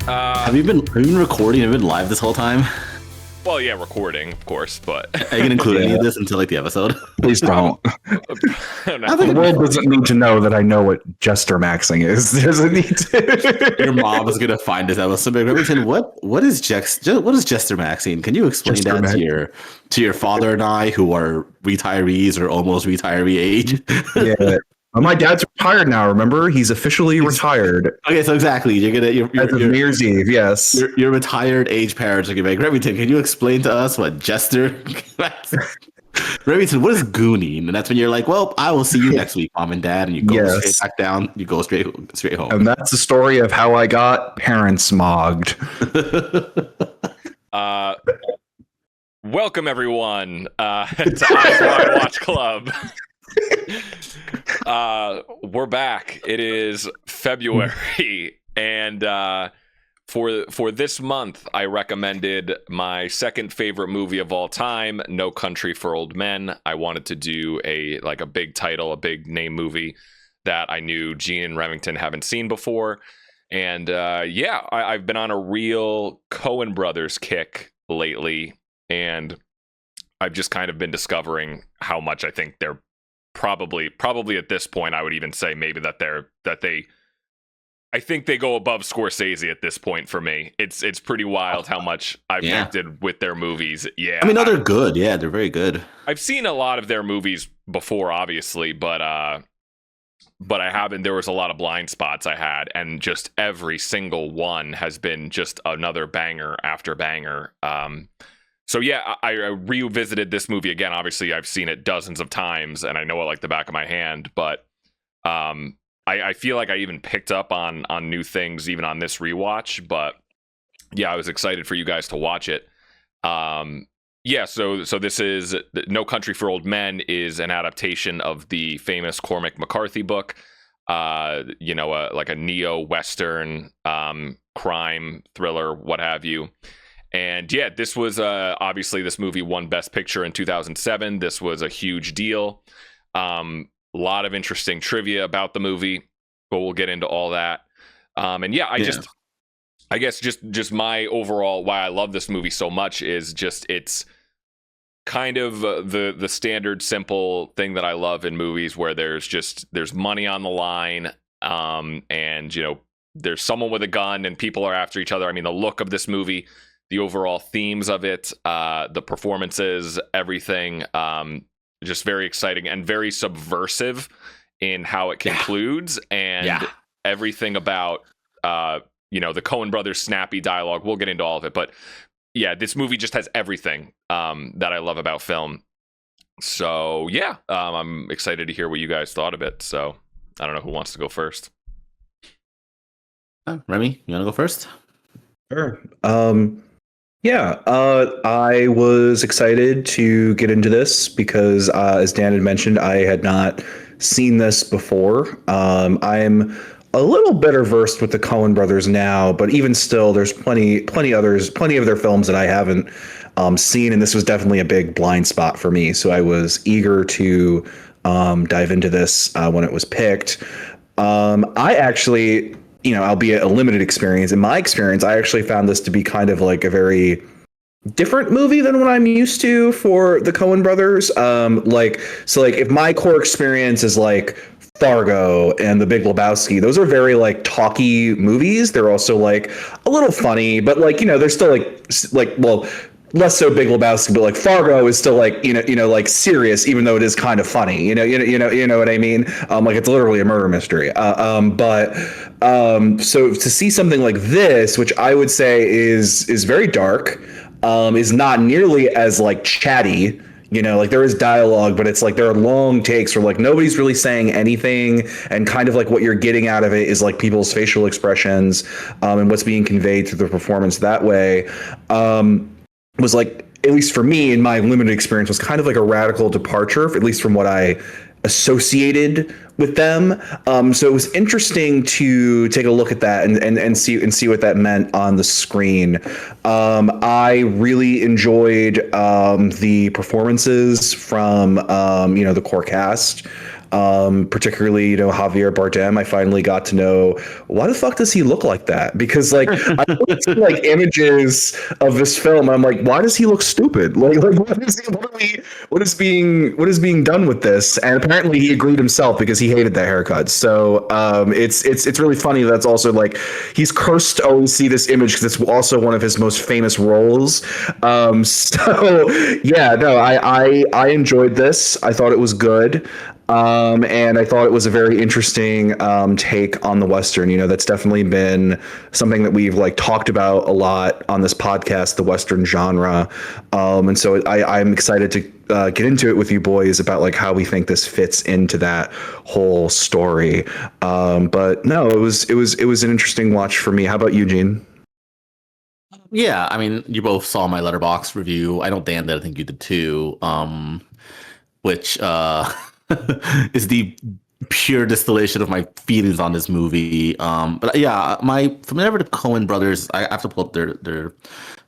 Have you been recording? Have you been live this whole time? Well, yeah, recording, of course, but Are you gonna include any of this until like the episode? Please don't. no. The world doesn't need to know that I know what jester maxing is. Doesn't need to. Your mom is gonna find this episode. Remington, what is Jester Maxine? Can you explain Jester that to your father and I, who are retirees or almost retiree age? Yeah. My dad's retired now. Remember, he's officially retired. Okay, so exactly, you're As of New Year's Eve, yes. your retired age parents are gonna be like, Remington, can you explain to us what Jester? Remington, what is gooning? And that's when you're like, well, I will see you next week, mom and dad, and you go straight back down. You go straight home. And that's the story of how I got parents mogged. Welcome everyone to Eyes Wide Watch Club. We're back. It is February, and for this month, I recommended my second favorite movie of all time, No Country for Old Men. I wanted to do a big title, a big name movie that I knew Gene and Remington haven't seen before, and I've been on a real Coen Brothers kick lately, and I've just kind of been discovering how much I think they're probably at this point, I would even say maybe I think they go above Scorsese at this point for me. It's pretty wild how much I've connected with their movies. Yeah. I mean, no, they're good. Yeah, they're very good. I've seen a lot of their movies before, obviously, but I haven't. There was a lot of blind spots I had, and just every single one has been just another banger after banger. So yeah, I revisited this movie again. Obviously, I've seen it dozens of times, and I know it like the back of my hand. But I feel like I even picked up on new things even on this rewatch. But yeah, I was excited for you guys to watch it. So this is No Country for Old Men is an adaptation of the famous Cormac McCarthy book. Like a neo-Western crime thriller, what have you. And yeah, this was obviously this movie won Best Picture in 2007. This was a huge deal. A lot of interesting trivia about the movie, but we'll get into all that. I guess just my overall why I love this movie so much is just it's kind of the standard simple thing that I love in movies where there's money on the line, and there's someone with a gun and people are after each other. I mean, the look of this movie, the overall themes of it, the performances, everything, just very exciting and very subversive in how it concludes, and everything about the Coen Brothers snappy dialogue. We'll get into all of it, but yeah, this movie just has everything that I love about film. So yeah, I'm excited to hear what you guys thought of it. So I don't know who wants to go first. Remy, you want to go first? Sure. I was excited to get into this because, as Dan had mentioned, I had not seen this before. I'm a little better versed with the Coen Brothers now, but even still, there's plenty of their films that I haven't seen, and this was definitely a big blind spot for me. So I was eager to dive into this when it was picked. I actually, albeit a limited experience, in my experience, I actually found this to be kind of like a very different movie than what I'm used to for the Coen Brothers. If my core experience is like Fargo and The Big Lebowski, those are very like talky movies. They're also like a little funny, but they're still less so Big Lebowski, but like Fargo is still like like serious, even though it is kind of funny. You know what I mean? Like it's literally a murder mystery. So to see something like this, which I would say is very dark, is not nearly as like chatty. Like there is dialogue, but it's like there are long takes where like nobody's really saying anything, and kind of like what you're getting out of it is like people's facial expressions, and what's being conveyed through the performance that way. Was like, at least for me in my limited experience, was kind of like a radical departure, at least from what I associated with them. So it was interesting to take a look at that and see what that meant on the screen. I really enjoyed the performances from the core cast. Particularly, Javier Bardem. I finally got to know, why the fuck does he look like that? Because like I looked at like images of this film, and I'm like, why does he look stupid? Like what is being done with this? And apparently he agreed himself because he hated that haircut. So it's really funny. That's also like he's cursed to always see this image because it's also one of his most famous roles. So yeah, no, I enjoyed this. I thought it was good. And I thought it was a very interesting take on the Western. That's definitely been something that we've like talked about a lot on this podcast, the Western genre. And so I'm excited to get into it with you boys about like how we think this fits into that whole story. But no, it was an interesting watch for me. How about you, Gene? Yeah, I mean, you both saw my Letterboxd review. I know Dan did. I think you did too. Which is the pure distillation of my feelings on this movie. But yeah, my familiar with the Coen brothers, I have to pull up their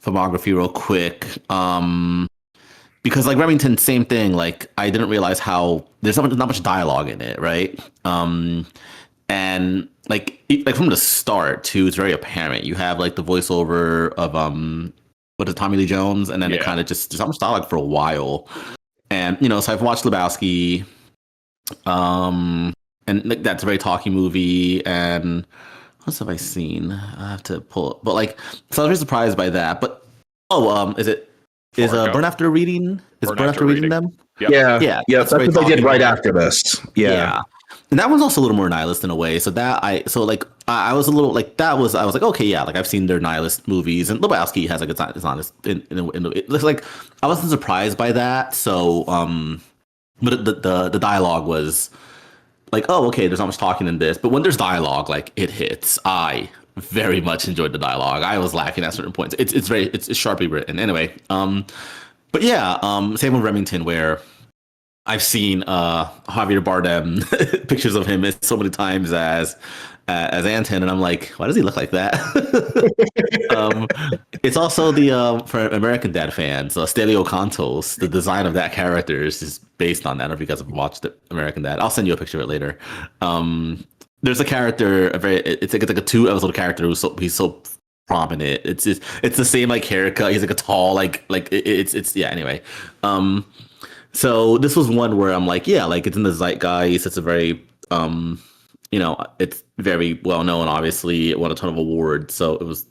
filmography real quick. Because like Remington, same thing. Like I didn't realize how there's not much dialogue in it, right? And like from the start too, it's very apparent. You have like the voiceover of what is Tommy Lee Jones, and then it kind of just there's not much dialogue for a while. And so I've watched Lebowski, and like that's a very talky movie. And what else have I seen? I have to pull it, but like, so I was very surprised by that. But is Burn After Reading? Is Burn After Reading them? Yep. Yeah. That's what they did right after this. Yeah. And that one's also a little more nihilist in a way. So I was a little like I was like, okay, yeah, like I've seen their nihilist movies, and Lebowski has like it's honest it looks like I wasn't surprised by that. So but the dialogue was like, oh, okay, there's not much talking in this, but when there's dialogue, like it hits. I very much enjoyed the dialogue. I was laughing at certain points. It's sharply written. Anyway, but yeah, same with Remington, where I've seen Javier Bardem pictures of him so many times as Anton, and I'm like, why does he look like that? It's also the for American Dad fans, Stelio Cantos. The design of that character is based on that. I don't know if you guys have watched American Dad. I'll send you a picture of it later. There's a character, it's like a 2-episode character he's so prominent. It's the same like haircut. He's like a tall it's yeah. Anyway, so this was one where I'm like, yeah, like it's in the zeitgeist. It's a very it's very well known. Obviously, it won a ton of awards, so it was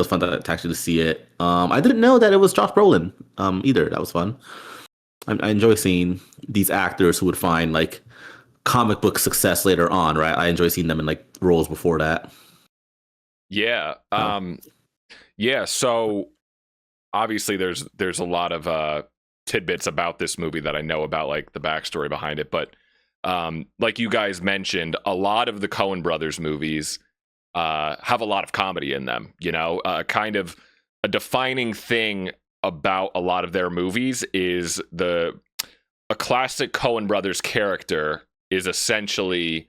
fun to actually see it. I didn't know that it was Josh Brolin either. That was fun. I enjoy seeing these actors who would find like comic book success later on, right? I enjoy seeing them in like roles before that. Yeah. So obviously there's a lot of tidbits about this movie that I know about, like the backstory behind it. But like you guys mentioned, a lot of the Coen Brothers movies have a lot of comedy in them. Kind of a defining thing about a lot of their movies is a classic Coen Brothers character is essentially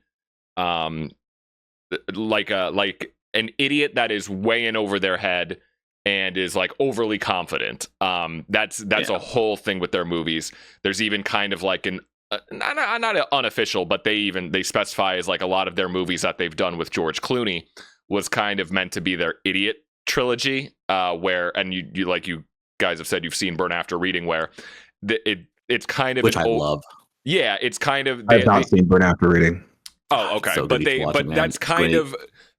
like an idiot that is way in over their head and is like overly confident. That's a whole thing with their movies. There's even kind of like an not unofficial, but they specify as like a lot of their movies that they've done with George Clooney was kind of meant to be their idiot trilogy, where, and you like you guys have said you've seen Burn After Reading, where it's kind of which I love. Yeah, it's kind of I've not seen Burn After Reading. Oh, okay. So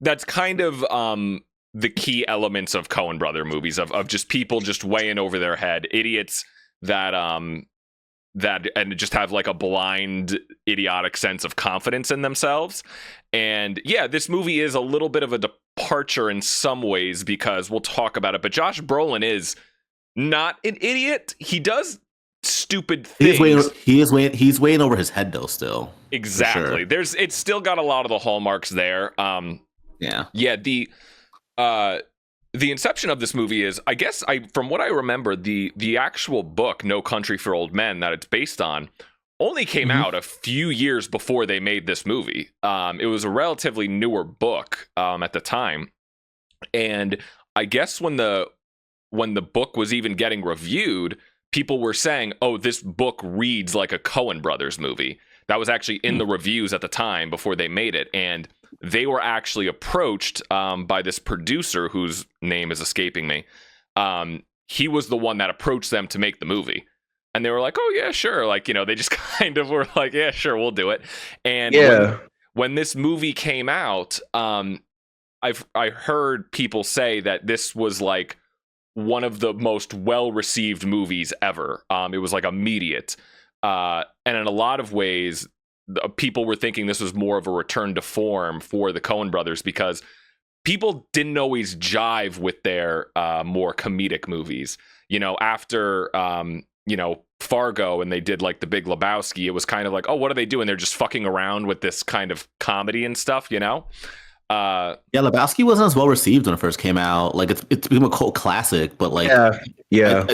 that's kind of the key elements of Coen Brother movies of just people just way in over their head, idiots that and just have like a blind, idiotic sense of confidence in themselves. And yeah, this movie is a little bit of a departure in some ways because we'll talk about it. But Josh Brolin is not an idiot. He does stupid things. He's weighing over his head though. Still, exactly. Sure. It's still got a lot of the hallmarks there. Yeah. The inception of this movie is, I guess, from what I remember, the actual book, No Country for Old Men, that it's based on, only came out a few years before they made this movie. It was a relatively newer book at the time, and I guess when the book was even getting reviewed, people were saying, "Oh, this book reads like a Coen Brothers movie." That was actually in the reviews at the time before they made it, and they were actually approached by this producer whose name is escaping me. He was the one that approached them to make the movie. And they were like, "Oh yeah, sure." Like, they just kind of were like, "Yeah, sure, we'll do it." And when this movie came out, I heard people say that this was like one of the most well-received movies ever. It was like immediate. And in a lot of ways, people were thinking this was more of a return to form for the Coen brothers because people didn't always jive with their more comedic movies. After Fargo and they did like The Big Lebowski, it was kind of like, oh, what are they doing? They're just fucking around with this kind of comedy and stuff, Lebowski wasn't as well received when it first came out. Like it's become a cult classic, but like I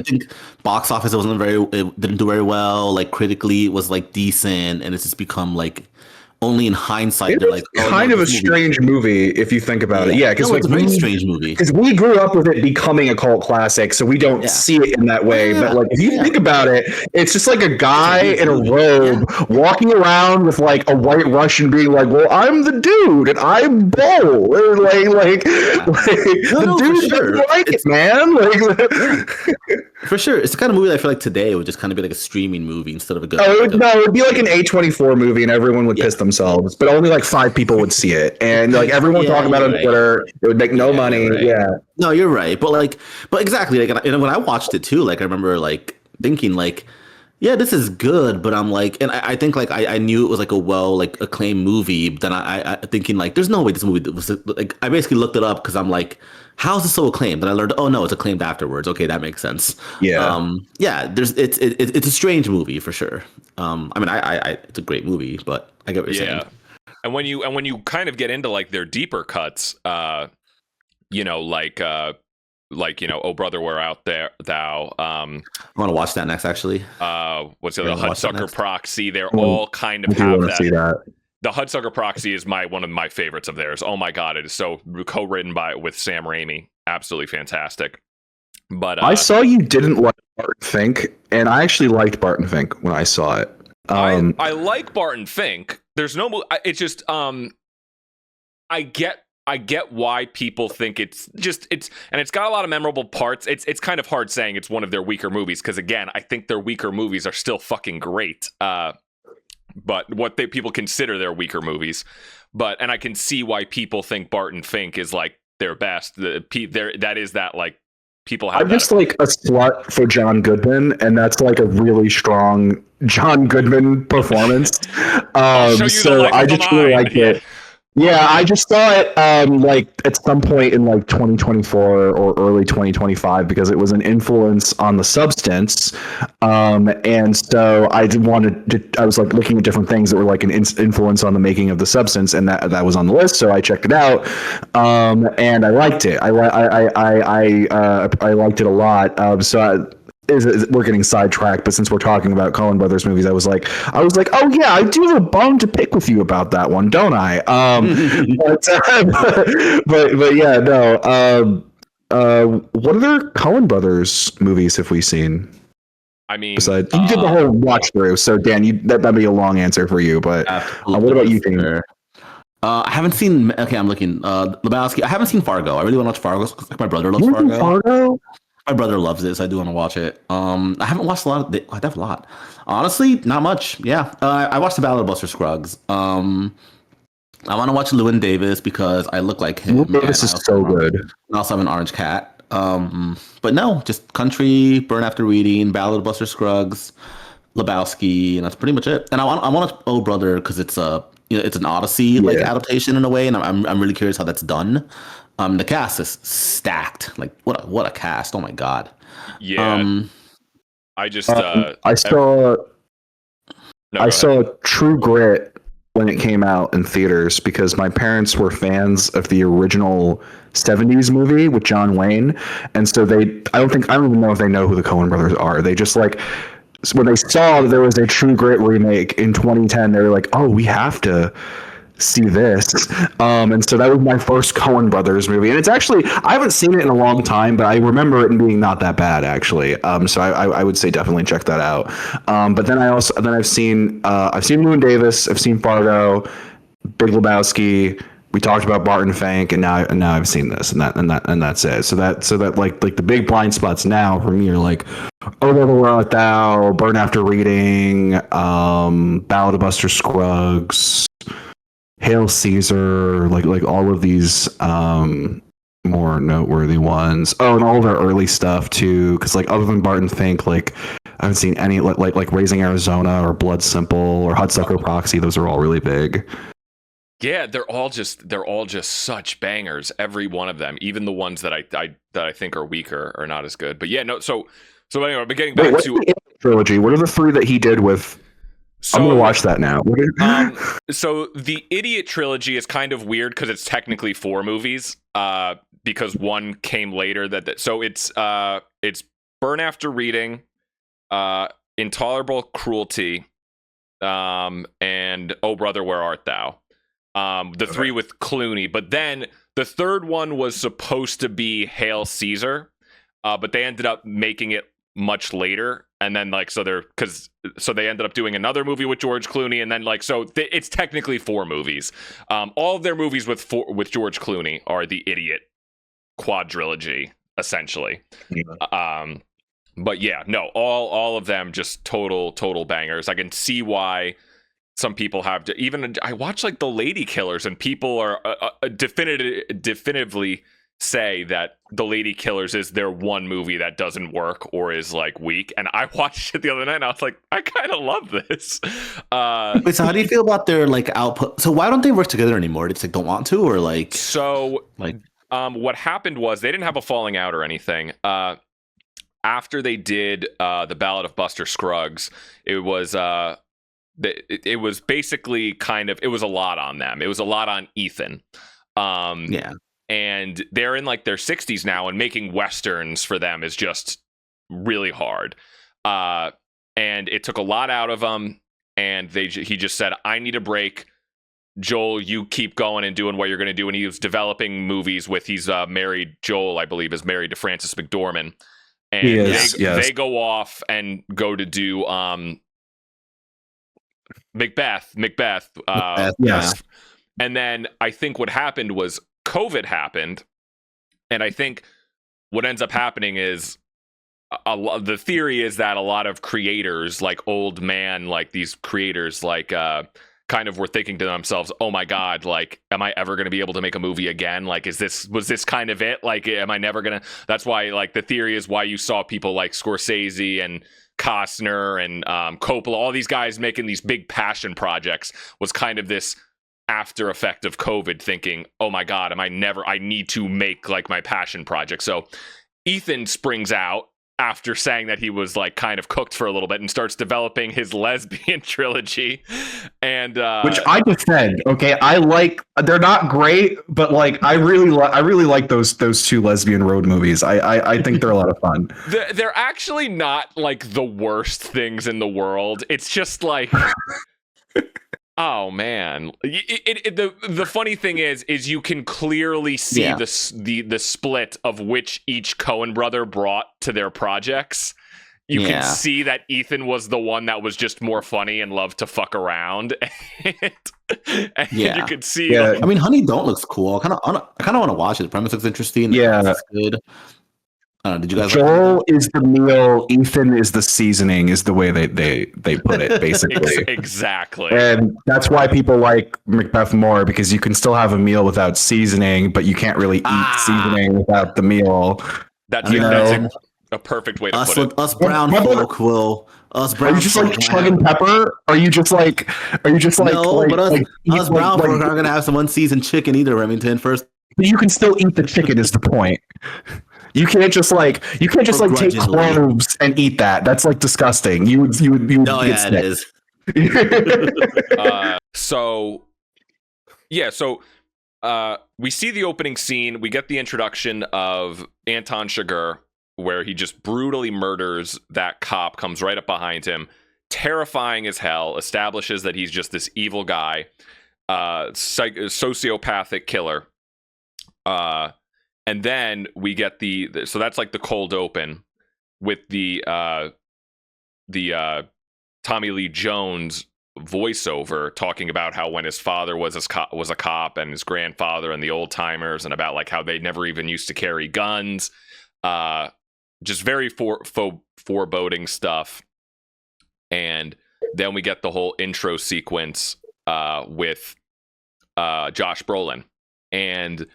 think box office it didn't do very well. Like critically, it was like decent, and it's just become like only in hindsight they're like kind of a strange movie if you think about it. Yeah, because it's a very strange movie. Because we grew up with it becoming a cult classic, so we don't see it in that way. But like if you think about it, it's just like a guy in a robe walking around with like a white Russian being like, "Well, I'm the dude and I'm Bull." Or the dude doesn't like it, man. For sure. It's the kind of movie that I feel like today would just kind of be like a streaming movie instead of a good it would be like an A24 movie and everyone would piss themselves, but only like 5 people would see it. And like everyone talking about it on Twitter, it would make no money. No, you're right. But exactly. Like, and when I watched it too, like I remember like thinking like, yeah, this is good, but I'm like, and I think like I knew it was like a acclaimed movie, but then I thinking like, there's no way this movie was like, I basically looked it up because I'm like, how is this so acclaimed? And I learned, oh no, it's acclaimed afterwards. Okay, that makes sense. It's a strange movie for sure. I mean, it's a great movie, but I get what you're saying. And when you kind of get into like their deeper cuts, Oh Brother, Where Art Thou? I want to watch that next, actually. What's the other? Hudsucker Proxy? They're all kind of have that. See that. The Hudsucker Proxy is one of my favorites of theirs. Oh my god, it is so co-written with Sam Raimi. Absolutely fantastic. But I saw you didn't like Barton Fink, and I actually liked Barton Fink when I saw it. I like Barton Fink. There's no. It's just I get why people think it's got a lot of memorable parts. It's kind of hard saying it's one of their weaker movies because again, I think their weaker movies are still fucking great. But what people consider their weaker movies, and I can see why people think Barton Fink is like their best. That is that like people have. I'm just like a slut for John Goodman, and that's like a really strong John Goodman performance. So I just really liked it. Yeah, I just saw it like at some point in like 2024 or early 2025 because it was an influence on The Substance, and so I was like looking at different things that were like an influence on the making of The Substance, and that was on the list, so I checked it out, and I liked it. I liked it a lot. We're getting sidetracked, but since we're talking about Coen Brothers movies, I was like, oh yeah, I do have a bone to pick with you about that one, don't I? But yeah, no. What other Coen Brothers movies have we seen? I mean, besides, you did the whole watch through, so Dan, that'd be a long answer for you. But what about you, Dean? I haven't seen. Okay, I'm looking. Lebowski. I haven't seen Fargo. I really want to watch Fargo. My brother loves Fargo. My brother loves it, so I do want to watch it. I haven't watched a lot. I have a lot. Honestly, not much. Yeah, I watched The Ballad of Buster Scruggs. I want to watch Llewyn Davis because I look like him. Llewyn Davis is so good. I also have an orange cat. But no, just country, Burn After Reading, Ballad of Buster Scruggs, Lebowski, and that's pretty much it. And I want Oh Brother because it's it's an Odyssey adaptation in a way, and I'm really curious how that's done. The cast is stacked. Like what a cast! Oh my god. Yeah. I saw True Grit when it came out in theaters because my parents were fans of the original 70s movie with John Wayne, and so I don't even know if they know who the Coen brothers are. They just like when they saw that there was a True Grit remake in 2010, they were like, "Oh, we have to see this." And so that was my first Coen Brothers movie, and it's actually I haven't seen it in a long time, but I remember it being not that bad actually. So I would say definitely check that out. But then I've seen Llewyn Davis, I've seen Fargo, Big Lebowski. We talked about Barton Fink, and now I've seen this, and that's it. So that like the big blind spots now for me are like, Oh Brother, Where Art Thou, Burn After Reading, Ballad of Buster Scruggs, Hail Caesar, like all of these more noteworthy ones. Oh, and all of their early stuff too, because like other than Barton Fink, like I haven't seen any like Raising Arizona or Blood Simple or Hudsucker Proxy. Those are all really big. Yeah, they're all just such bangers. Every one of them, even the ones that I think are weaker, are not as good. But yeah, no. So anyway, but getting back to the trilogy. What are the three that he did with? So, I'm gonna watch that now. So the Idiot trilogy is kind of weird because it's technically 4 movies. Because one came later. So it's Burn After Reading, Intolerable Cruelty, and Oh Brother, Where Art Thou? The 3 with Clooney, but then the third one was supposed to be Hail Caesar, but they ended up making it much later, and then like so they ended up doing another movie with George Clooney, and then like it's technically 4 movies. All of their movies with George Clooney are the Idiot quadrilogy, essentially. Yeah. But yeah, no, all of them just total bangers. I can see why some people have to, even I watch like The Lady Killers, and people are definitively say that The Lady Killers is their one movie that doesn't work or is like weak. And I watched it the other night and I was like, I kind of love this. Wait, so how do you feel about their like output? So why don't they work together anymore? It's like don't want to, or like what happened was they didn't have a falling out or anything. After they did the Ballad of Buster Scruggs, it was basically it was a lot on them. It was a lot on Ethan. yeah. And they're in like their 60s now, and making Westerns for them is just really hard. And it took a lot out of them. And he just said, I need a break. Joel, you keep going and doing what you're going to do. And he was developing movies he's married. Joel, I believe, is married to Frances McDormand. And they go off and go to do Macbeth. Yeah. And then I think what happened was COVID happened, and I think what ends up happening is the theory is that a lot of creators, like old man, like these creators, like kind of were thinking to themselves, "Oh my God, like, am I ever going to be able to make a movie again? Like, was this kind of it? Like, am I never gonna?" That's why, like, the theory is why you saw people like Scorsese and Costner and Coppola, all these guys making these big passion projects, was kind of this after effect of COVID, thinking, oh my God, I need to make like my passion project. So Ethan springs out after saying that he was like kind of cooked for a little bit and starts developing his lesbian trilogy. And which I defend. Okay, they're not great, but like I really like those 2 lesbian road movies. I think they're a lot of fun. They're actually not like the worst things in the world. It's just like oh man, the funny thing is you can clearly see the split of which each Coen brother brought to their projects. You can see that Ethan was the one that was just more funny and loved to fuck around. and you could see. Yeah. I mean, Honey Don't looks cool. I kind of want to watch it. The premise looks interesting. Yeah, it's good. Did you guys? Joel is the meal, Ethan is the seasoning, is the way they put it, basically. Exactly. And that's why people like Macbeth more, because you can still have a meal without seasoning, but you can't really eat seasoning without the meal. That's a perfect way to put it. Us brown folk will. Us brown. Are you just like chugging pepper? Are you just like? No, but us brown folk aren't gonna have some unseasoned chicken either, Remington. First, but you can still eat the chicken. Is the point? You can't just like take cloves and eat that. That's like disgusting. You would get sick. It is. So we see the opening scene. We get the introduction of Anton Chigurh, where he just brutally murders that cop, comes right up behind him, terrifying as hell, establishes that he's just this evil guy, sociopathic killer. And then we get so that's like the cold open with the Tommy Lee Jones voiceover talking about how when his father was a cop and his grandfather and the old timers, and about like how they never even used to carry guns. Just very foreboding stuff. And then we get the whole intro sequence with Josh Brolin. And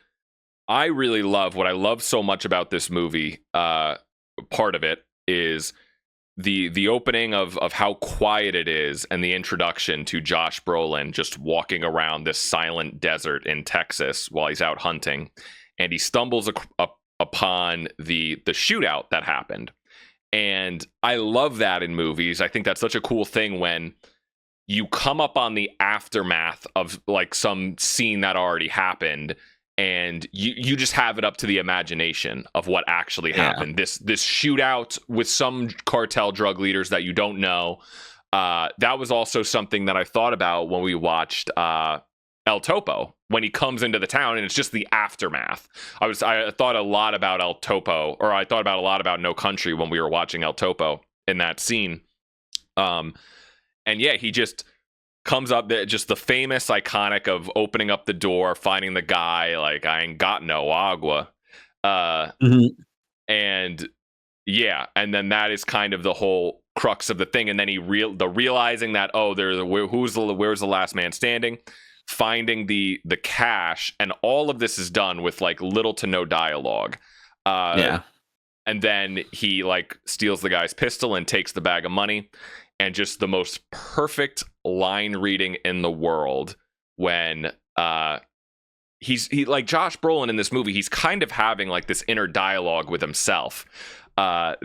I really love what I love so much about this movie. Part of it is the opening of how quiet it is, and the introduction to Josh Brolin just walking around this silent desert in Texas while he's out hunting, and he stumbles upon the shootout that happened. And I love that in movies. I think that's such a cool thing when you come up on the aftermath of like some scene that already happened, and you just have it up to the imagination of what actually happened. This shootout with some cartel drug leaders that you don't know. That was also something that I thought about when we watched El Topo, when he comes into the town, and it's just the aftermath. I thought a lot about El Topo, or I thought about a lot about No Country when we were watching El Topo in that scene. And yeah, he just comes up, just the famous iconic of opening up the door, finding the guy like, I ain't got no agua. And yeah, and then that is kind of the whole crux of the thing. And then realizing that, oh, where's the last man standing, finding the cash, and all of this is done with like little to no dialogue. And then he like steals the guy's pistol and takes the bag of money, and just the most perfect line reading in the world when he like Josh Brolin in this movie, he's kind of having like this inner dialogue with himself.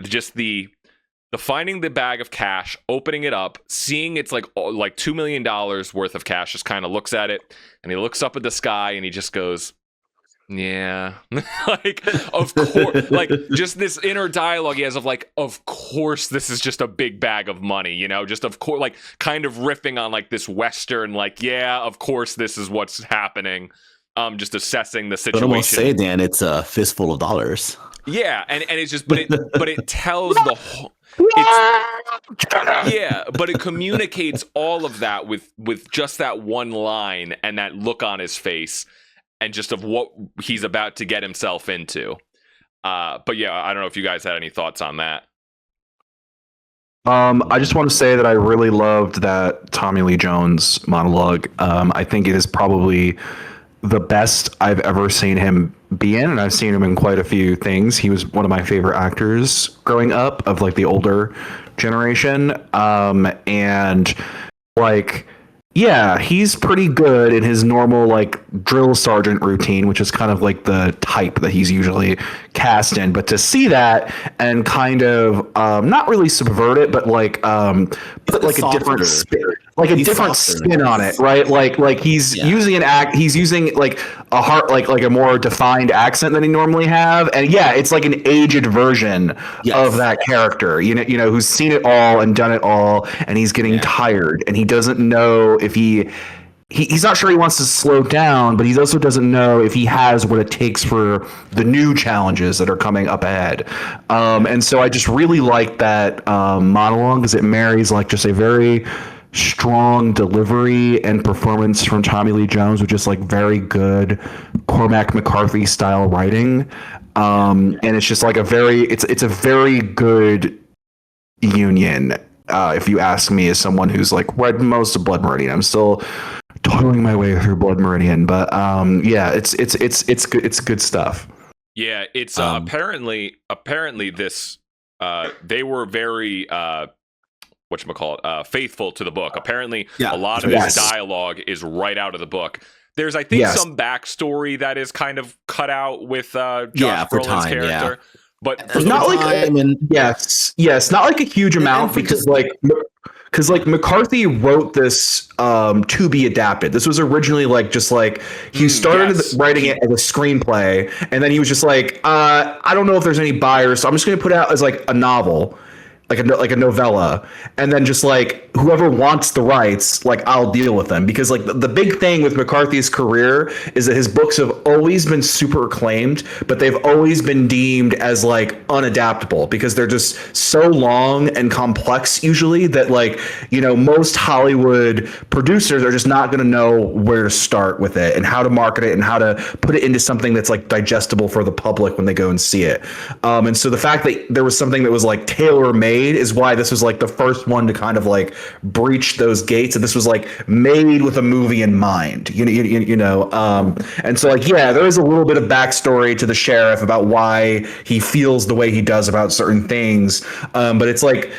Just the finding the bag of cash, opening it up, seeing it's like $2 million worth of cash, just kind of looks at it, and he looks up at the sky, and he just goes, yeah. Like, of course, like just this inner dialogue he has of like, of course this is just a big bag of money, you know, just of course, like kind of riffing on like this Western, like, yeah, of course this is what's happening. Just assessing the situation. But I won't say, Dan, it's a fistful of dollars. Yeah, and it's just, but it tells the whole. But it communicates all of that with just that one line and that look on his face, and just of what he's about to get himself into. But yeah, I don't know if you guys had any thoughts on that. I just want to say that I really loved that Tommy Lee Jones monologue. I think it is probably the best I've ever seen him be in, and I've seen him in quite a few things. He was one of my favorite actors growing up, of like the older generation. And like, yeah, he's pretty good in his normal like drill sergeant routine, which is kind of like the type that he's usually cast in. But to see that and kind of not really subvert it, but like put like a different spin on it, right? Like he's using he's using like a more defined accent than he normally have, and yeah, it's like an aged version of that character, you know, who's seen it all and done it all, and he's getting tired, and he doesn't know if he's not sure he wants to slow down, but he also doesn't know if he has what it takes for the new challenges that are coming up ahead. And so I just really like that monologue, because it marries like just a very strong delivery and performance from Tommy Lee Jones with just like very good Cormac McCarthy style writing. And it's just like it's a very good union. If you ask me, as someone who's like read most of Blood Meridian, I'm still toiling my way through Blood Meridian, but yeah, it's good. It's good stuff. Yeah, it's apparently this they were very faithful to the book. Apparently, a lot of his dialogue is right out of the book. There's, I think, some backstory that is kind of cut out with Josh Brolin's character. But not like not like a huge amount, because like because like McCarthy wrote this to be adapted. This was originally like just like he started writing it as a screenplay, and then he was just like, I don't know if there's any buyers, so I'm just going to put it out as like a novel. Like a novella, and then just like whoever wants the rights, like I'll deal with them. Because like the big thing with McCarthy's career is that his books have always been super acclaimed, but they've always been deemed as like unadaptable because they're just so long and complex usually that like, you know, most Hollywood producers are just not going to know where to start with it and how to market it and how to put it into something that's like digestible for the public when they go and see it. And so the fact that there was something that was like tailor made is why this was like the first one to kind of like breach those gates, and this was like made with a movie in mind, you know. And so like, yeah, there is a little bit of backstory to the sheriff about why he feels the way he does about certain things, but it's like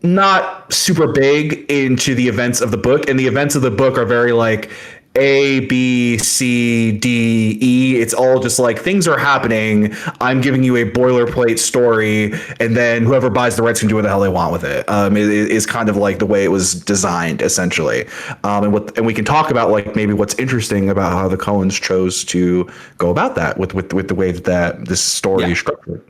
not super big into the events of the book, and the events of the book are very like A, B, C, D, E. It's all just like things are happening. I'm giving you a boilerplate story, and then whoever buys the rights can do what the hell they want with it. It is kind of like the way it was designed, essentially. And we can talk about like maybe what's interesting about how the Coens chose to go about that with the way that this story is structured.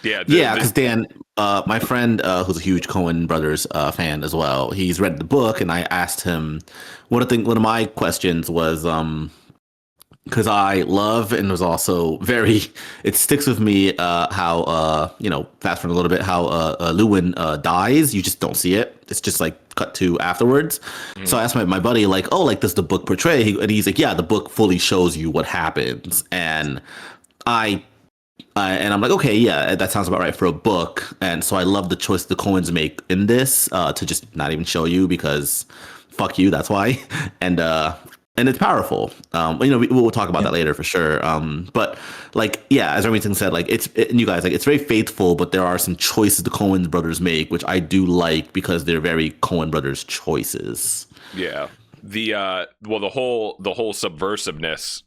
Yeah, because Dan, my friend, who's a huge Coen Brothers fan as well, he's read the book, and I asked him one of my questions was because I love and was also very it sticks with me how fast forward a little bit how Lewin dies. You just don't see it. It's just like cut to afterwards. So I asked my buddy like, oh, like does the book portray? And he's like, yeah, the book fully shows you what happens. And I'm like, okay, yeah, that sounds about right for a book. And so I love the choice the Coens make in this to just not even show you because fuck you, that's why. And it's powerful. We'll talk about that later for sure. But like, yeah, as Remington said, like you guys, like it's very faithful, but there are some choices the Coen brothers make, which I do like because they're very Coen brothers choices. Yeah. The whole subversiveness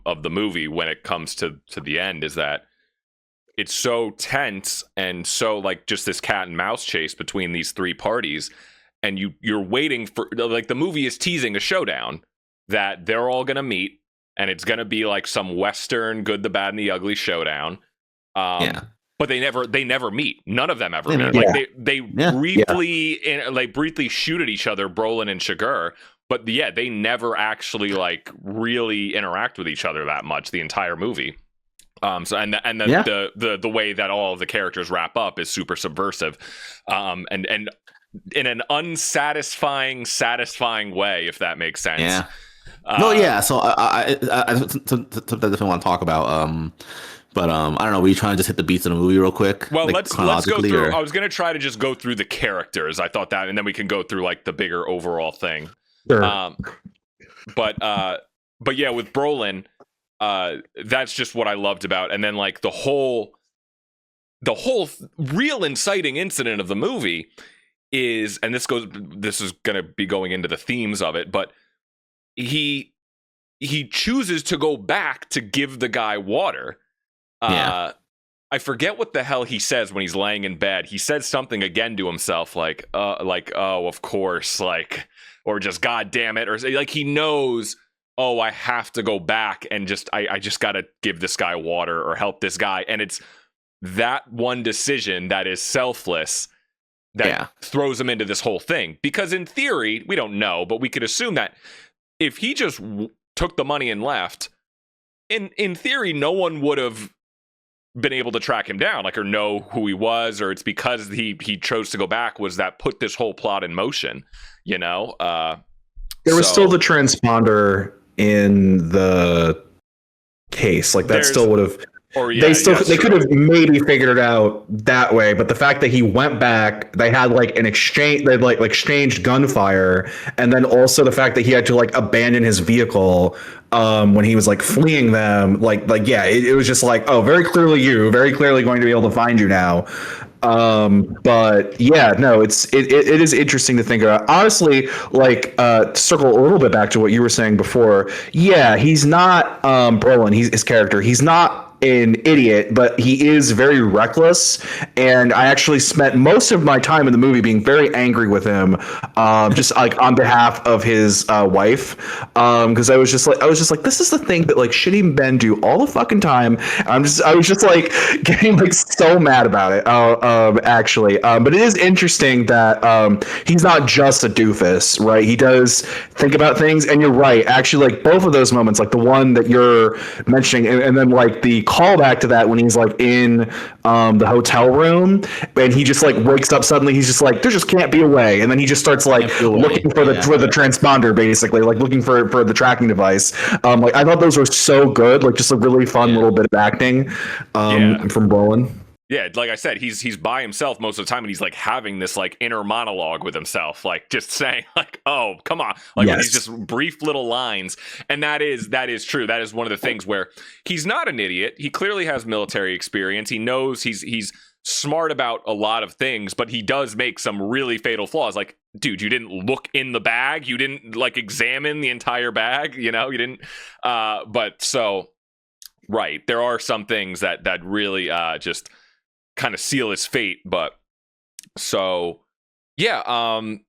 of the movie when it comes to the end is that it's so tense and so like just this cat and mouse chase between these three parties, and you're waiting for like the movie is teasing a showdown that they're all gonna meet, and it's gonna be like some Western good, the bad, and the ugly showdown. But they never meet. None of them ever meet. Like they briefly shoot at each other, Brolin and Chigurh. But yeah, they never actually like really interact with each other that much the entire movie. The way that all of the characters wrap up is super subversive, and in an unsatisfying, satisfying way, if that makes sense. Yeah. So I definitely want to talk about. But I don't know. Were you trying to just hit the beats of the movie real quick? Well, like, let's go through. Or? I was going to try to just go through the characters. I thought that, and then we can go through like the bigger overall thing. Sure. But yeah, with Brolin, that's just what I loved about. And then like the whole real inciting incident of the movie is, and this is going to be going into the themes of it, but he chooses to go back to give the guy water. I forget what the hell he says when he's laying in bed. He says something again to himself like oh, of course, like, or just God damn it, or like he knows, oh, I have to go back and I just got to give this guy water or help this guy. And it's that one decision that is selfless that throws him into this whole thing. Because in theory, we don't know, but we could assume that if he just took the money and left, in theory, no one would have been able to track him down, like, or know who he was, or it's because he chose to go back was that put this whole plot in motion, you know? There was still the transponder in the case, like that still would have. Or they could have maybe figured it out that way, but the fact that he went back, they had like an exchange, they like exchanged gunfire, and then also the fact that he had to like abandon his vehicle when he was like fleeing them, it was just like, oh, very clearly going to be able to find you now. But yeah, no, it is interesting to think about. Honestly, like to circle a little bit back to what you were saying before. Yeah, he's not Brolin. His character. He's not an idiot, but he is very reckless. And I actually spent most of my time in the movie being very angry with him, just like on behalf of his wife, because I was just like, this is the thing that like shitty men do all the fucking time. I was just like getting like so mad about it, actually. But it is interesting that he's not just a doofus, right? He does think about things, and you're right. Actually, like both of those moments, like the one that you're mentioning, and then like the callback to that when he's like in the hotel room and he just like wakes up suddenly, he's just like, there just can't be a way, and then he just starts like looking for the transponder, basically like looking for the tracking device. Like I thought those were so good, like just a really fun little bit of acting from Brolin. Yeah, like I said, he's by himself most of the time, and he's like having this like inner monologue with himself, like just saying like, "Oh, come on," like these just brief little lines, and that is true. That is one of the things where he's not an idiot. He clearly has military experience. He knows he's smart about a lot of things, but he does make some really fatal flaws. Like, dude, you didn't look in the bag. You didn't like examine the entire bag. You know, you didn't. But so right, there are some things that really just kind of seal his fate. But so yeah, I'm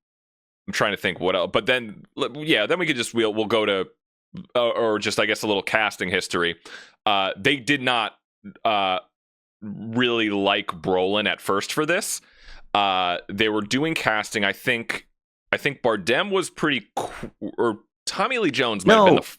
trying to think what else, but then then we could just we'll go to or just I guess a little casting history. They did not really like Brolin at first for this. They were doing casting. I think Bardem was pretty or Tommy Lee Jones might have been the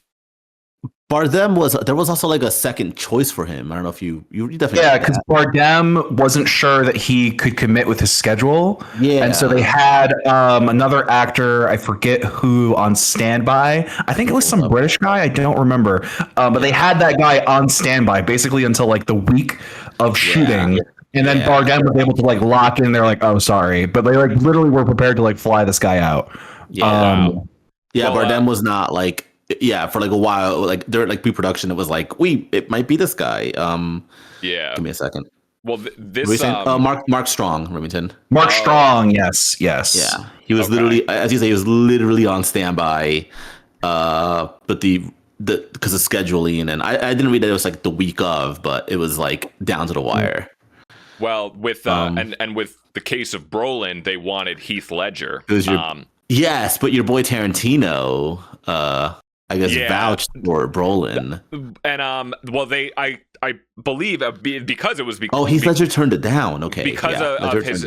Bardem there was also like a second choice for him. I don't know if you definitely. Yeah, because Bardem wasn't sure that he could commit with his schedule. Yeah. And so they had another actor, I forget who, on standby. I think it was some British guy. I don't remember. But they had that guy on standby basically until like the week of shooting. And then Bardem was able to like lock in. They're like, oh, sorry. But they like literally were prepared to like fly this guy out. Yeah. Bardem was not like. Yeah, for like a while, like during like pre-production, it was like, it might be this guy. Give me a second. Well, this Mark Strong, Remington. Mark Strong, yes. Yeah, he was literally, as you say, he was literally on standby. But because of scheduling, and I didn't read that it was like the week of, but it was like down to the wire. Well, with and with the case of Brolin, they wanted Heath Ledger. Yes, but your boy Tarantino, I guess, vouched for Brolin. And I believe because it was Heath Ledger turned it down. Okay, because of his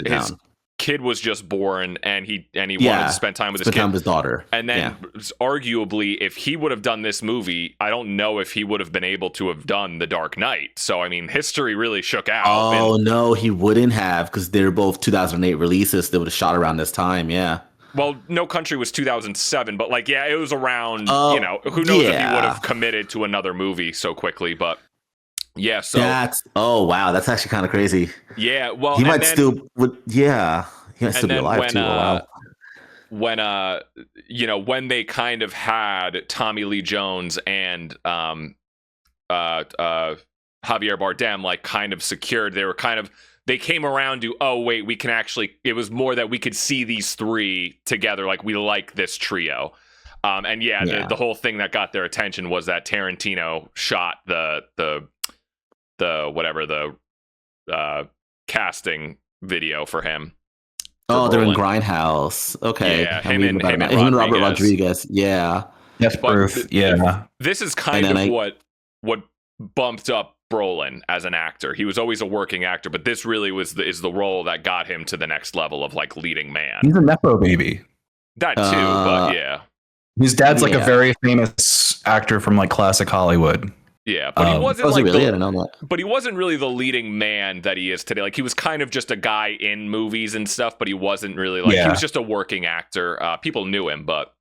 kid was just born, and he wanted to spend time with his kid, with his daughter. And then arguably, if he would have done this movie, I don't know if he would have been able to have done The Dark Knight. So I mean, history really shook out. Oh no, he wouldn't have, because they're both 2008 releases. They would have shot around this time. Yeah. Well, No Country was 2007, but like, it was around, who knows if he would have committed to another movie so quickly, but yeah, so. That's actually kind of crazy. Yeah, well, he might still be alive too. When they kind of had Tommy Lee Jones and Javier Bardem like kind of secured, they came around to, we can actually, it was more that we could see these three together. Like, we like this trio. The whole thing that got their attention was that Tarantino shot the casting video for him. They're in Grindhouse. Okay. Yeah, him and Robert Rodriguez. Yeah. Yes, Bruce. Yeah. This is kind of what bumped up Brolin as an actor. He was always a working actor, but this really is the role that got him to the next level of like leading man. He's a nepo baby. That too, but yeah. His dad's like a very famous actor from like classic Hollywood. Yeah, but he wasn't like really. I don't know that. But he wasn't really the leading man that he is today. Like, he was kind of just a guy in movies and stuff, but he wasn't really like he was just a working actor. People knew him, but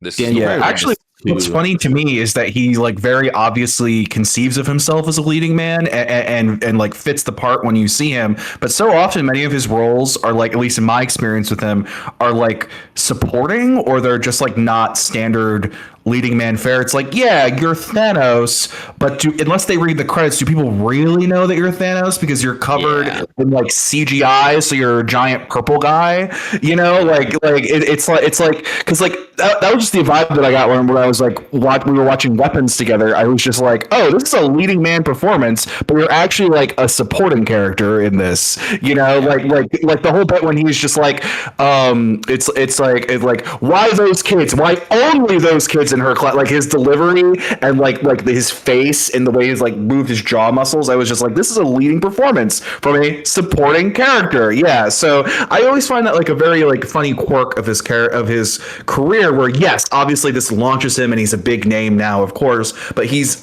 this is actually. What's funny to me is that he like very obviously conceives of himself as a leading man and like fits the part when you see him. But so often many of his roles are like, at least in my experience with him, are like supporting, or they're just like not standard leading man fare. It's like, yeah, you're Thanos, but unless they read the credits, do people really know that you're Thanos because you're covered in like CGI, so you're a giant purple guy? You know, it's like because like that was just the vibe that I got when I was like we were watching Weapons together. I was just like, oh, this is a leading man performance, but you're actually like a supporting character in this. You know, like the whole bit when he's just like, it's like why those kids? Why only those kids in her class? Like his delivery and like his face and the way he's like moved his jaw muscles. I was just like, this is a leading performance from a supporting character. Yeah. So I always find that like a very like funny quirk of his career, where yes, obviously this launches him and he's a big name now, of course, but he's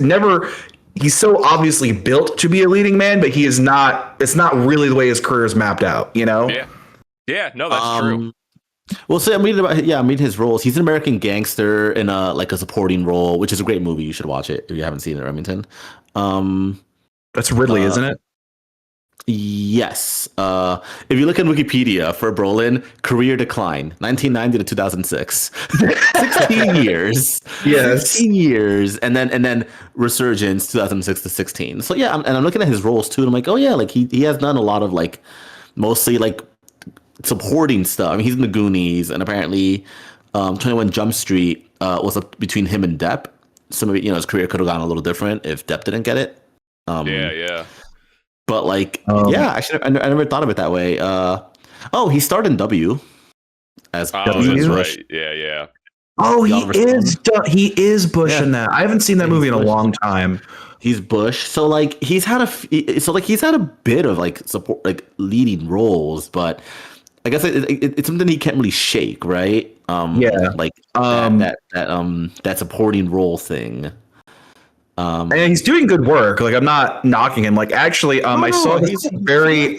so obviously built to be a leading man, but he is not. It's not really the way his career is mapped out, you know? Yeah, no, that's true. Well, so I mean his roles. He's an American gangster in a supporting role, which is a great movie. You should watch it if you haven't seen it, Remington. That's Ridley, isn't it? Yes. If you look at Wikipedia for Brolin, career decline, 1990 to 2006. 16 years. Yes. 16 years. And then resurgence, 2006 to 16. So yeah, I'm looking at his roles too, and I'm like, oh yeah, like he has done a lot of like mostly like supporting stuff. I mean, he's in the Goonies, and apparently 21 Jump Street was between him and Depp. So maybe, his career could have gone a little different if Depp didn't get it. Yeah. But like, actually, I never thought of it that way. He starred in W. As that's right. Yeah. Oh, he is Bush in that. I haven't seen that movie in a long time. He's Bush. So like he's had a bit of like support, like leading roles, but I guess it's something he can't really shake, right? Like that supporting role thing. And he's doing good work. Like I'm not knocking him. Like actually, I saw this very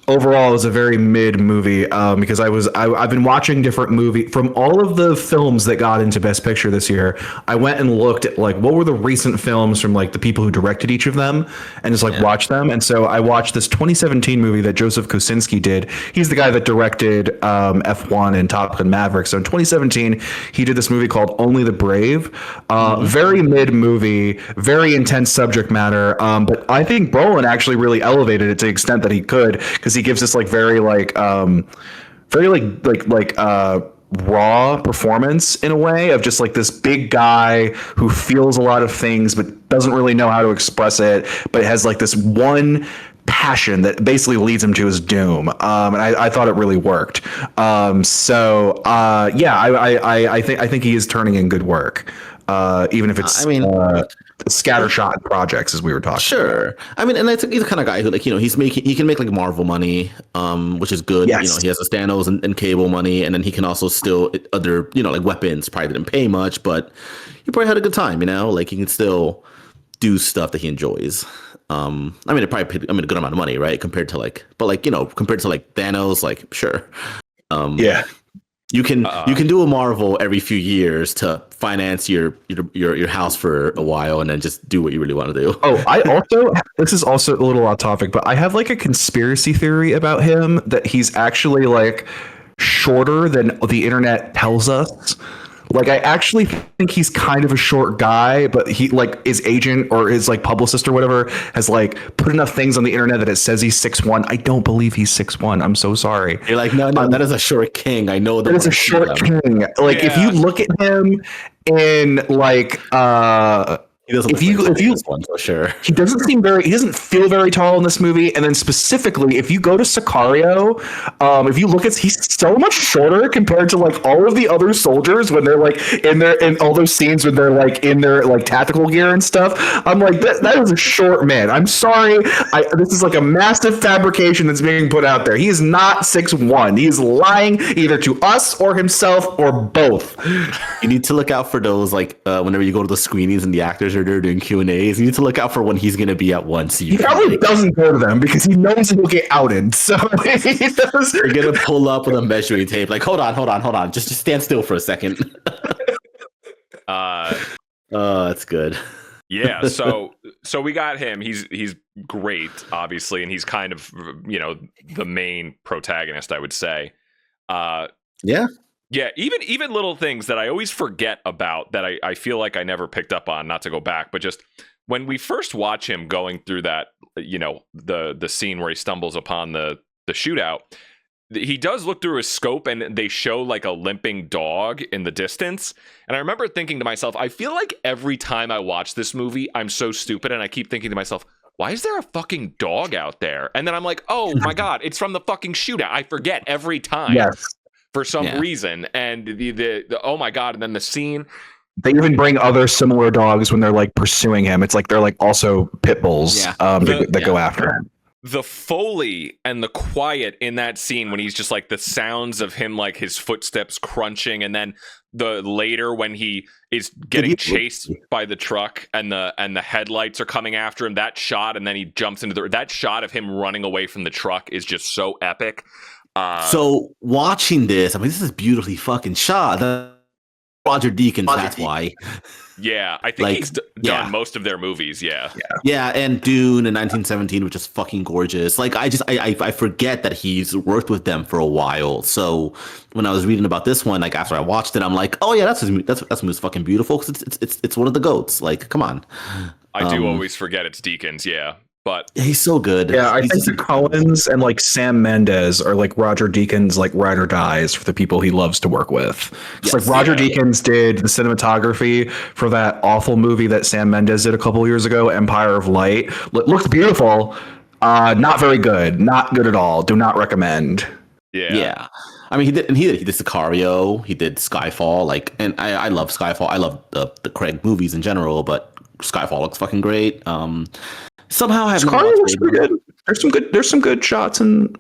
overall, it was a very mid movie because I've been watching different movies from all of the films that got into Best Picture this year. I went and looked at like what were the recent films from like the people who directed each of them and just like watch them. And so I watched this 2017 movie that Joseph Kosinski did. He's the guy that directed F1 and Top Gun Maverick. So in 2017, he did this movie called Only the Brave. Very mid movie, very intense subject matter. But I think Brolin actually really elevated it to the extent that he could, because he gives this like very raw performance in a way of just like this big guy who feels a lot of things but doesn't really know how to express it, but has like this one passion that basically leads him to his doom. And I thought it really worked. I think he is turning in good work. Even if it's scattershot projects, as we were talking. Sure. I mean, and he's the kind of guy who, like, he can make like Marvel money, which is good. Yes. He has the Thanos and Cable money, and then he can also still other, like Weapons probably didn't pay much, but he probably had a good time. Like he can still do stuff that he enjoys. It probably paid, a good amount of money, right? Compared to compared to like Thanos, like sure. You can do a Marvel every few years to finance your house for a while and then just do what you really want to do. Oh, this is also a little off topic, but I have like a conspiracy theory about him that he's actually like shorter than the internet tells us. Like, I actually think he's kind of a short guy, but he, like, his agent or his, like, publicist or whatever has, like, put enough things on the internet that it says he's 6'1". I don't believe he's 6'1". I'm so sorry. You're like, no, that is a short king. I know that is a short king. Like, if you look at him in, like, he doesn't if you one for sure. He doesn't feel very tall in this movie. And then specifically, if you go to Sicario, if you look at, he's so much shorter compared to like all of the other soldiers when they're like in all those scenes when they're like in their like tactical gear and stuff. I'm like, that is a short man. I'm sorry. This is like a massive fabrication that's being put out there. He is not 6'1". He is lying either to us or himself or both. You need to look out for those, like whenever you go to the screenings and the actors are there doing Q&As, you need to look out for when he's going to be at once. He probably doesn't go to them because he knows he'll get outed. So you're going to pull up with a measuring tape. Like, hold on. Just stand still for a second. That's good. Yeah. So we got him. He's great, obviously. And he's kind of, the main protagonist, I would say. Yeah. Yeah, even little things that I always forget about that I feel like I never picked up on, not to go back, but just when we first watch him going through that, the scene where he stumbles upon the shootout, he does look through his scope and they show like a limping dog in the distance. And I remember thinking to myself, I feel like every time I watch this movie, I'm so stupid. And I keep thinking to myself, why is there a fucking dog out there? And then I'm like, oh my God, it's from the fucking shootout. I forget every time. Yes. For some reason. And the oh my God. And then the scene. They even bring other similar dogs when they're like pursuing him. It's like they're like also pit bulls that go after him. The Foley and the quiet in that scene when he's just like the sounds of him, like his footsteps crunching, and then the later when he is getting chased by the truck and the headlights are coming after him, that shot, and then he jumps into that shot of him running away from the truck is just so epic. So watching this, I mean, this is beautifully fucking shot. Roger Deakins, that's why. Yeah, I think he's done most of their movies. Yeah, and Dune in 1917, which is fucking gorgeous. Like, I forget that he's worked with them for a while. So when I was reading about this one, like after I watched it, I'm like, oh yeah, that's movie's fucking beautiful because it's one of the goats. Like, come on. I do always forget it's Deakins. Yeah. But he's so good. Yeah, I think the Coens and like Sam Mendes are like Roger Deakins' like ride or dies for the people he loves to work with. It's like Roger Deakins did the cinematography for that awful movie that Sam Mendes did a couple years ago, Empire of Light. Looks beautiful, not very good, not good at all. Do not recommend. Yeah. I mean, he did Sicario, he did Skyfall, like, and I love Skyfall. I love the Craig movies in general, but Skyfall looks fucking great. Somehow I have Sicario looks pretty good. There's some good shots in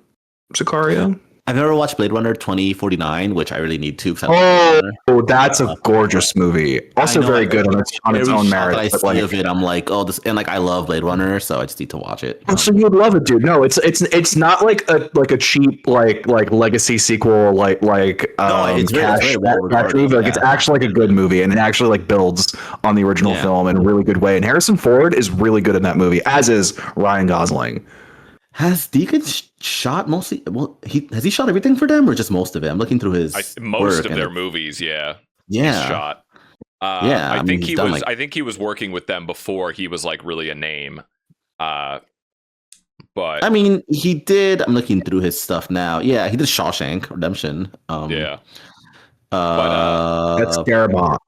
Sicario. I've never watched Blade Runner 2049, which I really need to. That's a gorgeous movie. Also very good on its own merit. I see of it, I'm like, oh, this, and like I love Blade Runner, so I just need to watch it. Oh, so you would love it, dude. No, it's not like a cheap like legacy sequel it's cash movie. Like it's actually like a good movie, and it actually like builds on the original film in a really good way. And Harrison Ford is really good in that movie, as is Ryan Gosling. Has Deakins shot mostly? Well, has he shot everything for them, or just most of it? I'm looking through his most of their movies. Yeah. Shot. I think he was. I think he was working with them before he was like really a name. But I mean, he did. I'm looking through his stuff now. Yeah, he did Shawshank Redemption. That's Darabont.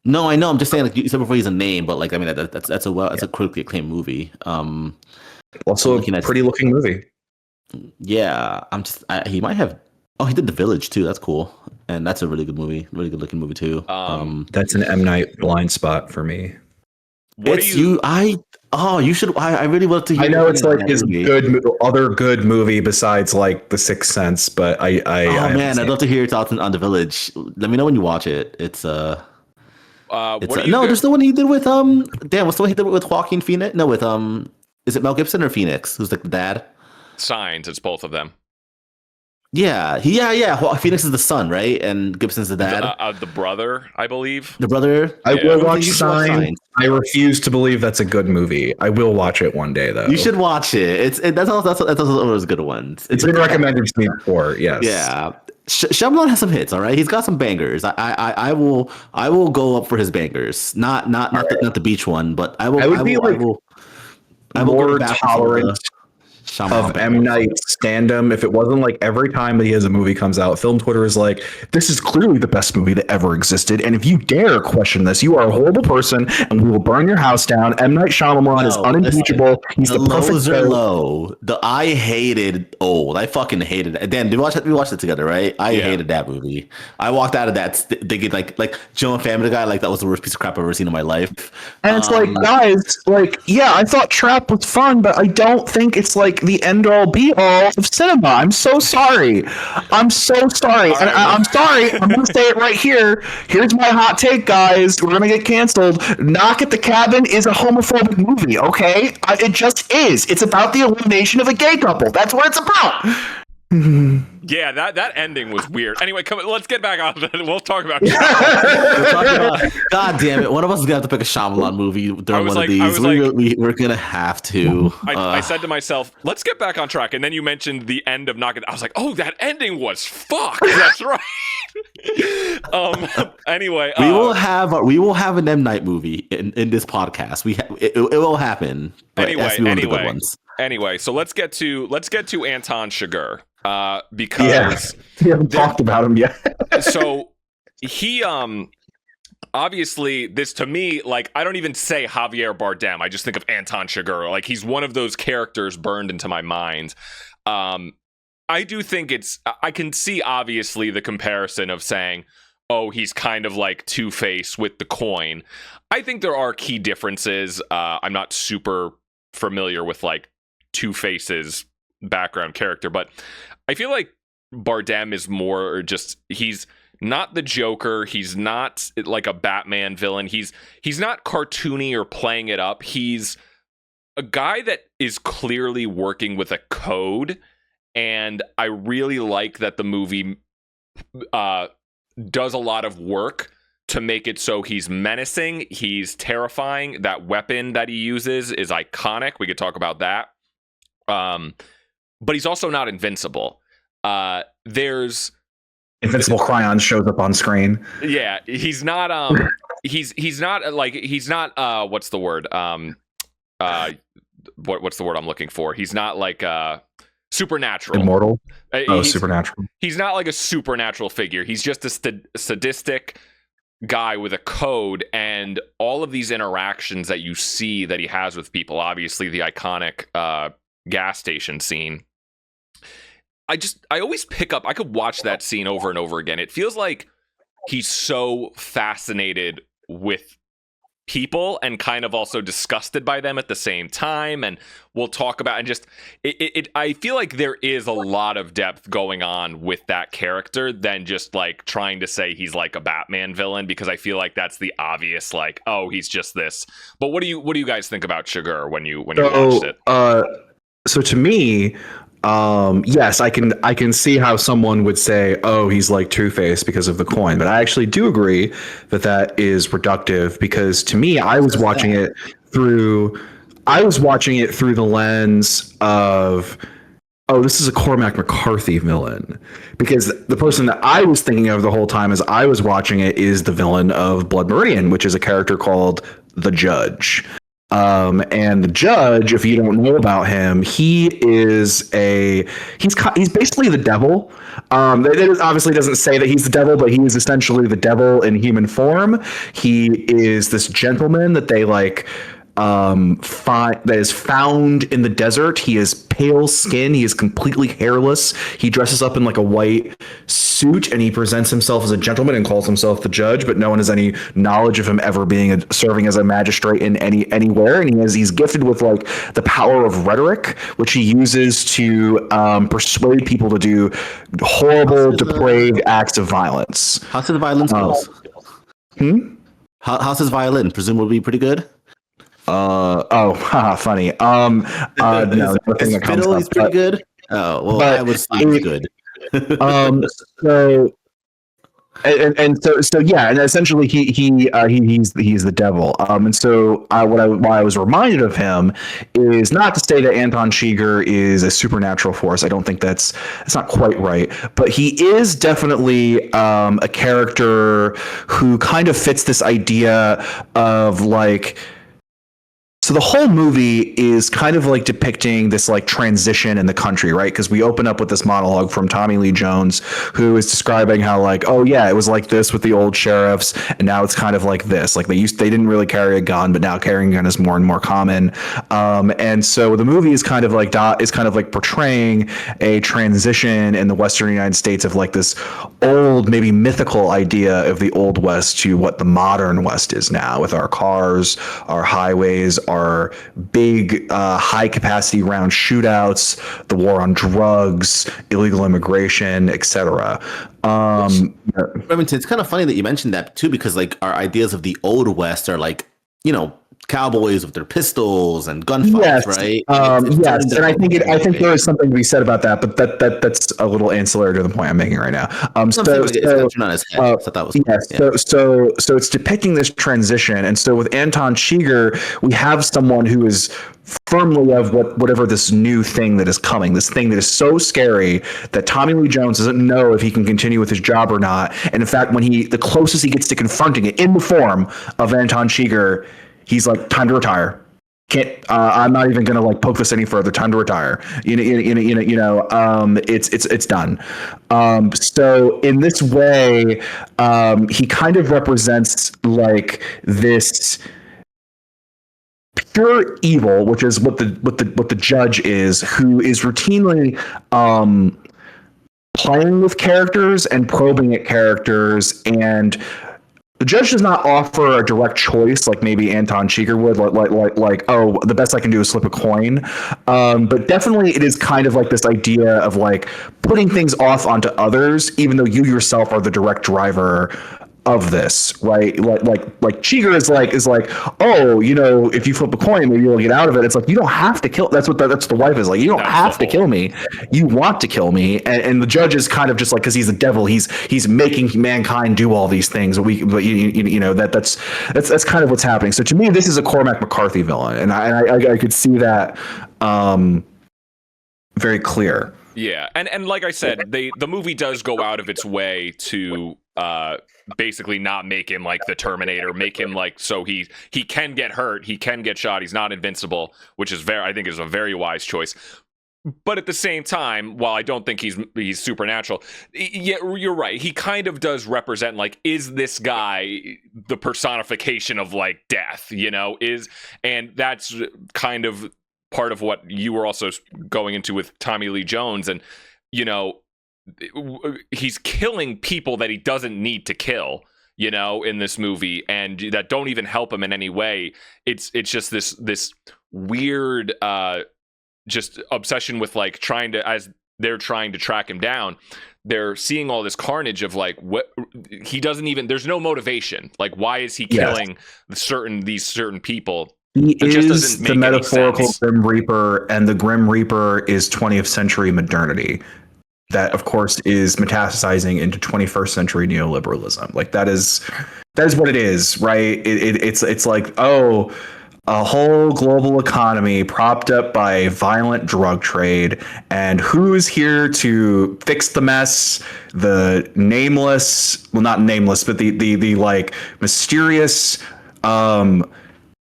No, I know. I'm just saying, like you said before, he's a name, but like I mean, that's a critically acclaimed movie. Also a pretty looking movie. Yeah, he might have. Oh, he did The Village too. That's cool, and that's a really good movie, really good looking movie too. That's an M. Night blind spot for me. You should. I really want to hear. I know it's like his other good movie besides like The Sixth Sense, but I'd love to hear your thoughts on The Village. Let me know when you watch it. There's the one he did with what's the one he did with Joaquin Phoenix? No, with is it Mel Gibson or Phoenix? Who's like the dad? Signs. It's both of them. Yeah. Phoenix is the son, right? And Gibson's the dad. The brother, I believe. The brother. I will watch Signs. I refuse to believe that's a good movie. I will watch it one day, though. You should watch it. That's one of those good ones. It's been recommended to me before. Yes. Yeah. Shyamalan has some hits. All right, he's got some bangers. I will go up for his bangers. Not the beach one, but I will. I will more tolerant of M. Night's stand-up if it wasn't like every time that he has a movie comes out, film Twitter is like, this is clearly the best movie that ever existed, and if you dare question this, you are a horrible person, and we will burn your house down. M. Night Shyamalan is unimpeachable. He's the perfect lows are low. I hated Old. I fucking hated it. Dan, we watched it together, right? I hated that movie. I walked out of that thinking like Joe and Family Guy, like that was the worst piece of crap I've ever seen in my life. And it's like, guys, like, yeah, I thought Trap was fun, but I don't think it's like the end all be all of cinema. I'm so sorry. I'm so sorry. And I'm sorry. I'm going to say it right here. Here's my hot take, guys. We're going to get canceled. Knock at the Cabin is a homophobic movie, okay? It just is. It's about the elimination of a gay couple. That's what it's about. Yeah, that ending was weird. Anyway, come on, let's get back on that. We'll talk about We're talking about, God damn it! One of us is gonna have to pick a Shyamalan movie during one of these. We're gonna have to. I said to myself, let's get back on track. And then you mentioned the end of Knock It. I was like, oh, that ending was fucked. That's right. Anyway, we will have an M. Night movie in this podcast. It will happen. But it has to be one of the good ones. Anyway, so let's get to Anton Chigurh. Because we haven't talked about him yet. So he obviously, this to me, like, I don't even say Javier Bardem. I just think of Anton Chigurh. Like, he's one of those characters burned into my mind. I do think I can see obviously the comparison of saying, oh, he's kind of like Two-Face with the coin. I think there are key differences. I'm not super familiar with like Two-Face's background character, but I feel like Bardem is more just, he's not the Joker, he's not like a Batman villain, he's not cartoony or playing it up. He's a guy that is clearly working with a code, and I really like that the movie does a lot of work to make it so he's menacing, he's terrifying. That weapon that he uses is iconic. We could talk about that. But he's also not invincible. There's Invincible Cryon shows up on screen. Yeah, he's not he's not what's the word? What's the word I'm looking for? He's not like supernatural. Immortal? Supernatural. He's not like a supernatural figure. He's just a sadistic guy with a code, and all of these interactions that you see that he has with people, obviously the iconic gas station scene. I always pick up, I could watch that scene over and over again. It feels like he's so fascinated with people and kind of also disgusted by them at the same time. And we'll talk about, and just, I feel like there is a lot of depth going on with that character than just like trying to say he's like a Batman villain, because I feel like that's the obvious, like, oh, he's just this. But what do you guys think about Chigurh when you watched it? So to me, yes, I can see how someone would say, oh, he's like Two-Face because of the coin. But I actually do agree that is reductive, because to me, I was watching it through the lens of, oh, this is a Cormac McCarthy villain. Because the person that I was thinking of the whole time as I was watching it is the villain of Blood Meridian, which is a character called the Judge. And the Judge, if you don't know about him, he's basically the devil. It obviously doesn't say that he's the devil, but he is essentially the devil in human form. He is this gentleman that they that is found in the desert. He has pale skin. He is completely hairless. He dresses up in like a white suit, and he presents himself as a gentleman and calls himself the Judge, but no one has any knowledge of him ever being serving as a magistrate in anywhere. And he's gifted with like the power of rhetoric, which he uses to persuade people to do horrible, depraved acts of violence. How's his violin skills? How's his violin? Presumably pretty good. Funny. No, nothing that comes up. He's pretty good. Oh, well, I would say he's good. So yeah, and essentially he's the devil. And so why I was reminded of him is not to say that Anton Chigurh is a supernatural force. I don't think that's not quite right, but he is definitely a character who kind of fits this idea of like. So the whole movie is kind of like depicting this like transition in the country, right? Because we open up with this monologue from Tommy Lee Jones, who is describing how like, oh yeah, it was like this with the old sheriffs, and now it's kind of like this. Like they didn't really carry a gun, but now carrying a gun is more and more common. And so the movie is kind of like portraying a transition in the Western United States of like this old, maybe mythical idea of the Old West to what the modern West is now, with our cars, our highways, our big high capacity round shootouts, the war on drugs, illegal immigration, etc. Remington, it's kind of funny that you mentioned that too, because like our ideas of the Old West are like, you know, cowboys with their pistols and gunfights, Yes, right? It's yes, turned and I think into I think something there is big. something to be said about that, but that's a little ancillary to the point I'm making right now. I'm saying like it's kind of turned on his head. Uh, So that was cool. yes, Yeah. so it's depicting this transition, and so with Anton Chigurh, we have someone who is firmly of whatever this new thing that is coming, this thing that is so scary that Tommy Lee Jones doesn't know if he can continue with his job or not. And in fact, the closest he gets to confronting it in the form of Anton Chigurh, he's like, time to retire. Can't I'm not even gonna like poke this any further. Time to retire. It's done. So in this way, he kind of represents like this pure evil, which is what the judge is, who is routinely playing with characters and probing at characters, and the judge does not offer a direct choice like maybe Anton Chigurh would, like oh, the best I can do is flip a coin. But definitely it is kind of like this idea of like putting things off onto others, even though you yourself are the direct driver of this, right? Like Chigurh is like, oh, if you flip a coin, maybe you'll get out of it. It's like, you don't have to kill. That's what the wife is like. You don't have to kill me. You want to kill me, and the judge is kind of just like, because he's the devil. He's making mankind do all these things. But that's kind of what's happening. So to me, this is a Cormac McCarthy villain, and I could see that very clear. Yeah, and like I said, the movie does go out of its way to basically not make him like the Terminator, make him like so he can get hurt, he can get shot, he's not invincible, which is I think is a very wise choice. But at the same time, while I don't think he's supernatural, yeah, you're right. He kind of does represent like, is this guy the personification of like death? And that's kind of part of what you were also going into with Tommy Lee Jones, and he's killing people that he doesn't need to kill, in this movie, and that don't even help him in any way. It's just this weird just obsession with like as they're trying to track him down, they're seeing all this carnage of like what he doesn't even, there's no motivation. Like, why is he killing these certain people? He just is the metaphorical Grim Reaper, and the Grim Reaper is 20th century modernity. That, of course, is metastasizing into 21st century neoliberalism. Like that is what it is, right? It's like, oh, a whole global economy propped up by violent drug trade, and who's here to fix the mess? The nameless, well, not nameless, but the like mysterious,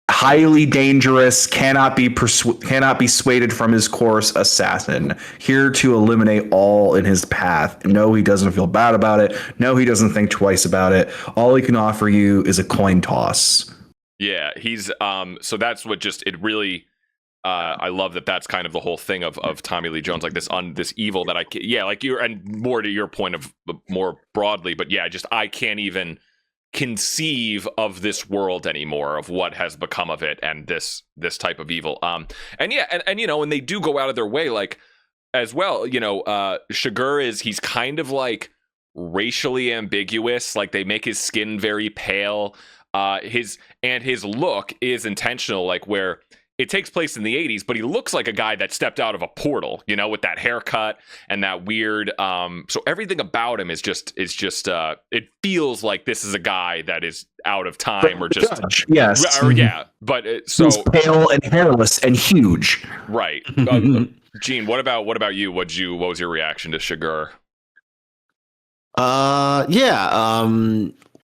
highly dangerous, cannot be swayed from his course assassin, here to eliminate all in his path. No, he doesn't feel bad about it. No, he doesn't think twice about it. All he can offer you is a coin toss. Yeah, he's so that's what just it really I love that's kind of the whole thing of Tommy Lee Jones, like this evil that like you, and more to your point of more broadly, but yeah, just I can't even conceive of this world anymore, of what has become of it, and this type of evil. And they do go out of their way, like, as well, Chigurh he's kind of like racially ambiguous, like they make his skin very pale, his look is intentional, like where it takes place in the 80s, but he looks like a guy that stepped out of a portal, with that haircut and that weird. So everything about him is just it feels like this is a guy that is out of time, or just yes, But he's pale and hairless and huge, right? Gene, what about you? What was your reaction to Chigurh?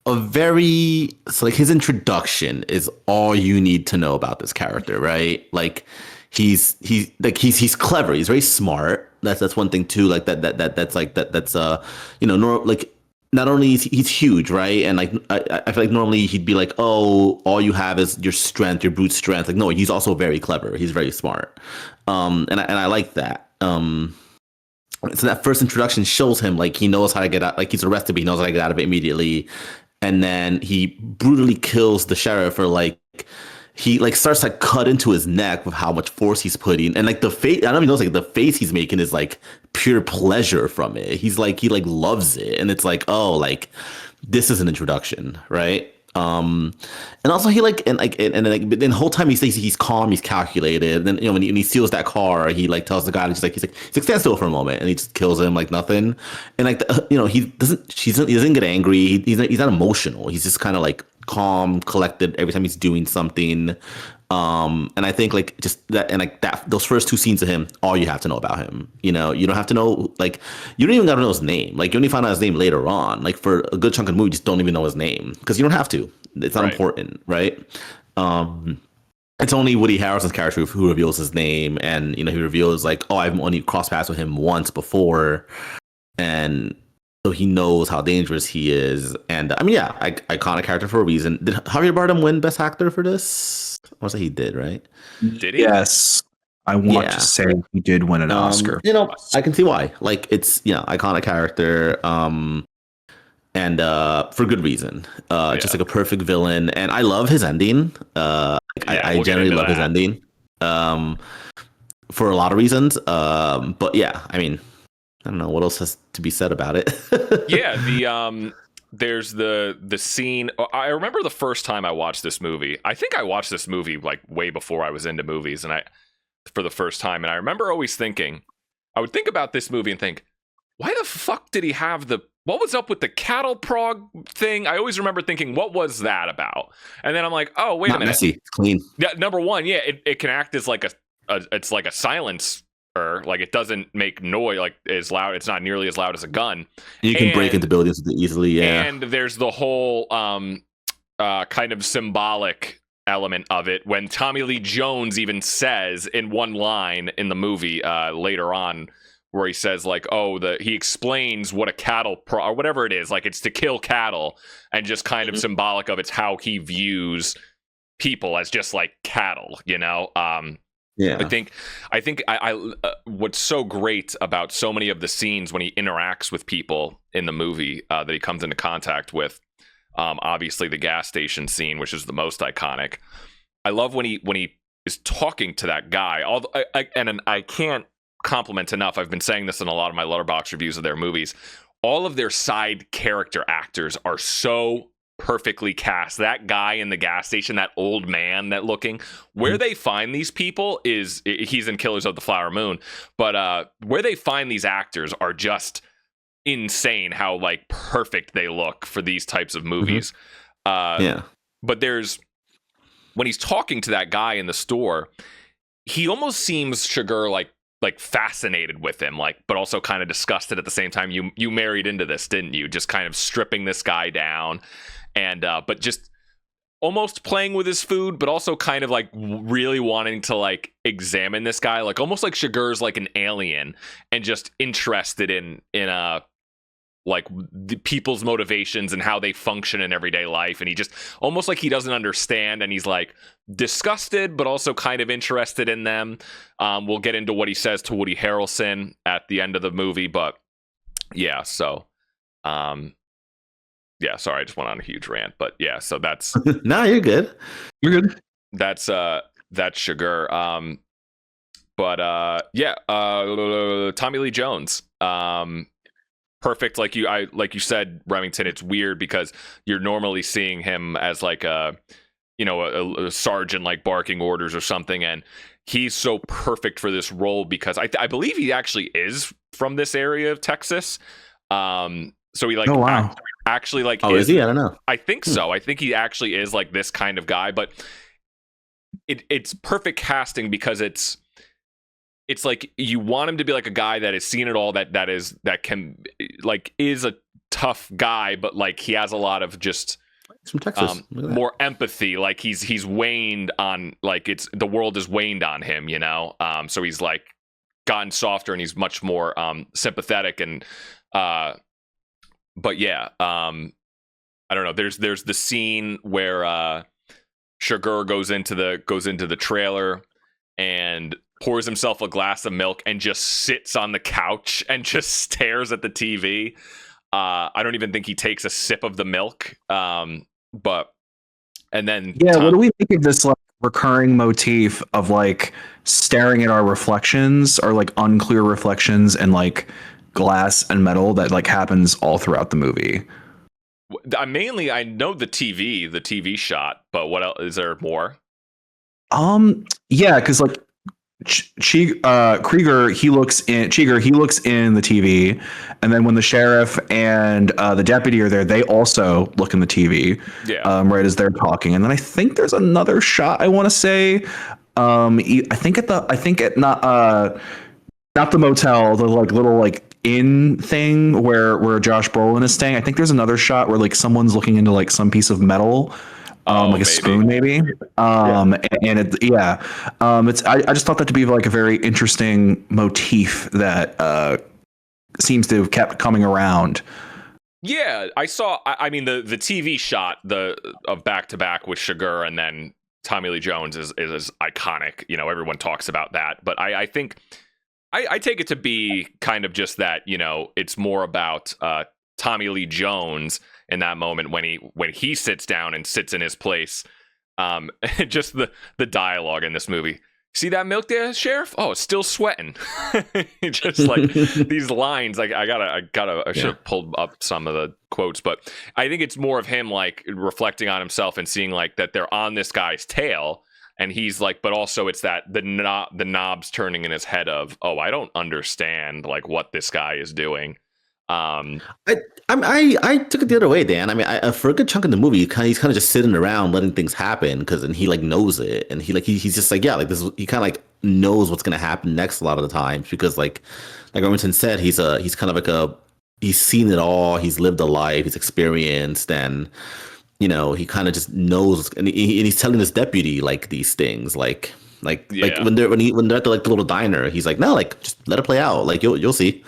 So like his introduction is all you need to know about this character, right? Like he's clever, he's very smart. That's one thing too. Like that's like not only he's huge, right? And like I feel like normally he'd be like, oh, all you have is your strength, your brute strength. Like no, he's also very clever. He's very smart. And I like that. So that first introduction shows him like he knows how to get out. Like he's arrested, but he knows how to get out of it immediately. And then he brutally kills the sheriff, or like he like starts to cut into his neck with how much force he's putting, and like the face. I don't even know, like the face he's making is like pure pleasure from it. He loves it, and it's like, oh, like this is an introduction, right? And also he but then the whole time he says he's calm, he's calculated. And then when he steals that car, he like tells the guy, he's like stand still for a moment, and he just kills him like nothing. And like he doesn't get angry. He's not emotional. He's just kind of like calm, collected every time he's doing something. And I think like just that and like that those first two scenes of him, all you have to know about him. You don't have to know like you don't even gotta know his name. Like you only find out his name later on. Like for a good chunk of the movie, you just don't even know his name because you don't have to. It's not important, right? It's only Woody Harrelson's character who reveals his name, and he reveals like, oh, I've only crossed paths with him once before, and so he knows how dangerous he is. And I mean, yeah, iconic character for a reason. Did Javier Bardem win Best Actor for this? I want to say he did, right? Did he? Yes. I want to say he did win an Oscar. I can see why. Like it's iconic character. And for good reason. Just like a perfect villain, and I love his ending. I generally love his ending. For a lot of reasons. But yeah, I mean, I don't know what else has to be said about it. Yeah, there's the scene. I remember the first time I watched this movie. I think I watched this movie like way before I was into movies, and for the first time, and I remember always thinking, I would think about this movie and think, why the fuck did he have what was up with the cattle prog thing? I always remember thinking, what was that about? And then I'm like, oh, wait a minute. Messy. It's clean. Yeah, number one, yeah, it can act as like it's like a silencer. Like it doesn't make noise like as loud. It's not nearly as loud as a gun. You can break into buildings easily. Yeah. And there's the whole kind of symbolic element of it when Tommy Lee Jones even says in one line in the movie later on, where he says like, he explains what a cattle or whatever it is, like it's to kill cattle, and just kind of symbolic of it's how he views people as just like cattle, Yeah. I think I what's so great about so many of the scenes when he interacts with people in the movie that he comes into contact with, obviously the gas station scene, which is the most iconic. I love when he is talking to that guy. And I can't compliment enough. I've been saying this in a lot of my Letterboxd reviews of their movies. All of their side character actors are so perfectly cast. That guy in the gas station, that old man, that looking, where they find these people he's in Killers of the Flower Moon, but where they find these actors are just insane how like perfect they look for these types of movies. But there's when he's talking to that guy in the store, he almost seems Chigurh like fascinated with him, like, but also kind of disgusted at the same time. You married into this, didn't you? Just kind of stripping this guy down, and but just almost playing with his food, but also kind of like really wanting to like examine this guy, like almost like Chigurh's like an alien, and just interested in like the people's motivations and how they function in everyday life. And he just almost like he doesn't understand, and he's like disgusted but also kind of interested in them. We'll get into what he says to Woody Harrelson at the end of the movie, but yeah, so sorry, I just went on a huge rant, but yeah, so that's no, you're good. That's Chigurh. Tommy Lee Jones, perfect. Like you said, Remington, it's weird because you're normally seeing him as like a sergeant, like barking orders or something, and he's so perfect for this role because I believe he actually is from this area of Texas. So he like, oh wow, actually like, is he? I don't know. I think so. I think he actually is like this kind of guy, but it's perfect casting because it's like you want him to be like a guy that has seen it all, that can like is a tough guy, but like he has a lot of just from Texas. More empathy. Like he's waned on, like it's the world is waned on him, so he's like gotten softer and he's much more sympathetic and but yeah, I don't know. There's the scene where Chigurh goes into the trailer and pours himself a glass of milk and just sits on the couch and just stares at the TV. I don't even think he takes a sip of the milk. But and then what do we think of this like recurring motif of like staring at our reflections or like unclear reflections and like glass and metal that like happens all throughout the movie? I know the TV shot, but what else? Is there more? Yeah, because like Krieger, he looks in the TV, and then when the sheriff and the deputy are there, they also look in the TV, Yeah. right as they're talking. And then I think there's another shot. I want to say, I think at not the motel, the like little like inn thing where Josh Brolin is staying. I think there's another shot where like someone's looking into like some piece of metal, like a maybe. spoon maybe. And it's I just thought that to be like a very interesting motif that seems to have kept coming around. Yeah, I saw. I mean, the TV shot of back to back with Sugar and then Tommy Lee Jones is iconic. You know, everyone talks about that, but I think I take it to be kind of just that. You know, it's more about Tommy Lee Jones in that moment when he sits down and sits in his place. Just the dialogue in this movie. See that milk there, Sheriff? Oh, it's still sweating. Just like these lines. Like I should have pulled up some of the quotes, but I think it's more of him like reflecting on himself and seeing like that they're on this guy's tail, and he's like, but also it's that the knobs turning in his head of, oh, I don't understand like what this guy is doing. I took it the other way, Dan. I mean, for a good chunk of the movie, he's kind of just sitting around letting things happen and he like knows it, and he's just like, yeah, like this. He kind of like knows what's gonna happen next a lot of the times because like Remington said, he's kind of like he's seen it all, he's lived a life, he's experienced, and you know he kind of just knows, and he's telling this deputy like these things, like when they're at the like the little diner, he's like, no, like just let it play out, like you'll see.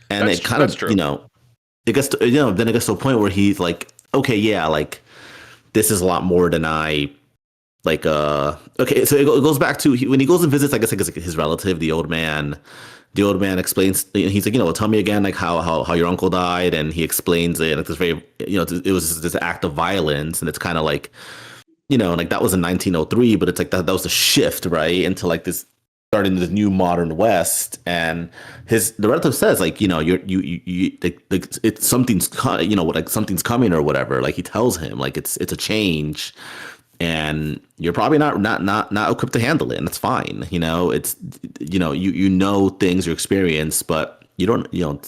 And it kind of, you know, it gets to, then it gets to a point where he's like, okay, yeah, like this is a lot more than I like. Okay, so it goes back to when he goes and visits, I guess like his relative, the old man. The old man explains, he's like, you know, tell me again, like how your uncle died, and he explains it. Like this very, you know, it was this act of violence, and it's kind of like, you know, like that was in 1903, but it's like that was a shift, right, into like this. Starting this new modern West, and the relative says like, you know, you it's something's you know, like something's coming or whatever. Like he tells him like it's a change, and you're probably not equipped to handle it, and it's fine. You know, it's you know things you experience, but you don't, you know,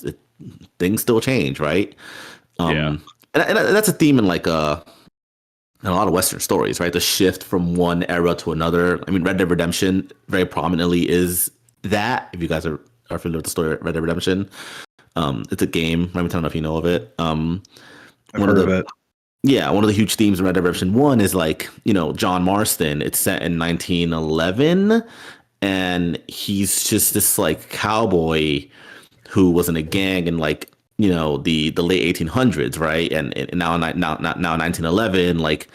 things still change, right? And that's a theme in like in a lot of Western stories, right? The shift from one era to another. I mean, Red Dead Redemption very prominently is that. If you guys are familiar with the story of Red Dead Redemption, it's a game. I don't know if you know of it. I've heard of it. Yeah, one of the huge themes in Red Dead Redemption 1 is like, you know, John Marston. It's set in 1911, and he's just this like cowboy who was in a gang in like, you know, the late 1800s, right? And now 1911, like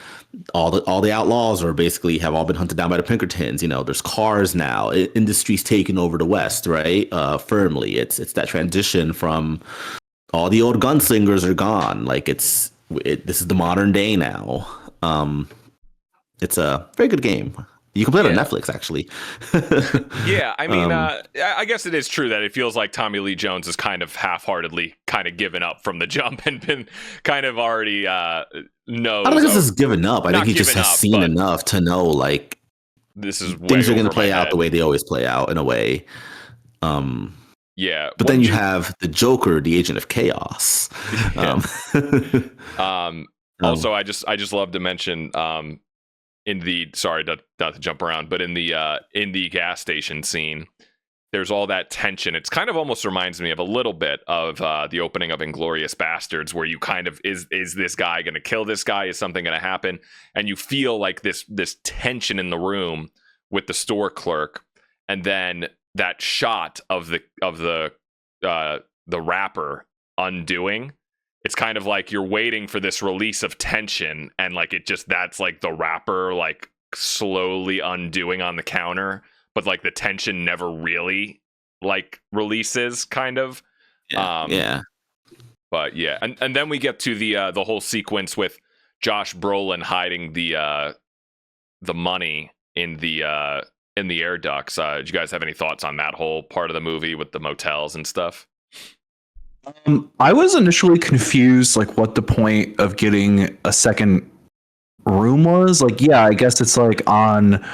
all the outlaws are basically have all been hunted down by the Pinkertons. You know, there's cars now. Industry's taking over the West, right? Firmly, it's that transition from all the old gunslingers are gone. Like this is the modern day now. It's a very good game. You can play it on Netflix, actually. Yeah, I mean, I guess it is true that it feels like Tommy Lee Jones is kind of half-heartedly kind of given up from the jump and been kind of already knows. I don't think this is given up. I think he just has seen enough to know, like, this is things are going to play out the way they always play out, in a way. Yeah, but then you have the Joker, the agent of chaos. Yeah. Also, I just love to mention. In the not to jump around, but in the gas station scene, there's all that tension. It's kind of almost reminds me of a little bit of the opening of Inglourious Bastards, where you kind of is this guy going to kill this guy? Is something going to happen? And you feel like this tension in the room with the store clerk, and then that shot of the rapper undoing. It's kind of like you're waiting for this release of tension, and like that's like the rapper like slowly undoing on the counter, but like the tension never really like releases, kind of. Yeah. But yeah, and then we get to the whole sequence with Josh Brolin hiding the money in the air ducts. Did you guys have any thoughts on that whole part of the movie with the motels and stuff? I was initially confused, like what the point of getting a second room was. Like, yeah, I guess it's like on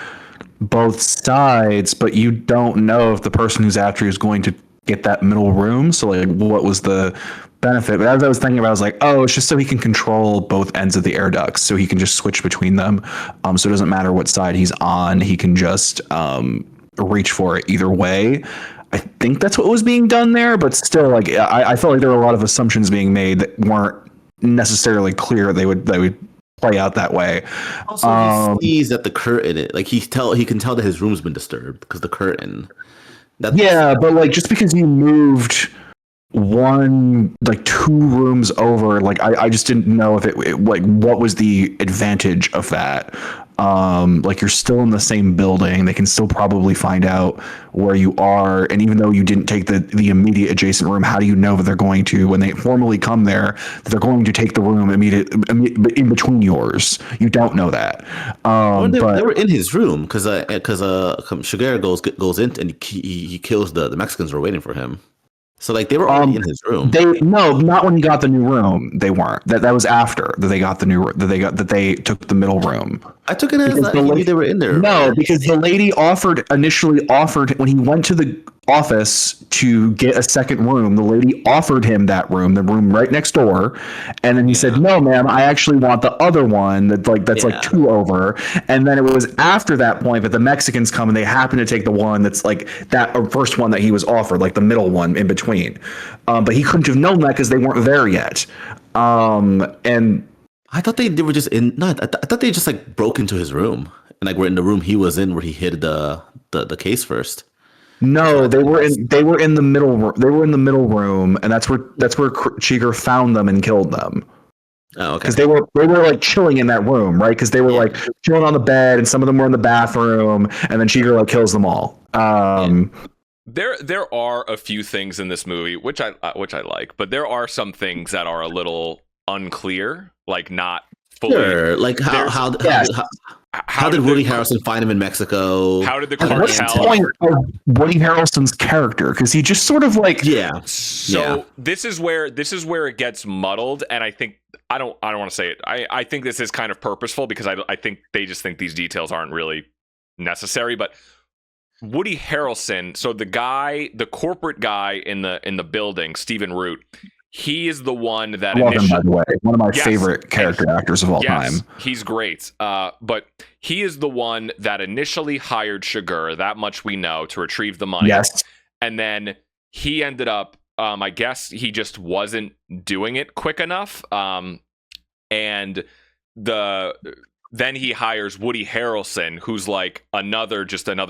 both sides, but you don't know if the person who's after you is going to get that middle room. So, like, what was the benefit? But as I was thinking about it, I was like, oh, it's just so he can control both ends of the air ducts, so he can just switch between them. So it doesn't matter what side he's on, he can just reach for it either way. I think that's what was being done there, but still, like, I felt like there were a lot of assumptions being made that weren't necessarily clear they would play out that way. Also, he sees that the curtain, like he can tell that his room's been disturbed because the curtain. Yeah, but like just because you moved two rooms over, like I just didn't know if it like what was the advantage of that. Like you're still in the same building, they can still probably find out where you are, and even though you didn't take the immediate adjacent room, how do you know that they're going to, when they formally come there, that they're going to take the room in between yours? You don't know that. They But were in his room because Shigeru goes in and he kills the Mexicans who were waiting for him. So like they were already in his room. No, not when he got the new room. They weren't. That was after that they got the new that they took the middle room. I took it as that he knew they were in there. No, because the lady initially offered when he went to the office to get a second room. The lady offered him that room, the room right next door, and then he said, "No, ma'am, I actually want the other one that's like two over." And then it was after that point that the Mexicans come and they happen to take the one that's like that first one that he was offered, like the middle one in between. But he couldn't have known that because they weren't there yet. And I thought they were just in. No, I thought they just like broke into his room and like were in the room he was in where he hid the case first. No, they were in the middle. They were in the middle room, and that's where Chigurh found them and killed them. Oh, okay. Because they were like chilling in that room, right? Because they were like chilling on the bed, and some of them were in the bathroom, and then Chigurh like kills them all. There are a few things in this movie which I like, but there are some things that are a little unclear, like not fully. Sure. Like how did Woody Harrelson find him in Mexico? How did the cartel? What's the point of Woody Harrelson's character? Because he just sort of like this is where it gets muddled, and I think I don't want to say it. I think this is kind of purposeful because I think they just think these details aren't really necessary, but. Woody Harrelson, so the corporate guy in the building, Stephen Root, he is the one that by the way, one of my favorite character actors of all time. He's great. But he is the one that initially hired Chigurh, that much we know, to retrieve the money. Yes. And then he ended up, I guess he just wasn't doing it quick enough. And then he hires Woody Harrelson, who's like another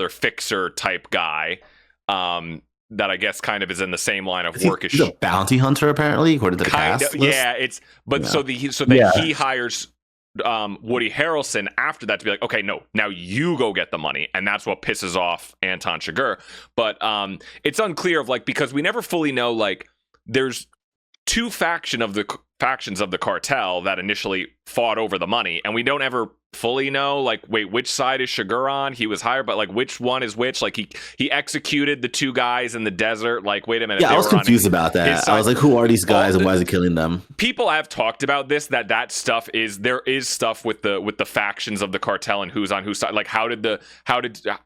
fixer type guy, that I guess kind of is in the same line of work as he's a bounty hunter, apparently, according to the cast. He hires Woody Harrelson after that to be like, okay, no, now you go get the money, and that's what pisses off Anton Chigurh. But it's unclear of like, because we never fully know, like, there's two factions of the cartel that initially fought over the money, and we don't ever fully know, like, wait, which side is Chigurh on? He was hired, but like, which one is which? Like, he executed the two guys in the desert. Like, wait a minute. Yeah, I was confused about that. I was like, who are these guys and why is he killing them? People have talked about this, that stuff there is stuff with the factions of the cartel and who's on whose side. Like,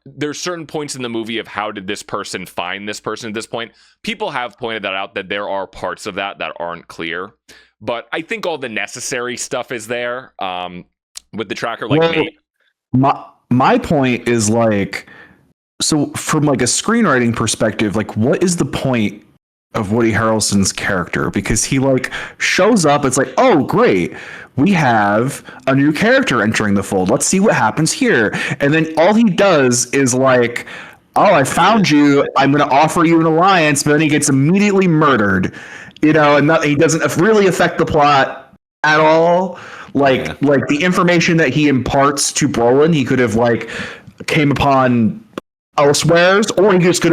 there's certain points in the movie of how did this person find this person at this point. People have pointed that out, that there are parts of that aren't clear. But I think all the necessary stuff is there. With the tracker, like, my point is, like, so from like a screenwriting perspective, like, what is the point of Woody Harrelson's character? Because he like shows up, it's like, oh great, we have a new character entering the fold, let's see what happens here. And then all he does is like, oh, I found you, I'm going to offer you an alliance, but then he gets immediately murdered, and he doesn't really affect the plot at all. Like the information that he imparts to Brolin, he could have like came upon elsewheres, or he just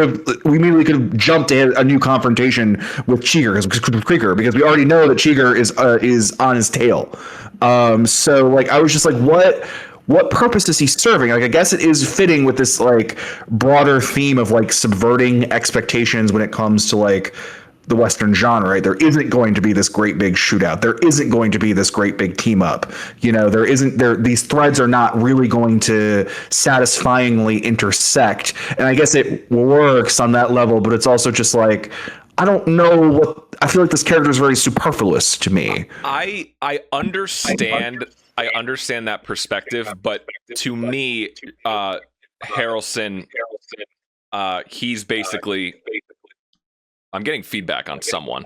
we immediately could have jumped to a new confrontation with Chigurh, because we already know that Chigurh is on his tail. So like I was just like, what purpose is he serving? Like, I guess it is fitting with this like broader theme of like subverting expectations when it comes to like the Western genre, right? There isn't going to be this great big shootout. There isn't going to be this great big team up. These threads are not really going to satisfyingly intersect. And I guess it works on that level, but it's also just like, I don't know I feel like this character is very superfluous to me. I understand that perspective, but to me, Harrelson, he's basically. I'm getting feedback on someone.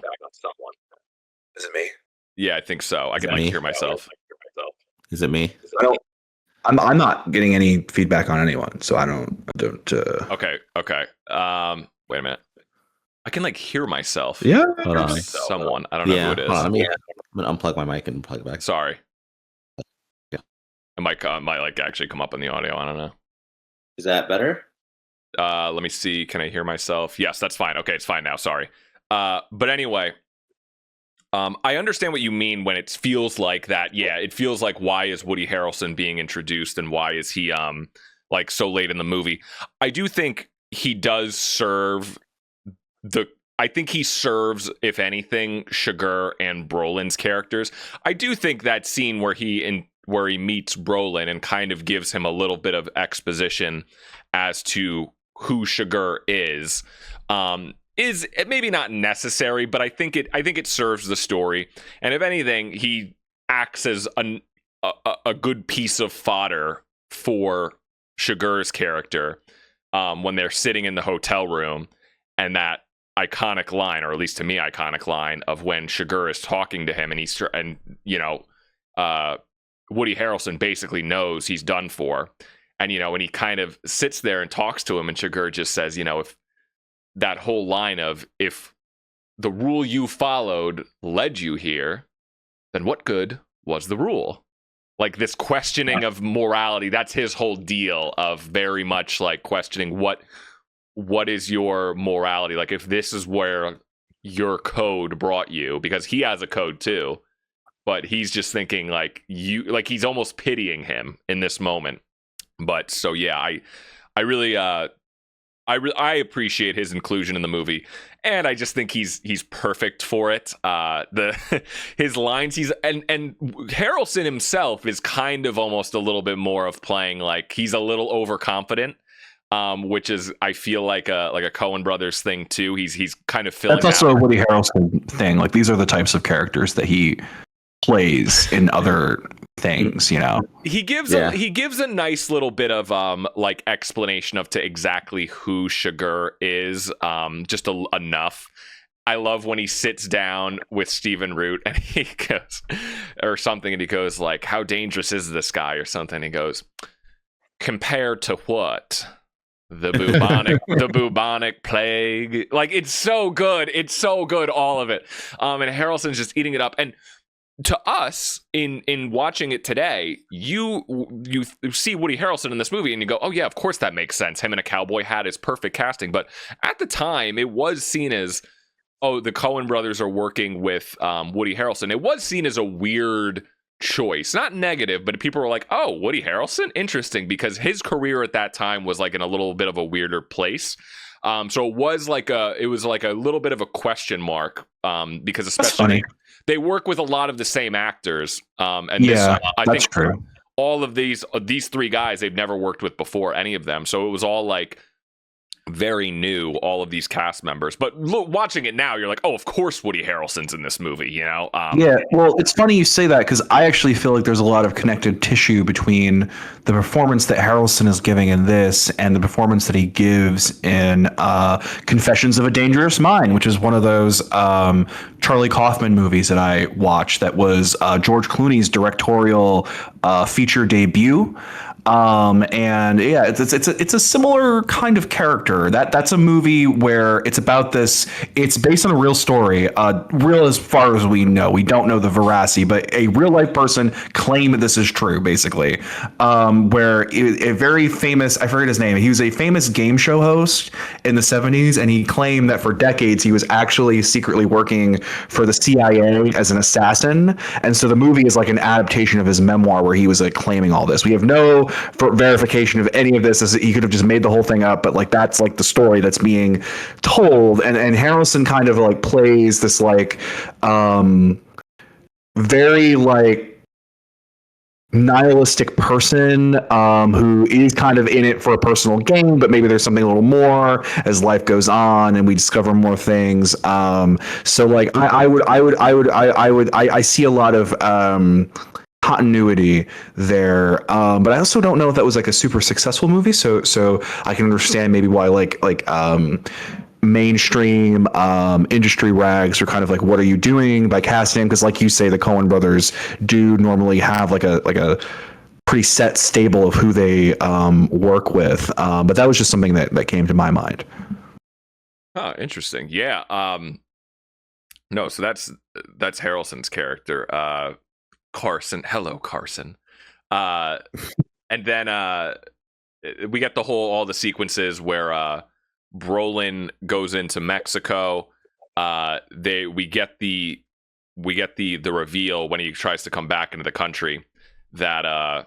Is it me? Yeah, I think so. I can hear myself. Is it me? I'm not getting any feedback on anyone, so I don't. Okay. Wait a minute. I can hear myself. Yeah. Hold on. Someone. I don't know who it is. Hold on, I'm gonna unplug my mic and plug it back. Sorry. Yeah. It might actually come up in the audio. I don't know. Is that better? Let me see. Can I hear myself? Yes, that's fine. Okay, it's fine now. Sorry. But anyway, I understand what you mean when it feels like that. Yeah, it feels like, why is Woody Harrelson being introduced and why is he so late in the movie? I do think he does serve I think he serves, if anything, Sugar and Brolin's characters. I do think that scene where he meets Brolin and kind of gives him a little bit of exposition as to who Sugar is maybe not necessary, but I think it serves the story. And if anything, he acts as a good piece of fodder for Sugar's character when they're sitting in the hotel room, and that iconic line, or at least to me, iconic line of when Sugar is talking to him, and Woody Harrelson basically knows he's done for. And, when he kind of sits there and talks to him, and Sugar just says, if that whole line of, if the rule you followed led you here, then what good was the rule? This questioning of morality, that's his whole deal, of very much questioning what is your morality? If this is where your code brought you, because he has a code too, but he's just thinking he's almost pitying him in this moment. But so yeah, I really I appreciate his inclusion in the movie, and I just think he's perfect for it. His lines, and Harrelson himself is kind of almost a little bit more of playing he's a little overconfident, which is, I feel like a Coen Brothers thing too. He's kind of filling. That's also a Woody Harrelson thing. These are the types of characters that he plays in other things, He gives a nice little bit of explanation of to exactly who Sugar is, just enough. I love when he sits down with Stephen Root and he goes, or something, and he goes how dangerous is this guy, or something. He goes, compared to what? The bubonic plague. It's so good. It's so good, all of it. And Harrelson's just eating it up. And to us, in watching it today, you see Woody Harrelson in this movie and you go, oh yeah, of course that makes sense. Him in a cowboy hat is perfect casting. But at the time, it was seen as, oh, the Coen brothers are working with Woody Harrelson. It was seen as a weird choice, not negative, but people were like, oh, Woody Harrelson, interesting, because his career at that time was in a little bit of a weirder place. So it was a little bit of a question mark, because especially they work with a lot of the same actors. And yeah, I think true. All of these three guys they've never worked with before, any of them. So it was all very new, all of these cast members. But watching it now, you're like, oh, of course Woody Harrelson's in this movie, Yeah, well, it's funny you say that, because I actually feel like there's a lot of connective tissue between the performance that Harrelson is giving in this and the performance that he gives in Confessions of a Dangerous Mind, which is one of those Charlie Kaufman movies that I watched that was George Clooney's directorial feature debut. And yeah, it's a similar kind of character. That's a movie where it's about this. It's based on a real story, real as far as we know. We don't know the veracity, but a real life person claimed that this is true, basically. Where a very famous, I forget his name. He was a famous game show host in the 70s, and he claimed that for decades he was actually secretly working for the CIA as an assassin. And so the movie is an adaptation of his memoir where he was claiming all this. We have no for verification of any of this. As he could have just made the whole thing up, but like that's like the story that's being told, and Harrelson kind of like plays this like very like nihilistic person who is kind of in it for a personal gain, but maybe there's something a little more as life goes on and we discover more things. So like I see a lot of continuity there, but I also don't know if that was like a super successful movie. So I can understand maybe why like mainstream industry rags are kind of like, what are you doing by casting him? Because like you say, the Coen brothers do normally have like a pretty set stable of who they work with, but that was just something that came to my mind. Oh, interesting. Yeah. No, so that's Harrelson's character, Carson. Hello, Carson. And then we get all the sequences where Brolin goes into Mexico. We get the reveal when he tries to come back into the country that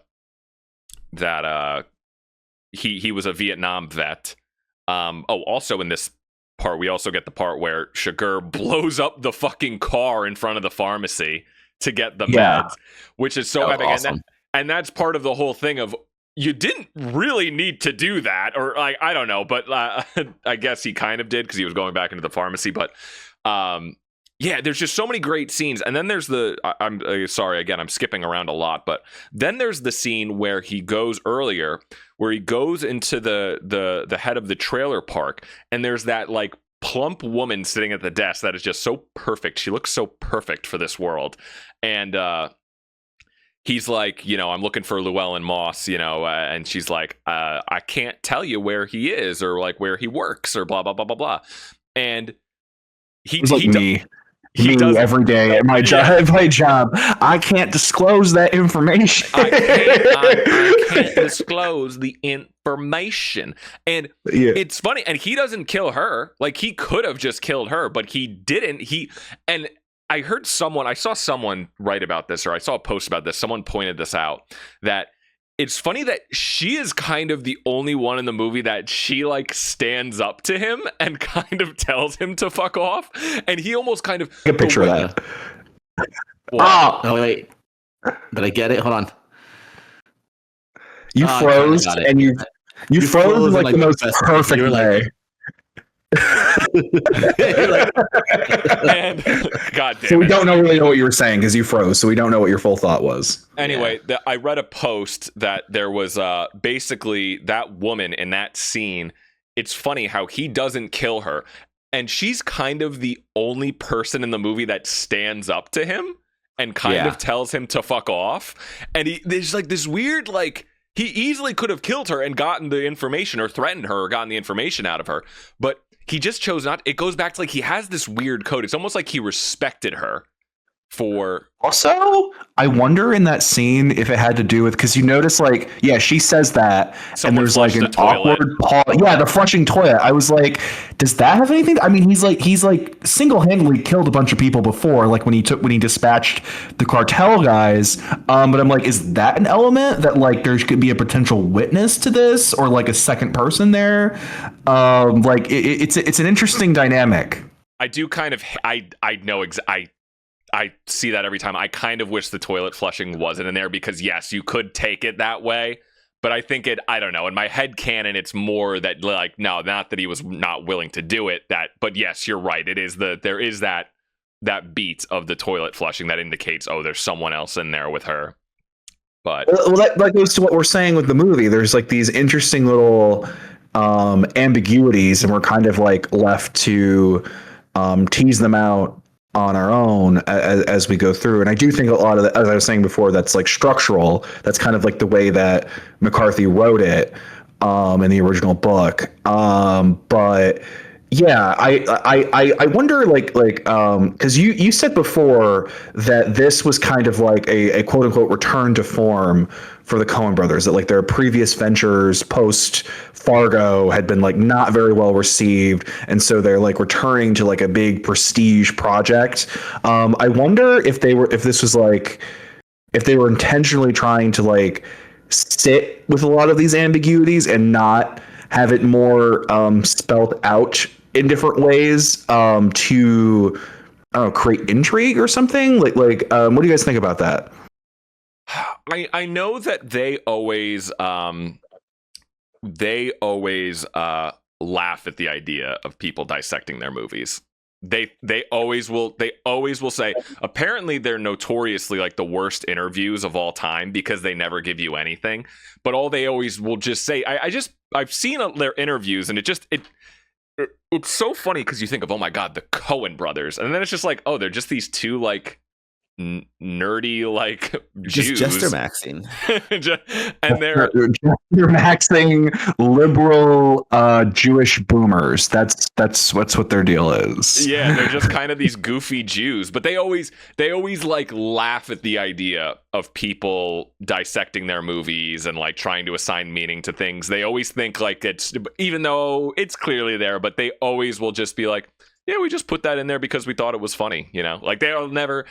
he was a Vietnam vet. Also in this part, we also get the part where Chigurh blows up the fucking car in front of the pharmacy to get the meds, which is so epic. Awesome. And that's part of the whole thing of, you didn't really need to do that, or like, I don't know, but I guess he kind of did because he was going back into the pharmacy. But yeah, there's just so many great scenes. And then there's I'm sorry, again, I'm skipping around a lot, but then there's the scene where he goes into the head of the trailer park, and there's that like plump woman sitting at the desk that is just so perfect. She looks so perfect for this world. And he's like, I'm looking for Llewellyn Moss, and she's like, I can't tell you where he is or like where he works or blah, blah, blah, blah, blah. And he does every day at my job. I can't disclose that information. I can't disclose the information. And it's funny. And he doesn't kill her. Like, he could have just killed her, but he didn't. I saw someone write about this, or I saw a post about this. Someone pointed this out, that it's funny that she is kind of the only one in the movie that she like stands up to him and kind of tells him to fuck off. And he almost kind of get a picture of that. Oh, wait. Did I get it? Hold on. You froze, and you froze like the most perfect way. And God damn, so we don't really know what you were saying because you froze, so we don't know what your full thought was. Anyway, I read a post that there was basically that woman in that scene. It's funny how he doesn't kill her, and she's kind of the only person in the movie that stands up to him and kind of tells him to fuck off. And there's like this weird, like, he easily could have killed her and gotten the information, or threatened her or gotten the information out of her, but he just chose not. It goes back to like, he has this weird code. It's almost like he respected her for. Also, I wonder in that scene if it had to do with, because you notice like, she says that, and there's like an awkward pause. Yeah, the flushing toilet. I was like, does that have anything? I mean, he's like single-handedly killed a bunch of people before, like when he dispatched the cartel guys. But I'm like, is that an element that like there could be a potential witness to this, or like a second person there? Like it's an interesting dynamic. I do kind of. I know I see that every time. I kind of wish the toilet flushing wasn't in there, because yes, you could take it that way, but I think I don't know, in my head canon, it's more that like, no, not that he was not willing to do it, but yes, you're right. There is that beat of the toilet flushing that indicates, oh, there's someone else in there with her. But that goes to what we're saying with the movie. There's like these interesting little ambiguities, and we're kind of like left to tease them out on our own as we go through. And I do think a lot of that, as I was saying before, that's like structural. That's kind of like the way that McCarthy wrote it in the original book. But yeah, I wonder like because you said before that this was kind of like a quote unquote return to form for the Coen brothers, that like their previous ventures post Fargo had been like not very well received, and so they're like returning to like a big prestige project. I wonder if they were intentionally trying to like sit with a lot of these ambiguities and not have it more spelled out in different ways to I don't know, create intrigue or something. What do you guys think about that? I know that they always laugh at the idea of people dissecting their movies. They always will say apparently they're notoriously like the worst interviews of all time because they never give you anything, but all they always will just say I've seen their interviews and it's so funny because you think of, oh my god, the Coen brothers, and then it's just like, oh, they're just these two like nerdy like Jews. Just Jester Maxing. And they're maxing liberal Jewish boomers. That's what their deal is. Yeah, they're just kind of these goofy Jews, but they always like laugh at the idea of people dissecting their movies and like trying to assign meaning to things. They always think like it's, even though it's clearly there, but they always will just be like, yeah, we just put that in there because we thought it was funny, you know? Like they'll never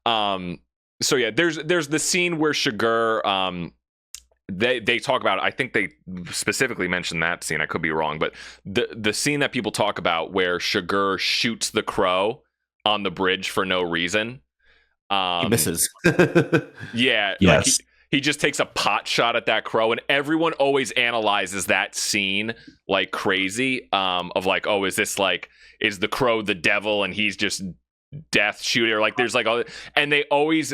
so yeah, there's the scene where Shiger they talk about, I think they specifically mentioned that scene, I could be wrong, but the scene that people talk about where Shiger shoots the crow on the bridge for no reason. He misses. Yeah, yes. like he just takes a pot shot at that crow, and everyone always analyzes that scene like crazy. Of like, oh, is the crow the devil and he's just death shooter? Like there's like all, and they always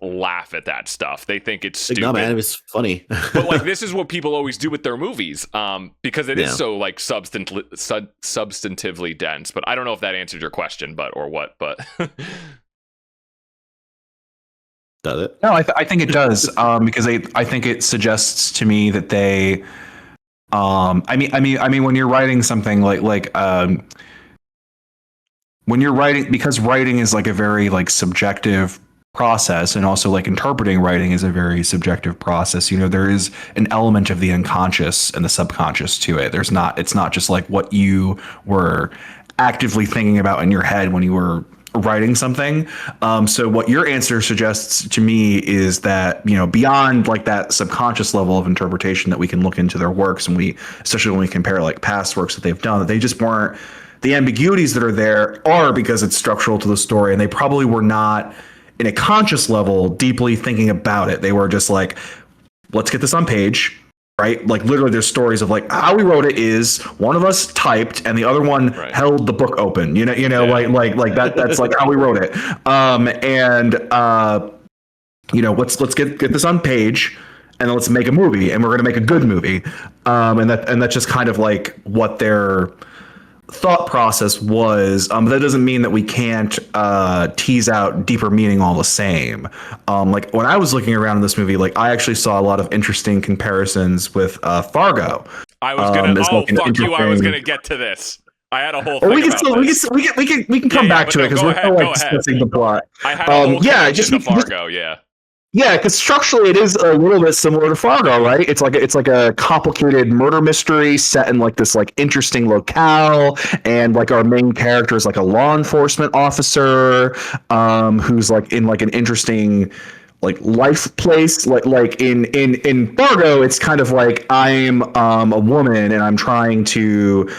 laugh at that stuff. They think it's stupid. No, man, it was funny. But like this is what people always do with their movies, because it is so like substantively dense. But I don't know if that answered your question, but Does it? No, I think it does, because I think it suggests to me that they, I mean, when you're writing something when you're writing, because writing is like a very like subjective process, and also like interpreting writing is a very subjective process. You know, there is an element of the unconscious and the subconscious to it. It's not just like what you were actively thinking about in your head when you were writing something. So what your answer suggests to me is that, you know, beyond like that subconscious level of interpretation that we can look into their works, and especially when we compare like past works that they've done, that they just weren't, the ambiguities that are there are because it's structural to the story, and they probably were not in a conscious level deeply thinking about it. They were just like, let's get this on page. Right? Like literally there's stories of like how we wrote it is one of us typed and the other one held the book open, you know, yeah. like that's like how we wrote it. You know, let's get this on page and then let's make a movie, and we're going to make a good movie. And that's just kind of like what their thought process was. But that doesn't mean that we can't tease out deeper meaning all the same. Like when I was looking around in this movie, like I actually saw a lot of interesting comparisons with Fargo. I was gonna fuck you, I was gonna get to this. I had a whole thing we can come back to it because we're still like discussing the plot. I had a whole just to Fargo, Yeah, because structurally it is a little bit similar to Fargo, right? It's like a complicated murder mystery set in like this like interesting locale, and like our main character is like a law enforcement officer, who's like in like an interesting like life place. Like in Fargo, it's kind of like I'm a woman and I'm trying to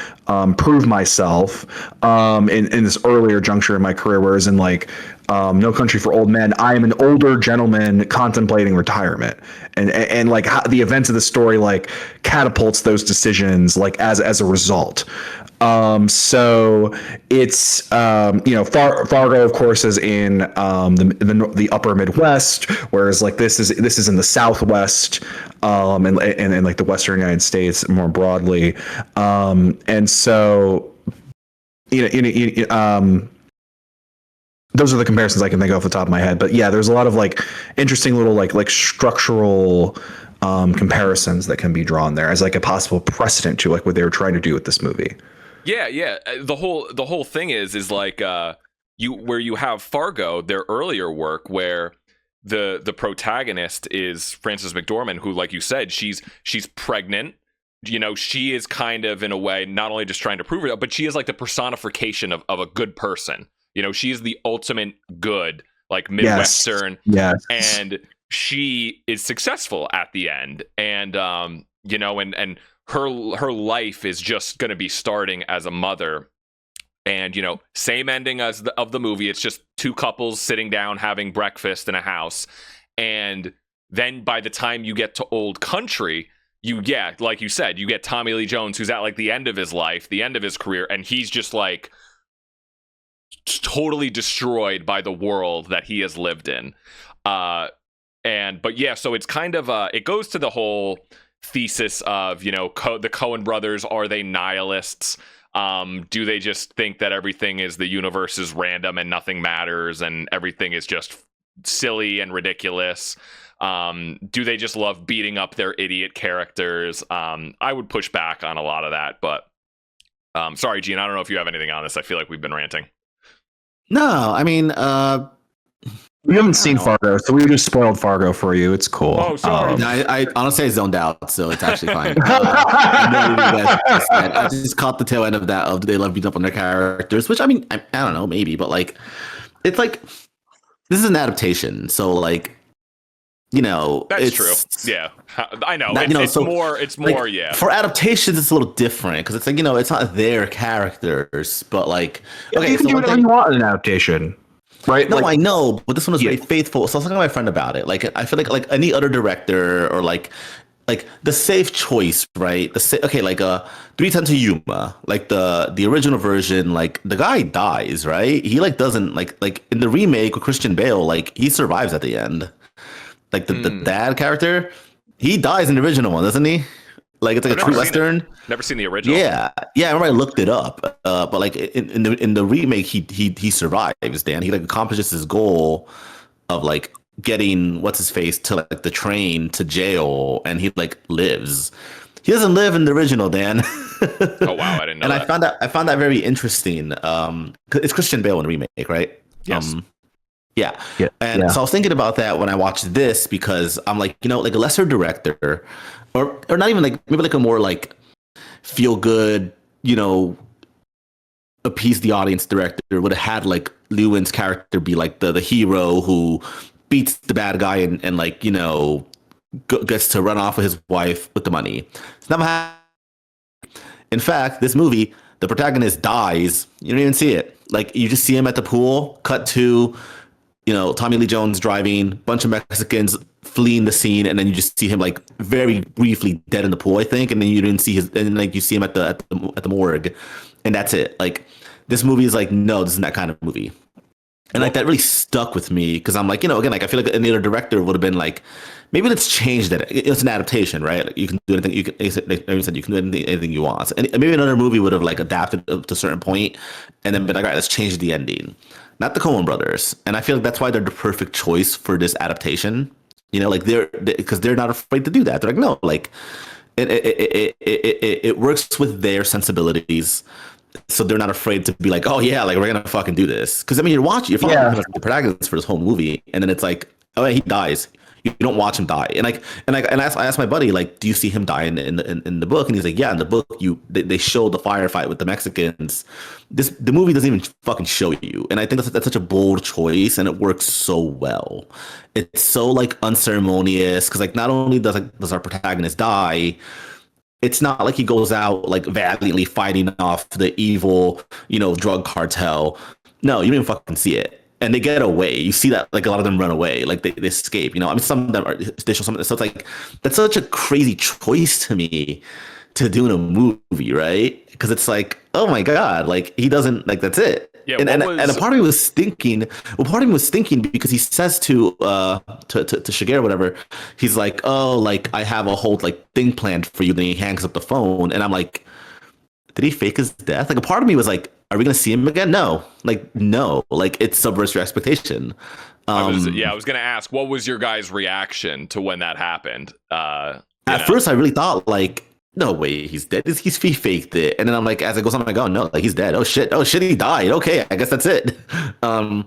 prove myself in this earlier juncture in my career, whereas in like No Country for Old Men, I am an older gentleman contemplating retirement, and like how the events of the story like catapults those decisions like as a result. So it's you know, Fargo of course is in the upper Midwest, whereas like this is in the Southwest, and like the Western United States more broadly, and so those are the comparisons I can think of off the top of my head. But yeah, there's a lot of like interesting little like structural comparisons that can be drawn there as like a possible precedent to like what they were trying to do with this movie. Yeah. The whole thing is like you have Fargo, their earlier work, where the protagonist is Frances McDormand, who, like you said, she's pregnant. You know, she is kind of in a way not only just trying to prove it, but she is like the personification of a good person. You know, she's the ultimate good, like Midwestern. Yes. And she is successful at the end, and you know, and her life is just going to be starting as a mother. And, you know, same ending as of the movie. It's just two couples sitting down having breakfast in a house. And then by the time you get to Old Country, like you said, you get Tommy Lee Jones, who's at like the end of his life, the end of his career, and he's just like totally destroyed by the world that he has lived in. But yeah, so it's kind of it goes to the whole thesis of, you know, the Coen brothers, are they nihilists? Do they just think that everything is, the universe is random and nothing matters and everything is just silly and ridiculous? Do they just love beating up their idiot characters? I would push back on a lot of that, but sorry, Gene, I don't know if you have anything on this. I feel like we've been ranting. No, I mean, we haven't seen Fargo, so we just spoiled Fargo for you. It's cool. Oh, sorry. no, I honestly I zoned out, so it's actually fine. I just caught the tail end of that. Of they love beating up on their characters, which I mean, I don't know, maybe, but like, it's like this is an adaptation, so like, you know, That's true. Yeah, I know. That, you know, it's so, more. It's like, more. Yeah. For adaptations, it's a little different because it's like, you know, it's not their characters, but like, okay, you can so do whatever you want in an adaptation. Right? No, like, I know, but this one was very faithful. So I was talking to my friend about it. Like, I feel like any other director or like the safe choice, right? Okay, like 3:10 to Yuma, like the original version, like the guy dies, right? He like doesn't like in the remake with Christian Bale, like he survives at the end. Like the dad character, he dies in the original one, doesn't he? Like it's like a true western. Never seen the original. Yeah. I remember I looked it up. But like in the remake, he survives. Dan, he like accomplishes his goal of like getting what's his face to like the train to jail, and he like lives. He doesn't live in the original, Dan. Oh wow, I didn't know. And that. I found that very interesting. It's Christian Bale in the remake, right? Yes. Yeah. And so I was thinking about that when I watched this, because I'm like, you know, like a lesser director, or not even like, maybe like a more like feel good, you know, appease the audience director would have had like Lewin's character be like the hero who beats the bad guy and like, you know, gets to run off with his wife with the money. It's never happened. In fact, this movie, the protagonist dies. You don't even see it. Like, you just see him at the pool, cut to, you know, Tommy Lee Jones driving, bunch of Mexicans fleeing the scene, and then you just see him like very briefly dead in the pool, I think, and then you didn't see his, and then like you see him at the morgue, and that's it. Like, this movie is like, no, this isn't that kind of movie, and like that really stuck with me, because I'm like, you know, again, like I feel like any other director would have been like, maybe let's change that. It's an adaptation, right? Like, you can do anything. Like you said, you can do anything you want. And maybe another movie would have like adapted to a certain point, and then been like, all right, let's change the ending. Not the Coen brothers, and I feel like that's why they're the perfect choice for this adaptation. You know, like because they're not afraid to do that. They're like, no, like it works with their sensibilities, so they're not afraid to be like, oh yeah, like we're gonna fucking do this. Because I mean, you're following the protagonist for this whole movie, and then it's like, oh yeah, he dies. You don't watch him die, and I asked my buddy, like, do you see him die in the book? And he's like, yeah, in the book they show the firefight with the Mexicans. The movie doesn't even fucking show you, and I think that's such a bold choice, and it works so well. It's so like unceremonious, because like not only does our protagonist die, it's not like he goes out like valiantly fighting off the evil, you know, drug cartel. No, you don't even fucking see it. And they get away. You see that like a lot of them run away, like they escape. You know, I mean, some of them they show something. So it's like, that's such a crazy choice to me to do in a movie, right? Because it's like, oh my god, like he doesn't, like, that's it. Yeah, and a part of me was thinking, because he says to Shigeru, whatever, he's like, oh, like I have a whole like thing planned for you. Then he hangs up the phone, and I'm like, did he fake his death? Like, a part of me was like, are we gonna see him again? No, like it subverts your expectation. I was gonna ask, what was your guys' reaction to when that happened? At first, I really thought like, no way, he's dead. He faked it, and then I'm like, as it goes on, I'm like, oh no, like he's dead. Oh shit, he died. Okay, I guess that's it. And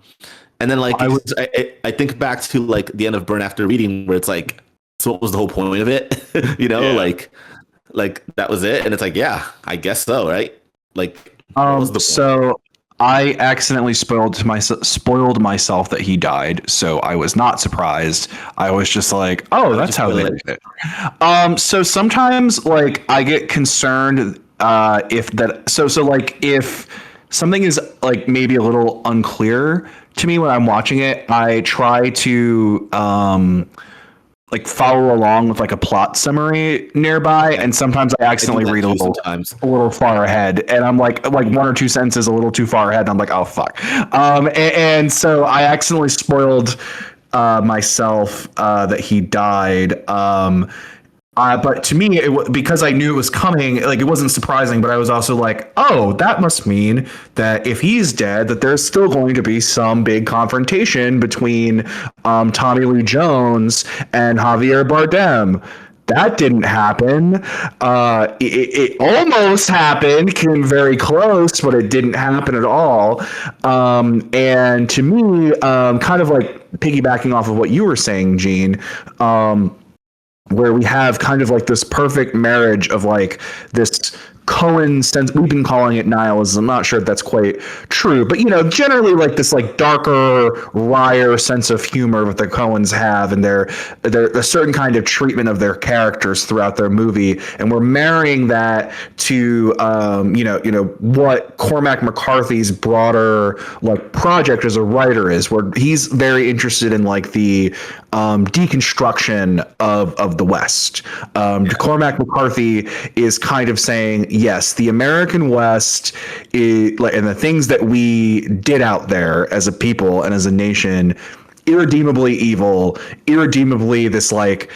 then like I think back to like the end of Burn After Reading, where it's like, so what was the whole point of it? You know, Yeah. like that was it, and it's like, yeah, I guess so, right? Like, so I accidentally spoiled myself that he died, so I was not surprised. I was just like, "Oh, that's how they did it." So sometimes, like, I get concerned if that. So like if something is like maybe a little unclear to me when I'm watching it, I try to like follow along with like a plot summary nearby, and sometimes I accidentally read a little far ahead, and I'm like one or two sentences a little too far ahead, and I'm like, oh fuck. And so I accidentally spoiled myself that he died. But to me, because I knew it was coming, like it wasn't surprising. But I was also like, "Oh, that must mean that if he's dead, that there's still going to be some big confrontation between Tommy Lee Jones and Javier Bardem." That didn't happen. It almost happened, came very close, but it didn't happen at all. And to me, kind of like piggybacking off of what you were saying, Gene. Where we have kind of like this perfect marriage of like this Coen sense. We've been calling it nihilism. I'm not sure if that's quite true, but generally like this like darker, wryer sense of humor that the Coens have, and their a certain kind of treatment of their characters throughout their movie, and we're marrying that to what Cormac McCarthy's broader like project as a writer is, where he's very interested in like the deconstruction of the West. Cormac McCarthy is kind of saying, yes, the American West is, and the things that we did out there as a people and as a nation, irredeemably evil, irredeemably this like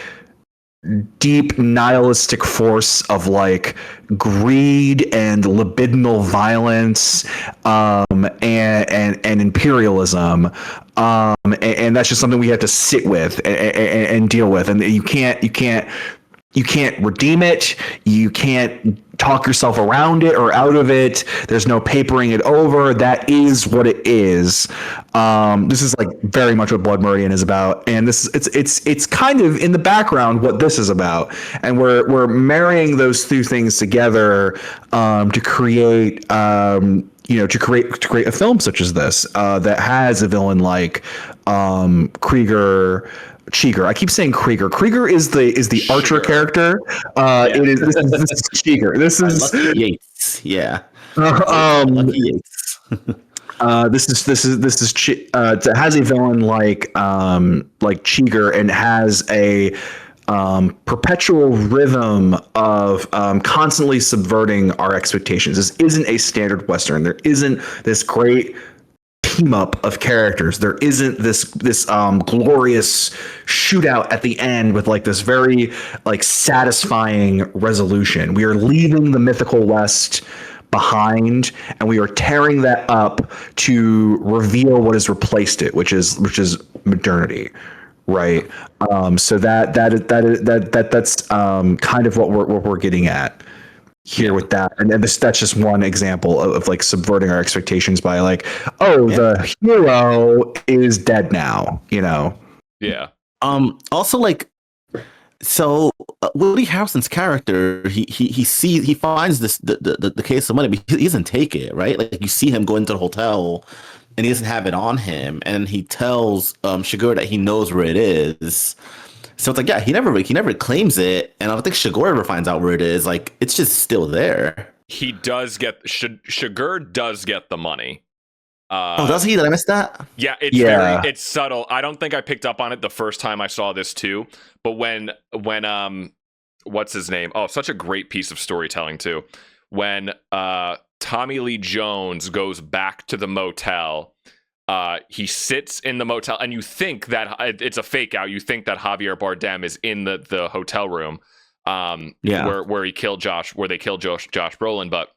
deep nihilistic force of like greed and libidinal violence, and imperialism, and that's just something we have to sit with and deal with, and you can't redeem it. You can't talk yourself around it or out of it. There's no papering it over. That is what it is. This is like very much what Blood Meridian is about, and it's kind of in the background what this is about, and we're marrying those two things together to create to create a film such as this that has a villain like Cheeger. I keep saying Krieger. Krieger is the Archer character. It is this is Cheeger. This is Lucky Yates. Yeah. Lucky Yates. It has a villain like Cheeger, and has a perpetual rhythm of constantly subverting our expectations. This isn't a standard Western. There isn't this great team up of characters. There isn't this glorious shootout at the end with like this very like satisfying resolution. We are leaving the mythical West behind, and we are tearing that up to reveal what has replaced it, which is modernity. Right. So that's kind of what we're getting at here with that, and then that's just one example of like subverting our expectations by like, the hero is dead now, Yeah. Also, like, so Woody Harrelson's character, he finds this the case of money, but he doesn't take it, right? Like you see him go into the hotel, and he doesn't have it on him, and he tells Shigeru that he knows where it is. So it's like, yeah, he never claims it, and I don't think Shigeru ever finds out where it is. Like, it's just still there. He does get Shigeru does get the money. Does he? Did I miss that? Yeah, it's subtle. I don't think I picked up on it the first time I saw this too. But when what's his name? Oh, such a great piece of storytelling too. When Tommy Lee Jones goes back to the motel. He sits in the motel, and you think that it's a fake out. You think that Javier Bardem is in the hotel room, where he killed Josh, where they killed Josh Brolin. But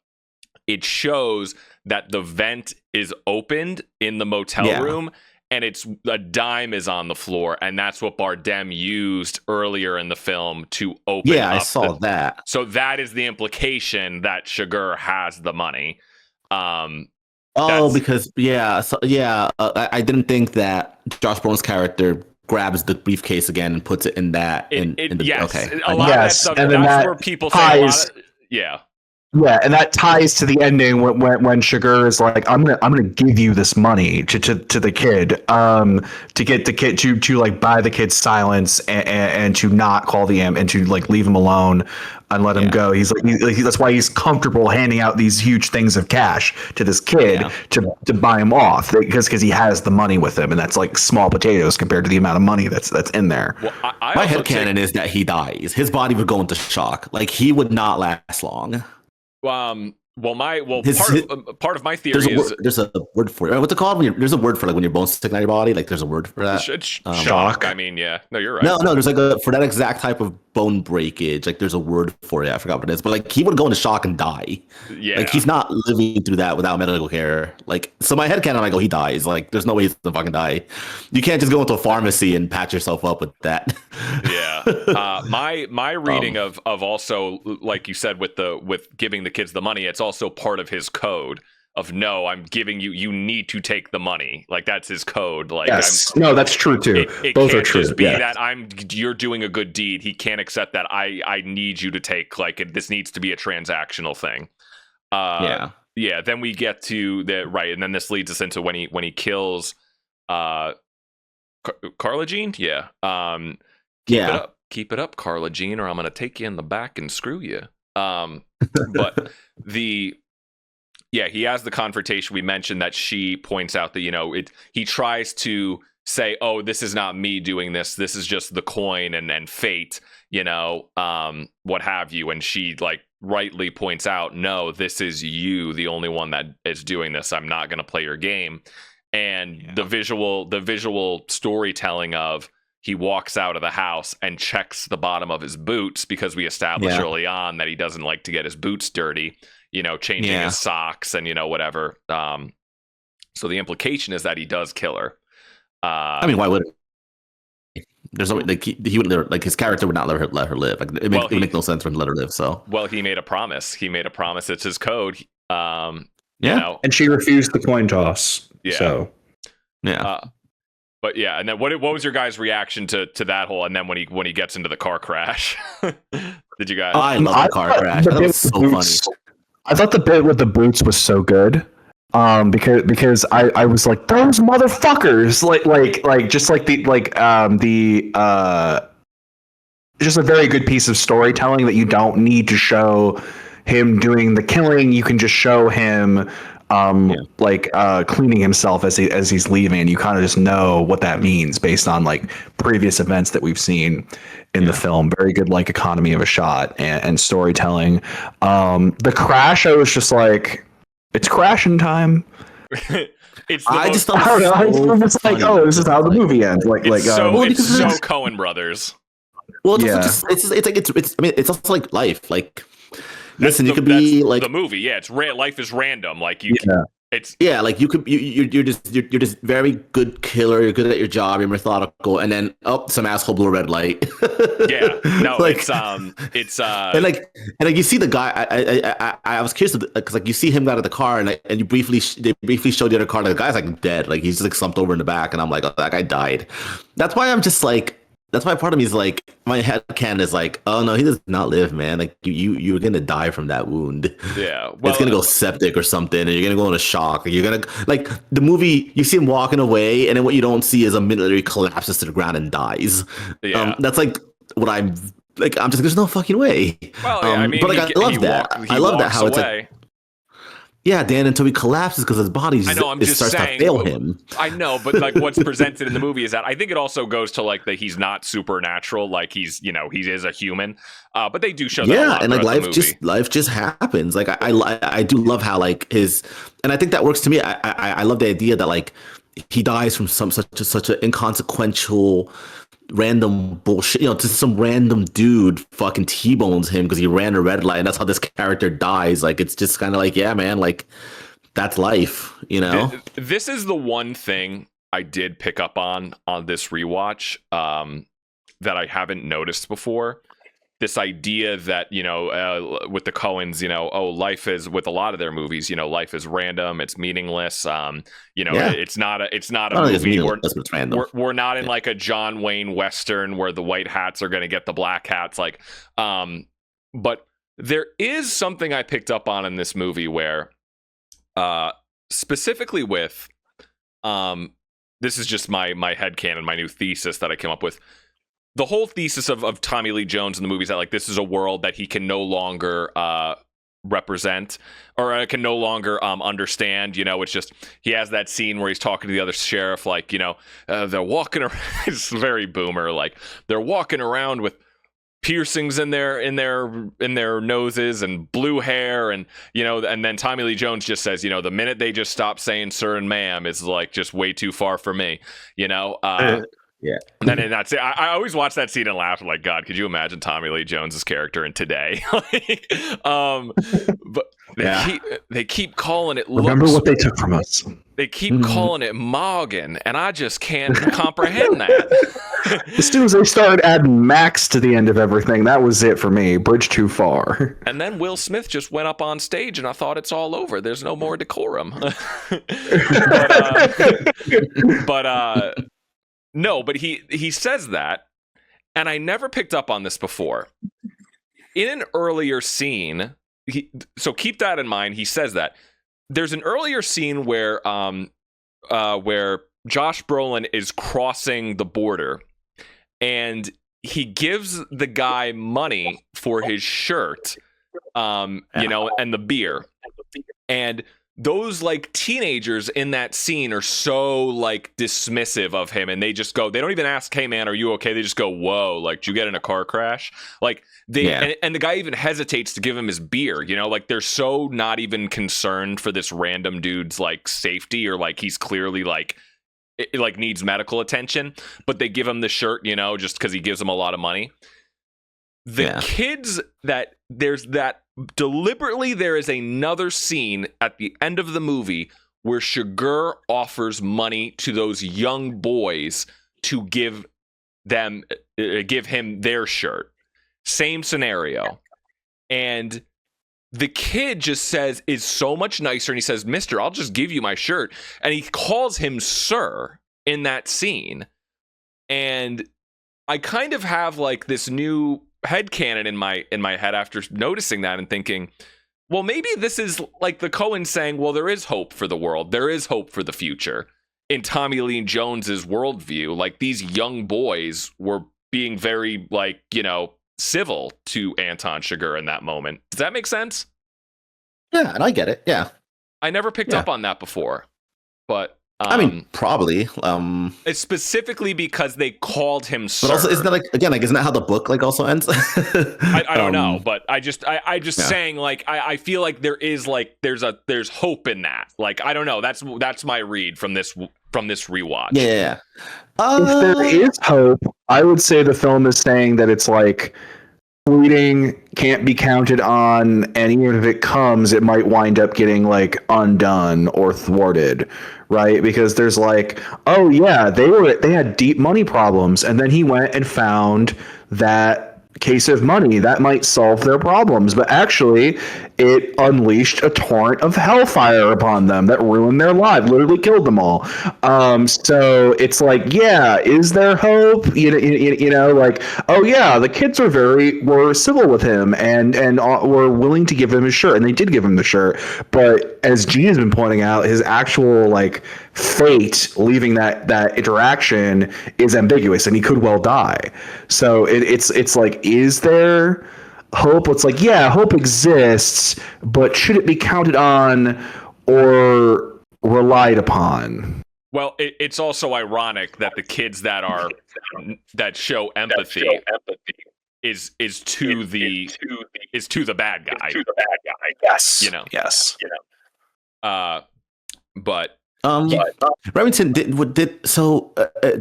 it shows that the vent is opened in the motel room, and it's a dime is on the floor, and that's what Bardem used earlier in the film to open. Yeah, I saw that. So that is the implication that Shigeru has the money. Because I didn't think that Josh Brolin's character grabs the briefcase again and puts it in that. Yes, okay. A lot of that stuff. That's where people say a lot of, yeah. Yeah, and that ties to the ending when Sugar is like, I'm gonna give you this money to the kid, to get the kid to like buy the kid's silence and to not call the and to like leave him alone and let him Yeah. go. He's like, that's why he's comfortable handing out these huge things of cash to this kid Yeah. to buy him off because he has the money with him, and that's like small potatoes compared to the amount of money that's in there. Well, I My also headcanon is that he dies. His body would go into shock. Like he would not last long. Part of my There's theory a is word, there's a word for it. What's it called? There's a word for like when your bones stick out of your body. Like there's a word for that. shock. I mean, yeah, no, you're right. No. There's like a for that exact type of bone breakage. Like there's a word for it. I forgot what it is. But like he would go into shock and die. Yeah, Like he's not living through that without medical care. Like so, my headcanon, I go, he dies. Like there's no way he's gonna fucking die. You can't just go into a pharmacy and patch yourself up with that. yeah. My reading of also, like you said, with giving the kids the money, it's also part of his code of no, I'm giving you. You need to take the money. Like that's his code. Like Yes, no, that's true too. it Both can't are true. just be Yeah. that you're doing a good deed. He can't accept that. I need you to take this needs to be a transactional thing. Yeah. Yeah. Then we get to the right, and then this leads us into when he kills Carla Jean. Yeah. Yeah. Keep it up, Carla Jean, or I'm gonna take you in the back and screw you. But he has the confrontation. We mentioned that she points out that he tries to say, "Oh, this is not me doing this. This is just the coin and fate, what have you." And she like rightly points out, "No, this is you, the only one that is doing this. I'm not going to play your game." And the visual storytelling of he walks out of the house and checks the bottom of his boots because we established early on that he doesn't like to get his boots dirty. Changing his socks and whatever. So the implication is that he does kill her. I mean, why would it? There's no like he would like his character would not let her live. Like it would make no sense for him to let her live. So he made a promise. It's his code. And she refused the coin toss. Yeah. So but yeah, and then what was your guys' reaction to that whole? And then when he gets into the car crash, did you guys? I love the car crash. That was so funny. I thought the bit with the boots was so good. Because I was like, those motherfuckers, like just like just a very good piece of storytelling that you don't need to show him doing the killing. You can just show him cleaning himself as he's leaving. You kind of just know what that means based on like previous events that we've seen in the film. Very good like economy of a shot and storytelling. The crash, I was just like, it's crashing time. I just thought I don't know. I'm just like, oh, this is how the movie ends. It's so Coen Brothers. Well, it's also like life. Like, listen, you could be like the movie. Yeah, it's life is random. Like like you could you're just very good killer. You're good at your job. You're methodical, and then some asshole blew a red light. Yeah, no, like, it's and you see the guy. I was curious because like you see him out of the car, and they briefly showed the other car. And the guy's like dead. Like he's just like slumped over in the back, and I'm like, oh, that guy died. That's why I'm just like. That's why part of me is like, my headcanon is like, oh no, he does not live, man. Like you're gonna die from that wound. Yeah, it's gonna go septic or something, and you're gonna go into shock. You're gonna like the movie. You see him walking away, and then what you don't see is a minute later he collapses to the ground and dies. Yeah, that's like what I'm like. I'm just there's no fucking way. Well, yeah, I mean, but like I love that. I love that how it's like. Yeah, Dan, until he collapses because his body starts to fail him. I know, but like what's presented in the movie is that I think it also goes to like that he's not supernatural, like he is a human. But they do show that. Yeah, and like life just happens. Like I do love how like and I think that works to me. I love the idea that like he dies from such an inconsequential random bullshit, just some random dude fucking T-bones him because he ran a red light, and that's how this character dies. Like it's just kind of like, yeah, man, like that's life, This is the one thing I did pick up on this rewatch that I haven't noticed before. This idea that with the Coens, life is, with a lot of their movies, life is random, it's meaningless. It's not a movie. We're not in like a John Wayne Western where the white hats are going to get the black hats. Like, but There is something I picked up on in this movie where, specifically with, this is just my headcanon, my new thesis that I came up with. The whole thesis of Tommy Lee Jones in the movie is that like this is a world that he can no longer represent or can no longer understand. You know, it's just he has that scene where he's talking to the other sheriff, like, you know, they're walking around. It's very boomer, like they're walking around with piercings in their noses and blue hair, and you know, and then Tommy Lee Jones just says, you know, the minute they just stop saying sir and ma'am is like just way too far for me, you know. Yeah. And then that's it. I always watch that scene and laugh. I'm like, God, could you imagine Tommy Lee Jones's character in today? But they keep calling it. Remember what they took from us. They keep calling it Morgan, and I just can't comprehend that. As soon as they started adding Max to the end of everything, that was it for me. Bridge too far. And then Will Smith just went up on stage, and I thought it's all over. There's no more decorum. No, but he says that, and I never picked up on this before. In an earlier scene, so keep that in mind. He says that. There's an earlier scene where Josh Brolin is crossing the border, and he gives the guy money for his shirt, you know, and the beer. And those like teenagers in that scene are so like dismissive of him, and they just go, they don't even ask, hey man, are you okay? They just go, whoa, like, did you get in a car crash? Like and the guy even hesitates to give him his beer, you know, like they're so not even concerned for this random dude's like safety, or like he's clearly like it like needs medical attention, but they give him the shirt, you know, just because he gives them a lot of money. The kids that there's that deliberately, there is another scene at the end of the movie where Sugar offers money to those young boys to give him their shirt. Same scenario. And the kid just says, is so much nicer. And he says, mister, I'll just give you my shirt. And he calls him sir in that scene. And I kind of have like this new headcanon in my head after noticing that and thinking, well, maybe this is like the Coens saying, well, there is hope for the world. There is hope for the future. In Tommy Lee Jones's worldview, like these young boys were being very like, you know, civil to Anton Chigurh in that moment. Does that make sense? Yeah, and I get it. Yeah. I never picked up on that before, but I mean, probably. It's specifically because they called him sir. But also, isn't that like, again, like, isn't that how the book like also ends? I don't know, but I just saying, like, I feel like there is like there's hope in that. Like, I don't know. That's my read from this rewatch. Yeah. If there is hope, I would say the film is saying that it's like fleeting, can't be counted on, and even if it comes, it might wind up getting like undone or thwarted, right? Because there's like, oh yeah, they had deep money problems, and then he went and found that case of money that might solve their problems, but actually it unleashed a torrent of hellfire upon them that ruined their lives, literally killed them all. So it's like, yeah, is there hope? You know, like, oh yeah, the kids were civil with him and were willing to give him his shirt, and they did give him the shirt. But as G has been pointing out, his actual like fate leaving that interaction is ambiguous, and he could well die. So it's like, is there hope? It's like, yeah, hope exists, but should it be counted on or relied upon? Well, it's also ironic that the kids that show empathy is to the bad guy. Yes. You know. Yes. But Remington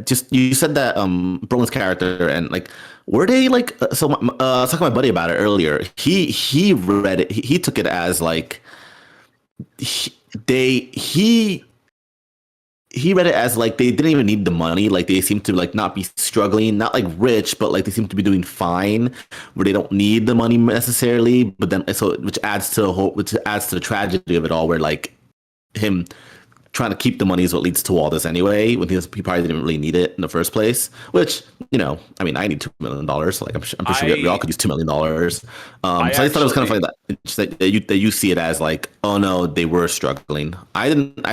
just you said that Brolin's character, and like, were they like, so I was talking to my buddy about it earlier. He read it, he took it as like he read it as like they didn't even need the money, like they seem to like not be struggling, not like rich, but like they seem to be doing fine, where they don't need the money necessarily. But then which adds to the tragedy of it all, where like him trying to keep the money is what leads to all this anyway, when he probably didn't really need it in the first place. Which, I mean, I need $2 million. So like, I'm pretty sure we all could use $2 million. So I thought it was kind of funny that you see it as like, oh no, they were struggling. I didn't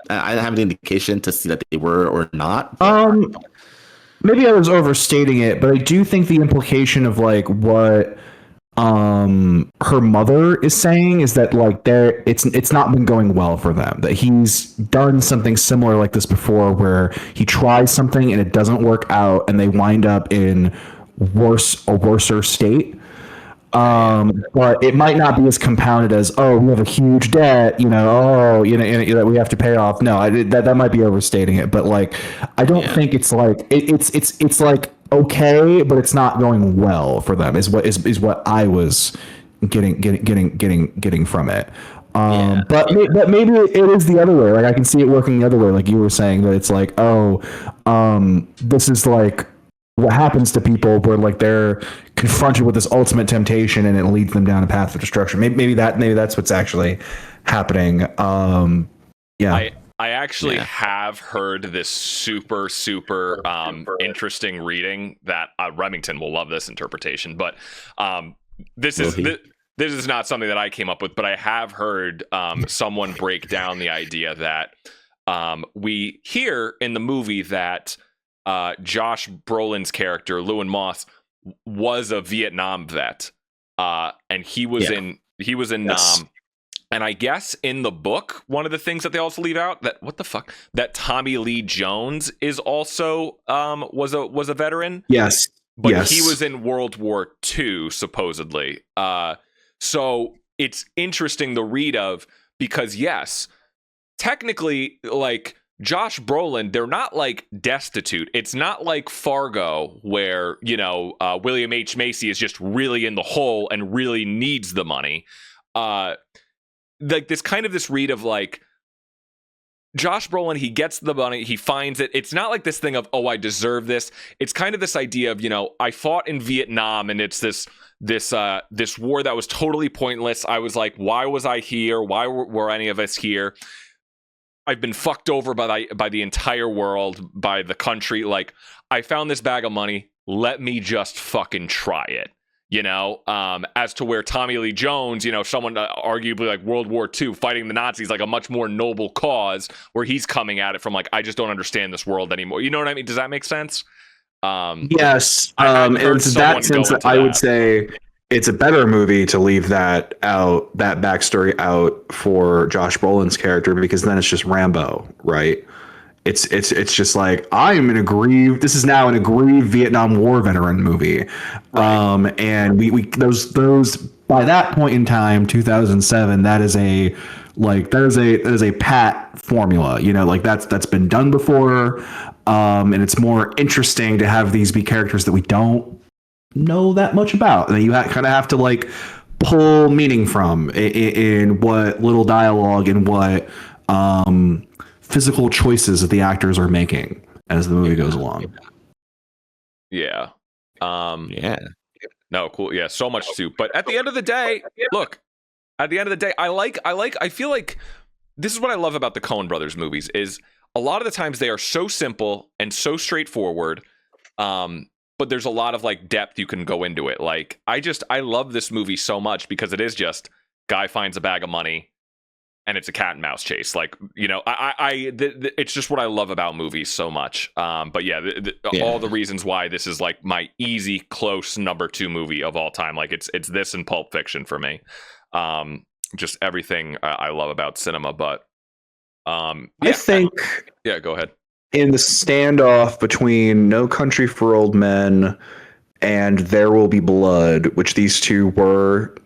have any indication to see that they were or not. Maybe I was overstating it, but I do think the implication of like what her mother is saying is that like it's not been going well for them, that he's done something similar like this before where he tries something and it doesn't work out and they wind up in a worser state. But it might not be as compounded as, oh, we have a huge debt, that we have to pay off. No, that might be overstating it, but like, I don't think it's like it's like okay, but it's not going well for them. Is what I was getting from it. But maybe it is the other way. Like I can see it working the other way, like you were saying, that it's like, this is like what happens to people where like they're confronted with this ultimate temptation and it leads them down a path of destruction. Maybe that's what's actually happening. I actually have heard this super interesting reading that Remington will love this interpretation, but this is not something that I came up with, but I have heard someone break down the idea that we hear in the movie that Josh Brolin's character, Lewin Moss, was a Vietnam vet, and he was in Nam. And I guess in the book, one of the things that they also leave out that Tommy Lee Jones is also was a veteran. Yes, but he was in World War II supposedly. So it's interesting the read of, because yes, technically, like Josh Brolin, they're not like destitute. It's not like Fargo where, William H. Macy is just really in the hole and really needs the money. Like this read of like Josh Brolin, he gets the money, he finds it. It's not like this thing of, oh, I deserve this. It's kind of this idea of, I fought in Vietnam and it's this war that was totally pointless. I was like, why was I here? Why were any of us here? I've been fucked over by the entire world, by the country. Like, I found this bag of money. Let me just fucking try it. As to where Tommy Lee Jones, someone arguably like World War II fighting the Nazis, like a much more noble cause, where he's coming at it from like, I just don't understand this world anymore. You know what I mean? Does that make sense? Yes. And to that sense, I would say it's a better movie to leave that backstory out for Josh Brolin's character, because then it's just Rambo, right? It's just like, this is now an aggrieved Vietnam War veteran movie. Right. And we those by that point in time, 2007, that is a pat formula, like that's been done before. And it's more interesting to have these be characters that we don't know that much about, and you kind of have to like pull meaning from in what little dialogue and what physical choices that the actors are making as the movie goes along. Yeah. No, cool. Yeah, so much too. But at the end of the day, look, I feel like this is what I love about the Coen Brothers movies, is a lot of the times they are so simple and so straightforward. But there's a lot of like depth you can go into it. Like, I love this movie so much because it is just guy finds a bag of money and it's a cat and mouse chase. Like, it's just what I love about movies so much. But yeah, all the reasons why this is like my easy, close number 2 movie of all time. Like it's this and Pulp Fiction for me. Just everything I love about cinema. But I think, go ahead. In the standoff between No Country for Old Men and There Will Be Blood, which these two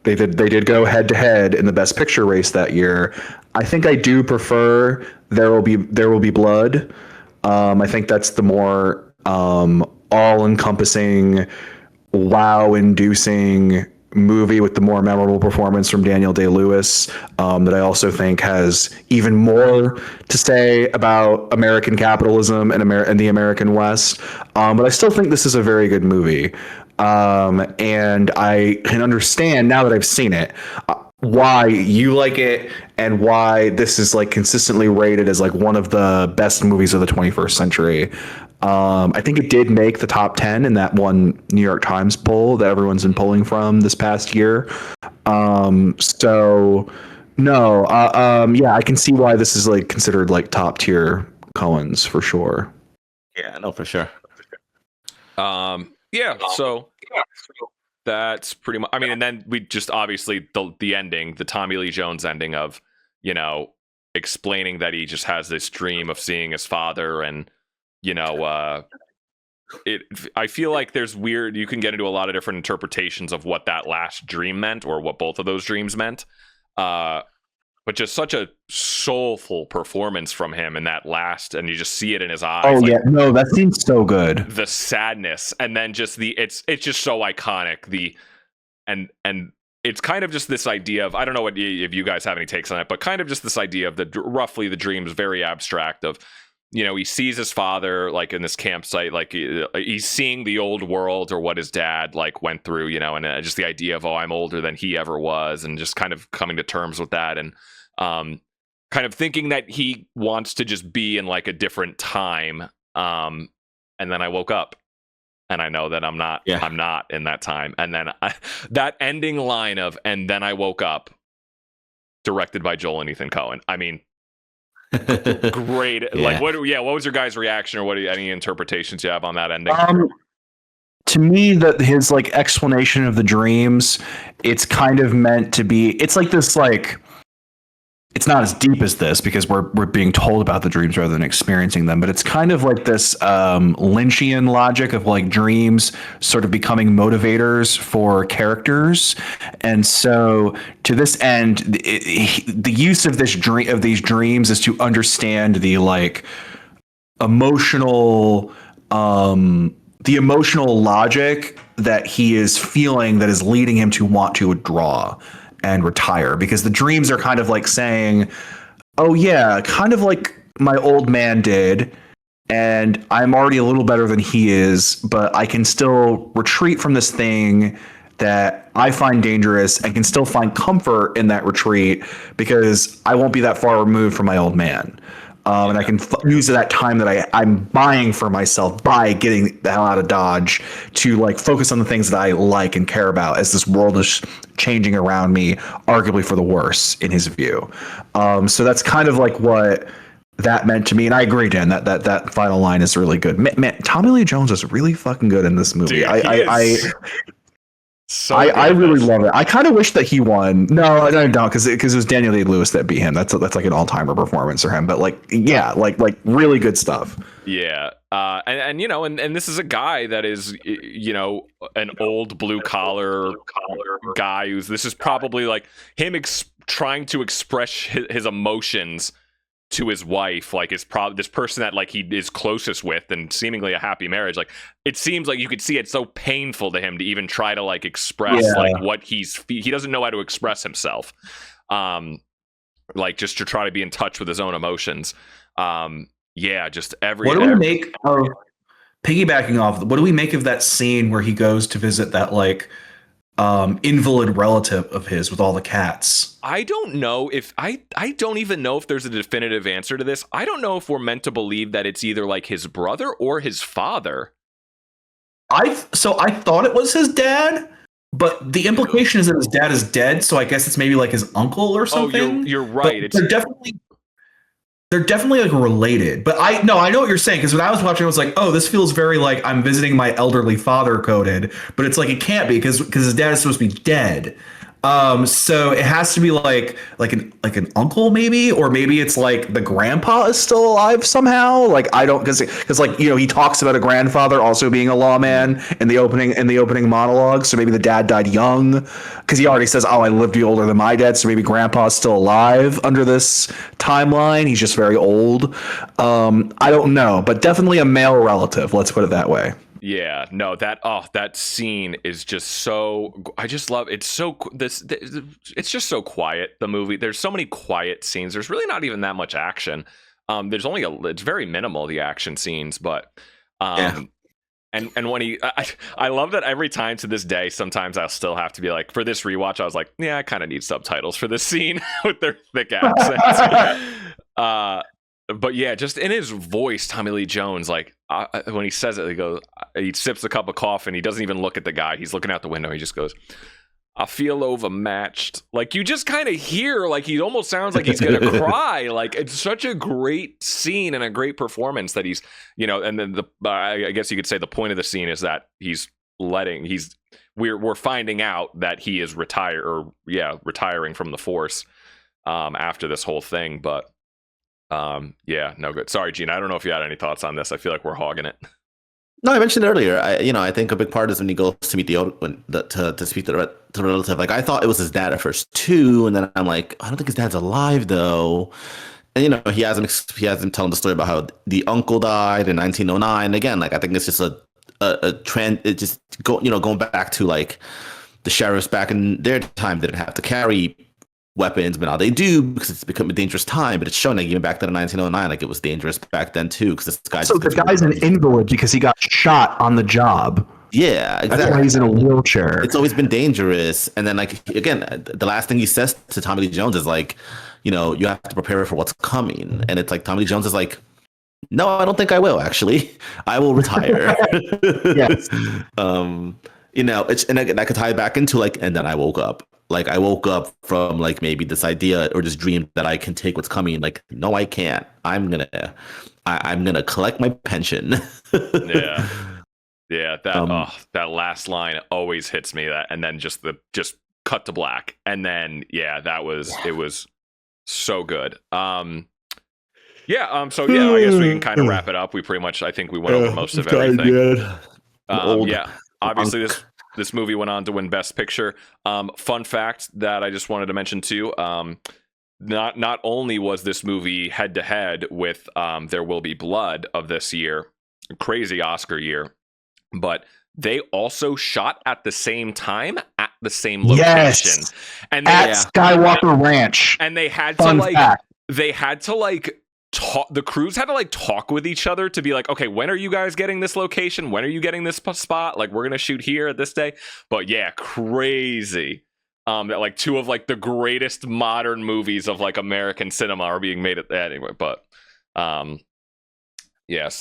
they did go head to head in the Best Picture race that year. I think I do prefer There Will Be Blood. I think that's the more all-encompassing, wow-inducing movie with the more memorable performance from Daniel Day-Lewis, that I also think has even more to say about American capitalism and the American West. But I still think this is a very good movie. And I can understand now that I've seen it. why you like it and why this is like consistently rated as like one of the best movies of the 21st century. I think it did make the top 10 in that one New York Times poll that everyone's been pulling from this past year. So no, yeah, I can see why this is like considered like top tier Coens for sure. Yeah, no, for sure. Yeah, so that's pretty much. I mean, and then we just obviously the ending, the Tommy Lee Jones ending of, you know, explaining that he just has this dream of seeing his father, and you know, I feel like there's weird. You can get into a lot of different interpretations of what that last dream meant, or what both of those dreams meant. But just such a soulful performance from him in that last, and you just see it in his eyes. Oh like, yeah, no, that seems so good. the sadness, and then just it's just so iconic. And it's kind of just this idea of, I don't know what if you guys have any takes on it, but kind of just this idea of roughly the dream is very abstract of, you know, he sees his father like in this campsite, like he's seeing the old world or what his dad like went through, you know, and just the idea of, oh, I'm older than he ever was, and just kind of coming to terms with that, and kind of thinking that he wants to just be in like a different time. And then I woke up and I know that I'm not in that time. And then that ending line of, and then I woke up, directed by Joel and Ethan Coen. I mean, great. Yeah. Like, what was your guys' reaction, or any interpretations you have on that ending? To me, that his like explanation of the dreams, it's kind of meant to be, it's like this, like, it's not as deep as this because we're being told about the dreams rather than experiencing them, but it's kind of like this Lynchian logic of like dreams sort of becoming motivators for characters. And so to this end, the use of these dreams is to understand the like emotional the emotional logic that he is feeling that is leading him to want to withdraw and retire, because the dreams are kind of like saying, oh yeah, kind of like my old man did, and I'm already a little better than he is, but I can still retreat from this thing that I find dangerous and can still find comfort in that retreat because I won't be that far removed from my old man. And I can use that time that I'm buying for myself by getting the hell out of Dodge to like focus on the things that I like and care about as this world is changing around me, arguably for the worse in his view. So that's kind of like what that meant to me. And I agree, Dan, that final line is really good. Man, Tommy Lee Jones is really fucking good in this movie. Dude, I really love it. I kind of wish that he won. No, I don't, because it was Daniel Day-Lewis that beat him. That's like an all-timer performance for him. But like, yeah, like really good stuff. Yeah, and you know, and this is a guy that is, you know, an old blue collar guy this is probably like him trying to express his emotions to his wife, like is probably this person that like he is closest with and seemingly a happy marriage. Like, it seems like you could see it's so painful to him to even try to like express like what he doesn't know how to express himself, like just to try to be in touch with his own emotions. Yeah, just what do we make of, piggybacking off, what do we make of that scene where he goes to visit that like invalid relative of his with all the cats? I don't know if I don't even know if there's a definitive answer to this. I don't know if we're meant to believe that it's either like his brother or his father. I thought it was his dad, but the implication is that his dad is dead, so I guess it's maybe like his uncle or something. Oh, you're right. They're definitely like related. But I know what you're saying, because when I was watching, I was like, oh, this feels very like I'm visiting my elderly father coded, but it's like it can't be because his dad is supposed to be dead. So it has to be like an uncle maybe, or maybe it's like the grandpa is still alive somehow. Like I don't, because like, you know, he talks about a grandfather also being a lawman in the opening monologue. So maybe the dad died young, because he already says, oh, I lived to be older than my dad. So maybe grandpa's still alive under this timeline. He's just very old. I don't know, but definitely a male relative. Let's put it that way. Yeah, no, that scene is just so, I just love it. It's just so quiet, the movie. There's so many quiet scenes. There's really not even that much action. There's only it's very minimal, the action scenes, but And when I love that every time to this day, sometimes I'll still have to be like, for this rewatch, I was like, yeah, I kind of need subtitles for this scene with their thick accents. But yeah, just in his voice, Tommy Lee Jones, like when he says it, he sips a cup of coffee and he doesn't even look at the guy. He's looking out the window. He just goes, I feel overmatched. Like you just kind of hear, like he almost sounds like he's going to cry. Like it's such a great scene and a great performance that he's, and then I guess you could say the point of the scene is that we're finding out that he is retiring from the force after this whole thing. But no good. Sorry, Gene. I don't know if you had any thoughts on this. I feel like we're hogging it. No, I mentioned earlier. I think a big part is when he goes to meet to speak to the relative. Like I thought it was his dad at first too, and then I'm like, I don't think his dad's alive though. And he has him telling the story about how the uncle died in 1909. Again, like I think it's just a trend. It just going back to like the sheriffs back in their time didn't have to carry weapons, but now they do because it's become a dangerous time. But it's showing like even back then in 1909, like it was dangerous back then too. Because this guy. So the guy's an invalid because he got shot on the job. Yeah, exactly. That's why he's in a wheelchair. It's always been dangerous. And then like again, the last thing he says to Tommy Lee Jones is like, you have to prepare for what's coming. And it's like Tommy Lee Jones is like, no, I don't think I will. Actually, I will retire. Yes. And I could tie it back into like, and then I woke up. Like I woke up from like maybe this idea or this dream that I can take what's coming. Like, no, I can't. I'm gonna collect my pension. Yeah. That last line always hits me. That and then just cut to black, and then it was so good. So I guess we can kind of wrap it up. We pretty much, I think we went over most of everything. Obviously this movie went on to win Best Picture. Fun fact that I just wanted to mention too. Not only was this movie head to head with There Will Be Blood of this year, crazy Oscar year, but they also shot at the same time at the same location. Yes, and at Skywalker Ranch. And they had Fun to fact. the crews had to like talk with each other to be like, okay, when are you guys getting this location? When are you getting this spot? Like, we're gonna shoot here at this day. But yeah, crazy. That like two of like the greatest modern movies of like American cinema are being made at that anyway. But so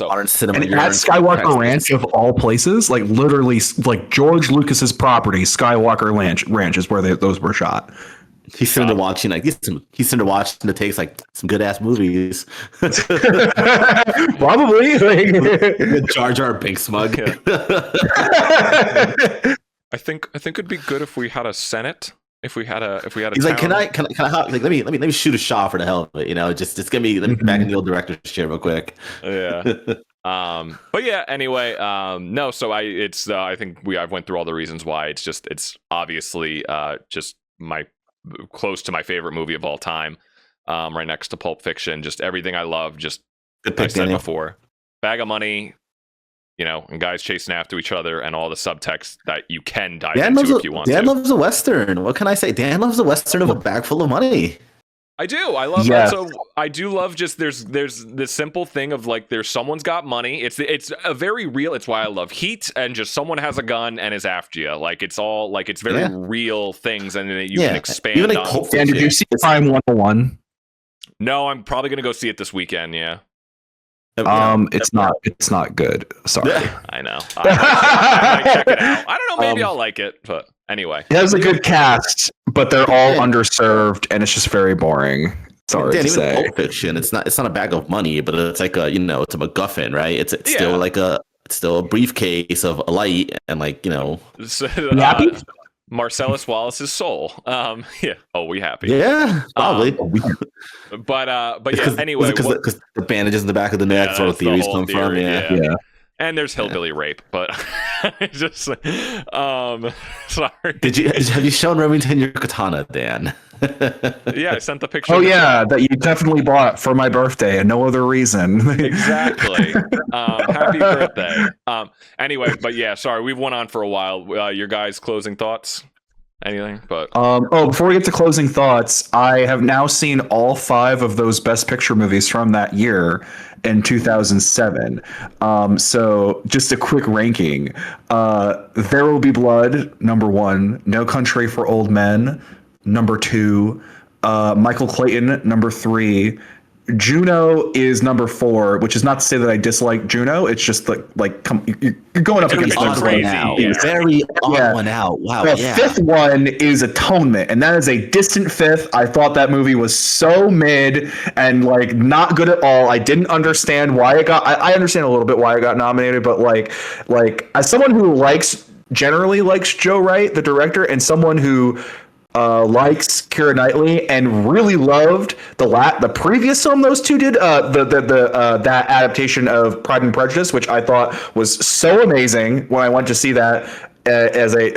modern cinema. And at Skywalker Ranch of all places, like literally, like George Lucas's property, Skywalker Ranch is where those were shot. He's sitting there watching the takes like some good ass movies. Probably like Jar Jar Binks mug. Yeah. I think it'd be good if we had a Senate. If we had a He's like, town. can I like let me shoot a shot for the hell of it, just get me back in the old director's chair real quick. Yeah. But yeah, anyway, no, so I think I've went through all the reasons why. It's obviously just close to my favorite movie of all time, right next to Pulp Fiction. Just everything I love. Just Good I pick, said Daniel. before, bag of money, and guys chasing after each other, and all the subtext that you can dive into if you want. Dan to. loves a Western. What can I say? Dan loves a Western of a bag full of money. I do. I love Yes. also. I do love just there's the simple thing of like someone's got money. It's a very real. It's why I love Heat and just someone has a gun and is after you. Like it's all like it's very real things and then you can expand Even like on. Pulp Dan, did you see Crime 101? No, I'm probably gonna go see it this weekend. Yeah, It's not good. Sorry. I know. I might check it out. I don't know. Maybe I'll like it. But anyway, It has a good cast, but they're all underserved, and it's just very boring. Sorry Dan, to even say. Pulp Fiction, it's not a bag of money, but it's like it's a MacGuffin, right? It's still like it's still a briefcase of a light and like So, You happy? Marcellus Wallace's soul. Yeah. Oh, we happy. Yeah, probably. But yeah. Anyway, because the bandages in the back of the neck, that's where the that's the theories whole come from. theory, Yeah. Yeah. and there's hillbilly rape, but just sorry. Have you shown Remington your katana, Dan? Yeah, I sent the picture. Oh yeah, that you definitely bought for my birthday and no other reason. Exactly. Happy birthday. Anyway, but yeah, sorry, we've went on for a while. Your guys' closing thoughts? Anything? But Before we get to closing thoughts, I have now seen all 5 of those Best Picture movies from that year, in 2007. So just a quick ranking. There Will Be Blood, number 1. No Country for Old Men, number 2. Michael Clayton, number 3. Juno is number 4, which is not to say that I dislike Juno. It's just you're going up against It's them. crazy. Yeah. Very odd Yeah. one out. Wow. The Yeah. fifth one is Atonement, and that is a distant fifth. I thought that movie was so mid and like not good at all. I didn't understand why it got. I understand a little bit why it got nominated, but like as someone who generally likes Joe Wright, the director, and someone who likes Keira Knightley and really loved the previous film those two did, that adaptation of Pride and Prejudice, which I thought was so amazing when I went to see that as a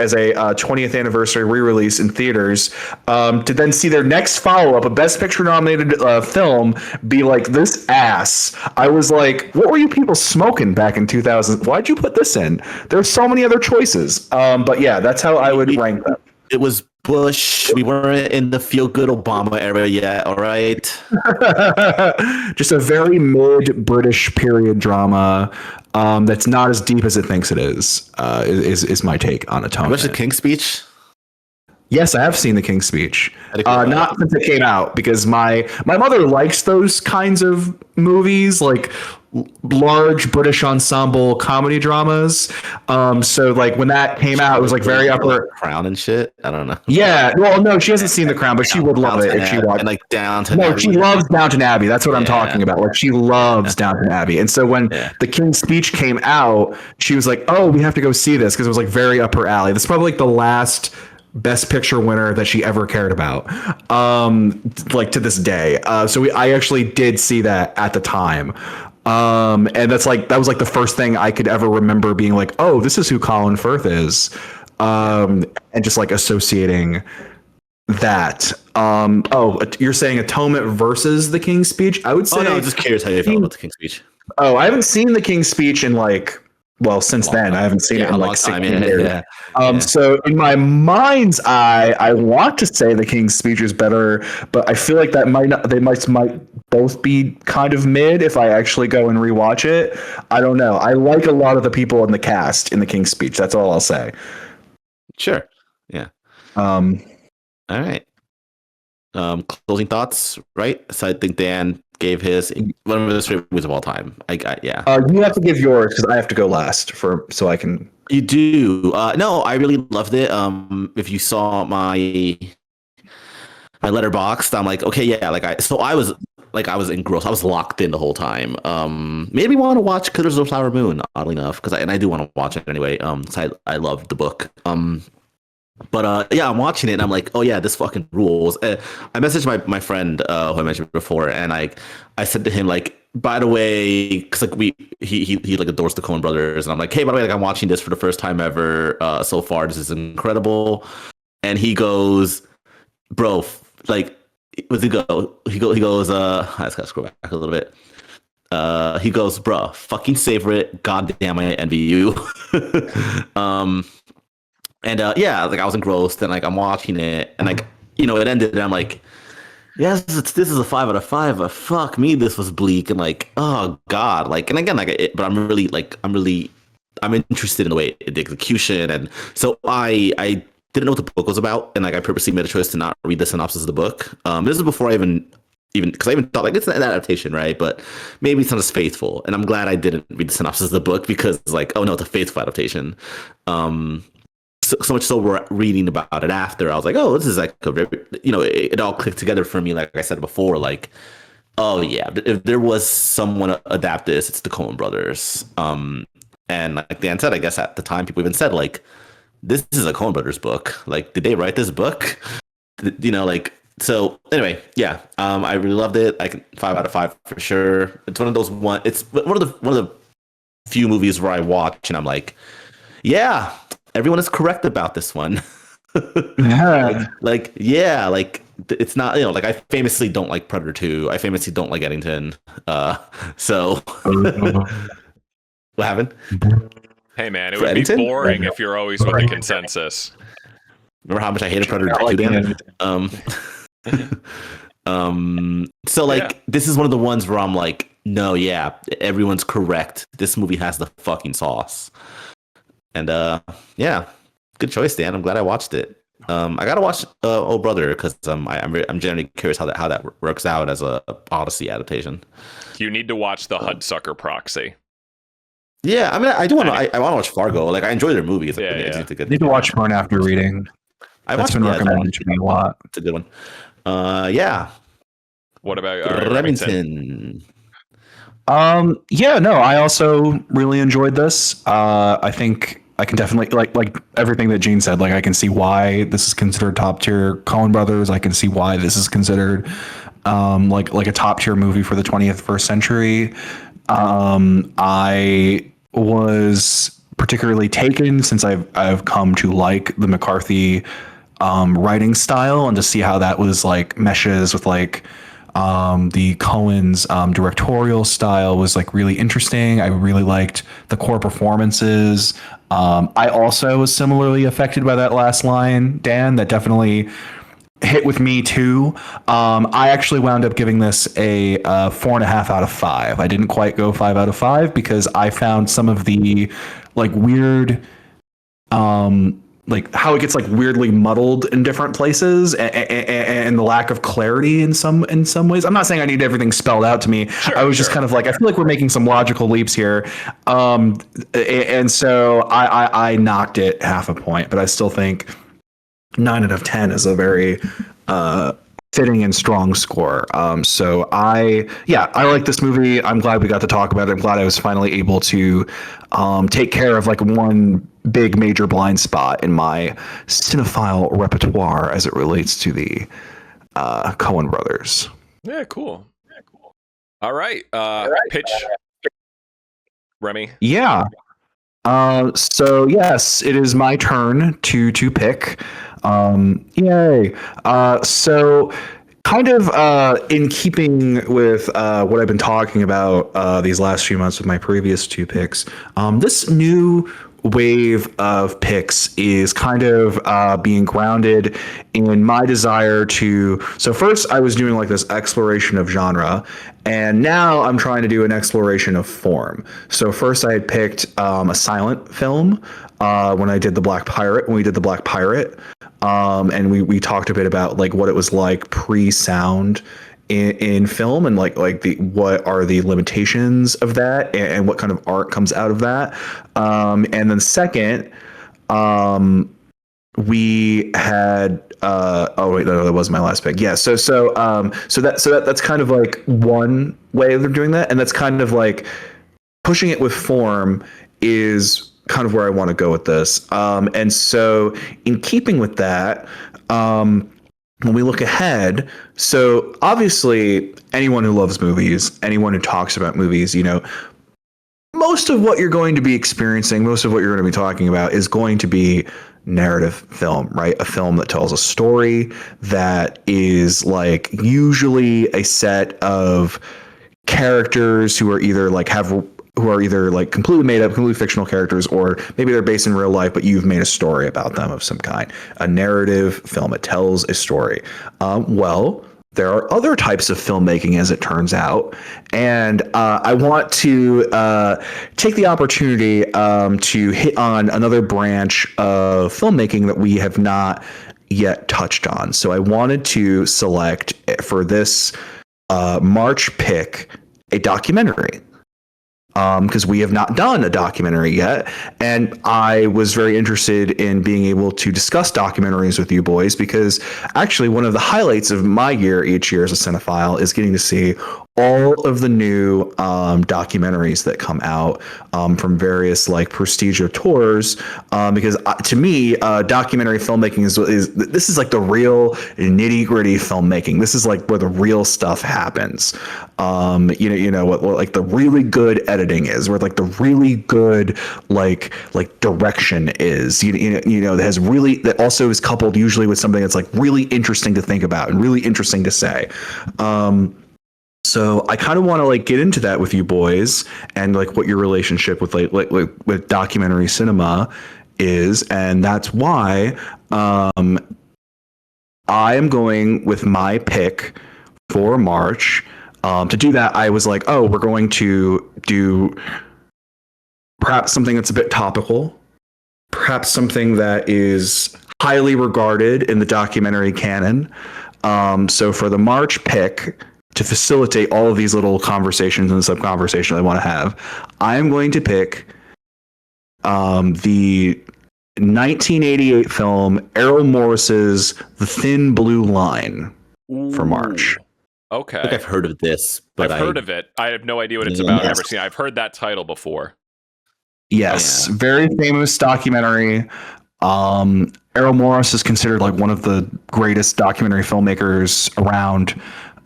20th anniversary re-release in theaters, to then see their next follow-up, a Best Picture nominated film, be like this ass. I was like, what were you people smoking back in 2000? Why'd you put this in? There's so many other choices. But yeah, that's how I would rank them. It was Bush. We weren't in the feel-good Obama era yet. All right. Just a very mid British period drama that's not as deep as it thinks it is my take on Atonement. What's the King's Speech? Yes, I have seen The King's Speech. Cool. Not since it came out, because my mother likes those kinds of movies, like large British ensemble comedy dramas. So like when that came out, it was like very upper. Crown and shit. I don't know. Yeah, well, no, she hasn't seen The Crown, but she would love it if she watched. And like Downton No, Abbey. she loves Downton Abbey. That's what I'm talking about. Like she loves Downton Abbey. And so when The King's Speech came out, she was like, "Oh, we have to go see this," because it was like very up her alley. This is probably like the last Best Picture winner that she ever cared about, like to this day. So I actually did see that at the time. And that was like the first thing I could ever remember being like, oh, this is who Colin Firth is. And just like associating that. You're saying Atonement versus The King's Speech? I would say. Oh no, I'm just curious how you felt about the King's Speech. Oh, I haven't seen The King's Speech in since then. I haven't seen it in like 16 years. Yeah. So in my mind's eye, I want to say The King's Speech is better, but I feel like that might both be kind of mid if I actually go and rewatch it. I don't know. I like a lot of the people in the cast in The King's Speech. That's all I'll say. Sure. Yeah. All right. Closing thoughts, right? So I think Dan gave his one of his favorite movies of all time. Yeah. You have to give yours because I have to go last so I can. You do. No, I really loved it. If you saw my letterboxd, I'm like, okay, yeah. I was engrossed. I was locked in the whole time. Made me want to watch Killers of the Flower Moon, oddly enough, because I do want to watch it anyway. So I loved the book. But yeah, I'm watching it and I'm like, oh yeah, this fucking rules. I messaged my friend who I mentioned before, and I said to him like, by the way, because like he like adores the Coen Brothers, and I'm like, hey, by the way, like I'm watching this for the first time ever so far. This is incredible. And he goes, bro, like, what's he go? He goes, I just gotta scroll back a little bit. He goes, bro, fucking savor it. God damn, I envy you. And yeah, like I was engrossed, and like I'm watching it, and like it ended, and I'm like, yes, this is a 5 out of 5. But fuck me, this was bleak, and like, oh god, like, and again, but I'm interested in the way the execution, and so I didn't know what the book was about, and like I purposely made a choice to not read the synopsis of the book. This is before I even because I even thought like it's an adaptation, right? But maybe it's not as faithful, and I'm glad I didn't read the synopsis of the book because like, oh no, it's a faithful adaptation. So much so we're reading about it after. I was like, oh, this is like a very, it all clicked together for me. Like I said before, like, oh yeah, if there was someone to adapt this, it's the Coen Brothers. And like Dan said, I guess at the time people even said like, this is a Coen Brothers book. Like, did they write this book? So anyway, yeah, I really loved it. 5 out of 5 for sure. It's one of those it's one of the few movies where I watch and I'm like, yeah, everyone is correct about this one. Yeah. It's not, like I famously don't like Predator 2. I famously don't like Eddington. So what happened? Hey man, it would be boring if you're always with the consensus. Remember how much I hated Predator 2, Dan? So like, this is one of the ones where I'm like, No, yeah, everyone's correct. This movie has the fucking sauce. And yeah, good choice, Dan. I'm glad I watched it. I gotta watch Oh Brother because I'm generally curious how that works out as a Odyssey adaptation. You need to watch the Hudsucker Proxy. Yeah, I mean, I do want to. I want to watch Fargo. Like, I enjoy their movies. Yeah, It's a good. I need to watch Burn After Reading. I That's watched been yeah, recommended to me a lot. it's a good one. Yeah, What about Remington? Remington. Yeah, no, I also really enjoyed this. I think I can definitely like everything that Gene said. Like, I can see why this is considered top tier Coen Brothers. I can see why this is considered like a top tier movie for the 21st century. I was particularly taken since I've come to like the McCarthy writing style, and to see how that was like meshes with like the Coen's directorial style was like really interesting. I really liked the core performances. I also was similarly affected by that last line, Dan. That definitely hit with me too. I actually wound up giving this a 4.5 out of 5. I didn't quite go 5 out of 5 because I found some of the like weird like how it gets like weirdly muddled in different places, and the lack of clarity in some ways. I'm not saying I need everything spelled out to me. I was just kind of like, I feel like we're making some logical leaps here. And so I knocked it half a point, but I still think 9 out of 10 is a very fitting and strong score. So I like this movie. I'm glad we got to talk about it. I'm glad I was finally able to take care of like one big major blind spot in my cinephile repertoire as it relates to the Coen brothers. Yeah, cool. All right. Pitch. Remy. Yeah. So yes, it is my turn to pick. Yay. So kind of in keeping with what I've been talking about these last few months with my previous two picks, this new wave of picks is kind of being grounded in my desire to. So first I was doing like this exploration of genre, and now I'm trying to do an exploration of form. So first I had picked a silent film when we did the Black Pirate, and we talked a bit about like what it was like pre-sound in film, and like the what are the limitations of that, and what kind of art comes out of that. And then second, we had oh wait, no, that was my last pick. Yeah, so that's kind of like one way of doing that, and that's kind of like pushing it with form is kind of where I want to go with this. And so in keeping with that, when we look ahead, so obviously anyone who loves movies, anyone who talks about movies, you know, most of what you're going to be experiencing, most of what you're going to be talking about is going to be narrative film, right? A film that tells a story that is like usually a set of characters who are either like completely made up, completely fictional characters, or maybe they're based in real life, but you've made a story about them of some kind. A narrative film, it tells a story. Well, there are other types of filmmaking, as it turns out, and I want to take the opportunity to hit on another branch of filmmaking that we have not yet touched on. So I wanted to select for this March pick a documentary, because we have not done a documentary yet. And I was very interested in being able to discuss documentaries with you boys, because actually one of the highlights of my year each year as a cinephile is getting to see all of the new documentaries that come out from various like prestige tours, because to me, documentary filmmaking is like the real nitty gritty filmmaking. This is like where the real stuff happens. You know what like the really good editing is, where like the really good like direction is. You know that has really, that also is coupled usually with something that's like really interesting to think about and really interesting to say. So I kind of want to like get into that with you boys, and like what your relationship with like with documentary cinema is, and that's why I am going with my pick for March. To do that, I was like, oh, we're going to do perhaps something that's a bit topical, perhaps something that is highly regarded in the documentary canon. So for the March pick, to facilitate all of these little conversations and sub conversations I want to have, I'm going to pick the 1988 film Errol Morris's The Thin Blue Line for March. Okay. I think I've heard of this, but I've heard of it. I have no idea what it's about. I've never seen it. I've heard that title before. Yes, very famous documentary. Errol Morris is considered like one of the greatest documentary filmmakers around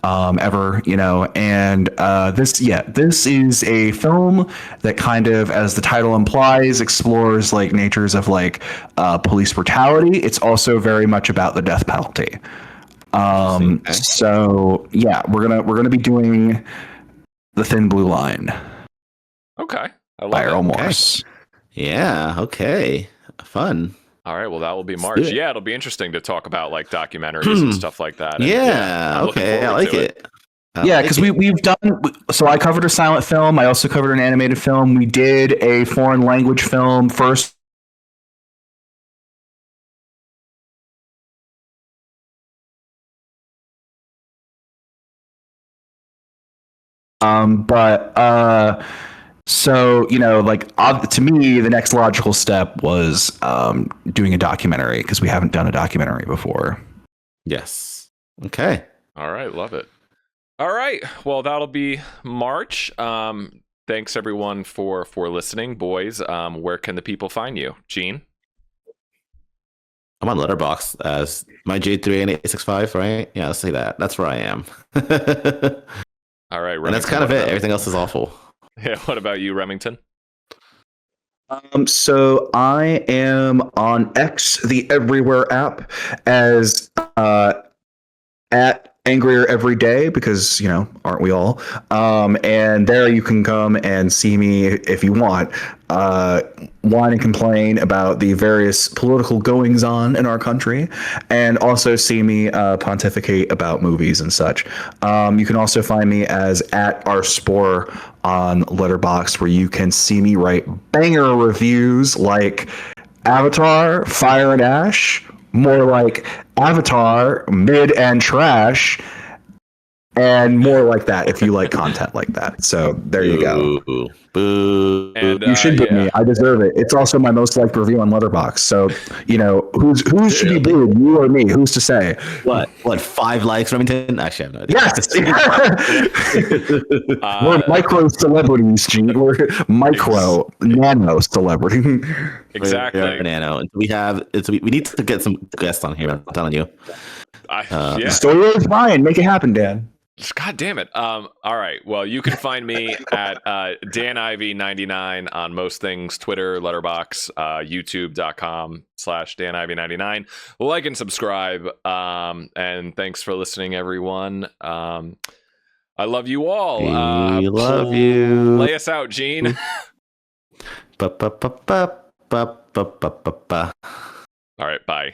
ever, you know. And this is a film that kind of, as the title implies, explores like natures of like police brutality. It's also very much about the death penalty. So yeah, we're gonna be doing The Thin Blue Line. Okay. I love by Errol it. Morris. Yeah. Okay. Fun. All right, well, that will be March. Yeah, it'll be interesting to talk about like documentaries and stuff like that. And, yeah. Okay. I like it. Yeah, because we've done. So I covered a silent film. I also covered an animated film. We did a foreign language film first. So, you know, like to me, the next logical step was doing a documentary because we haven't done a documentary before. Yes. Okay. All right, love it. All right, well, that'll be March. Thanks everyone for listening, boys. Where can the people find you, Gene? I'm on Letterboxd as my J3N865, right? Yeah, let's say that. That's where I am. All right, Remington, and that's kind of it. Everything else is awful. Yeah, what about you, Remington? So I am on X, the Everywhere app, as at Angrier Every Day, because, you know, aren't we all? And there you can come and see me if you want, whine and complain about the various political goings on in our country, and also see me pontificate about movies and such. You can also find me as at rspore on Letterboxd, where you can see me write banger reviews like Avatar, Fire and Ash, more like Avatar, Mid and Trash, and more like that if you like content like that. So there you go. Boo. And, you should boo me. I deserve it. It's also my most liked review on Letterboxd. So, you know, who should be booed? You or me? Who's to say? What 5 likes, Remington? Actually, I have no idea. Yes. We're micro celebrities, Gene. We're micro nano celebrity. Exactly. Nano. We need to get some guests on here. I'm telling you. The story is fine. Make it happen, Dan. God damn it. All right. Well, you can find me at DanIvy99 on most things, Twitter, Letterboxd, youtube.com/DanIvy99. Like and subscribe. And thanks for listening, everyone. I love you all. We love you. Lay us out, Gene. All right, bye.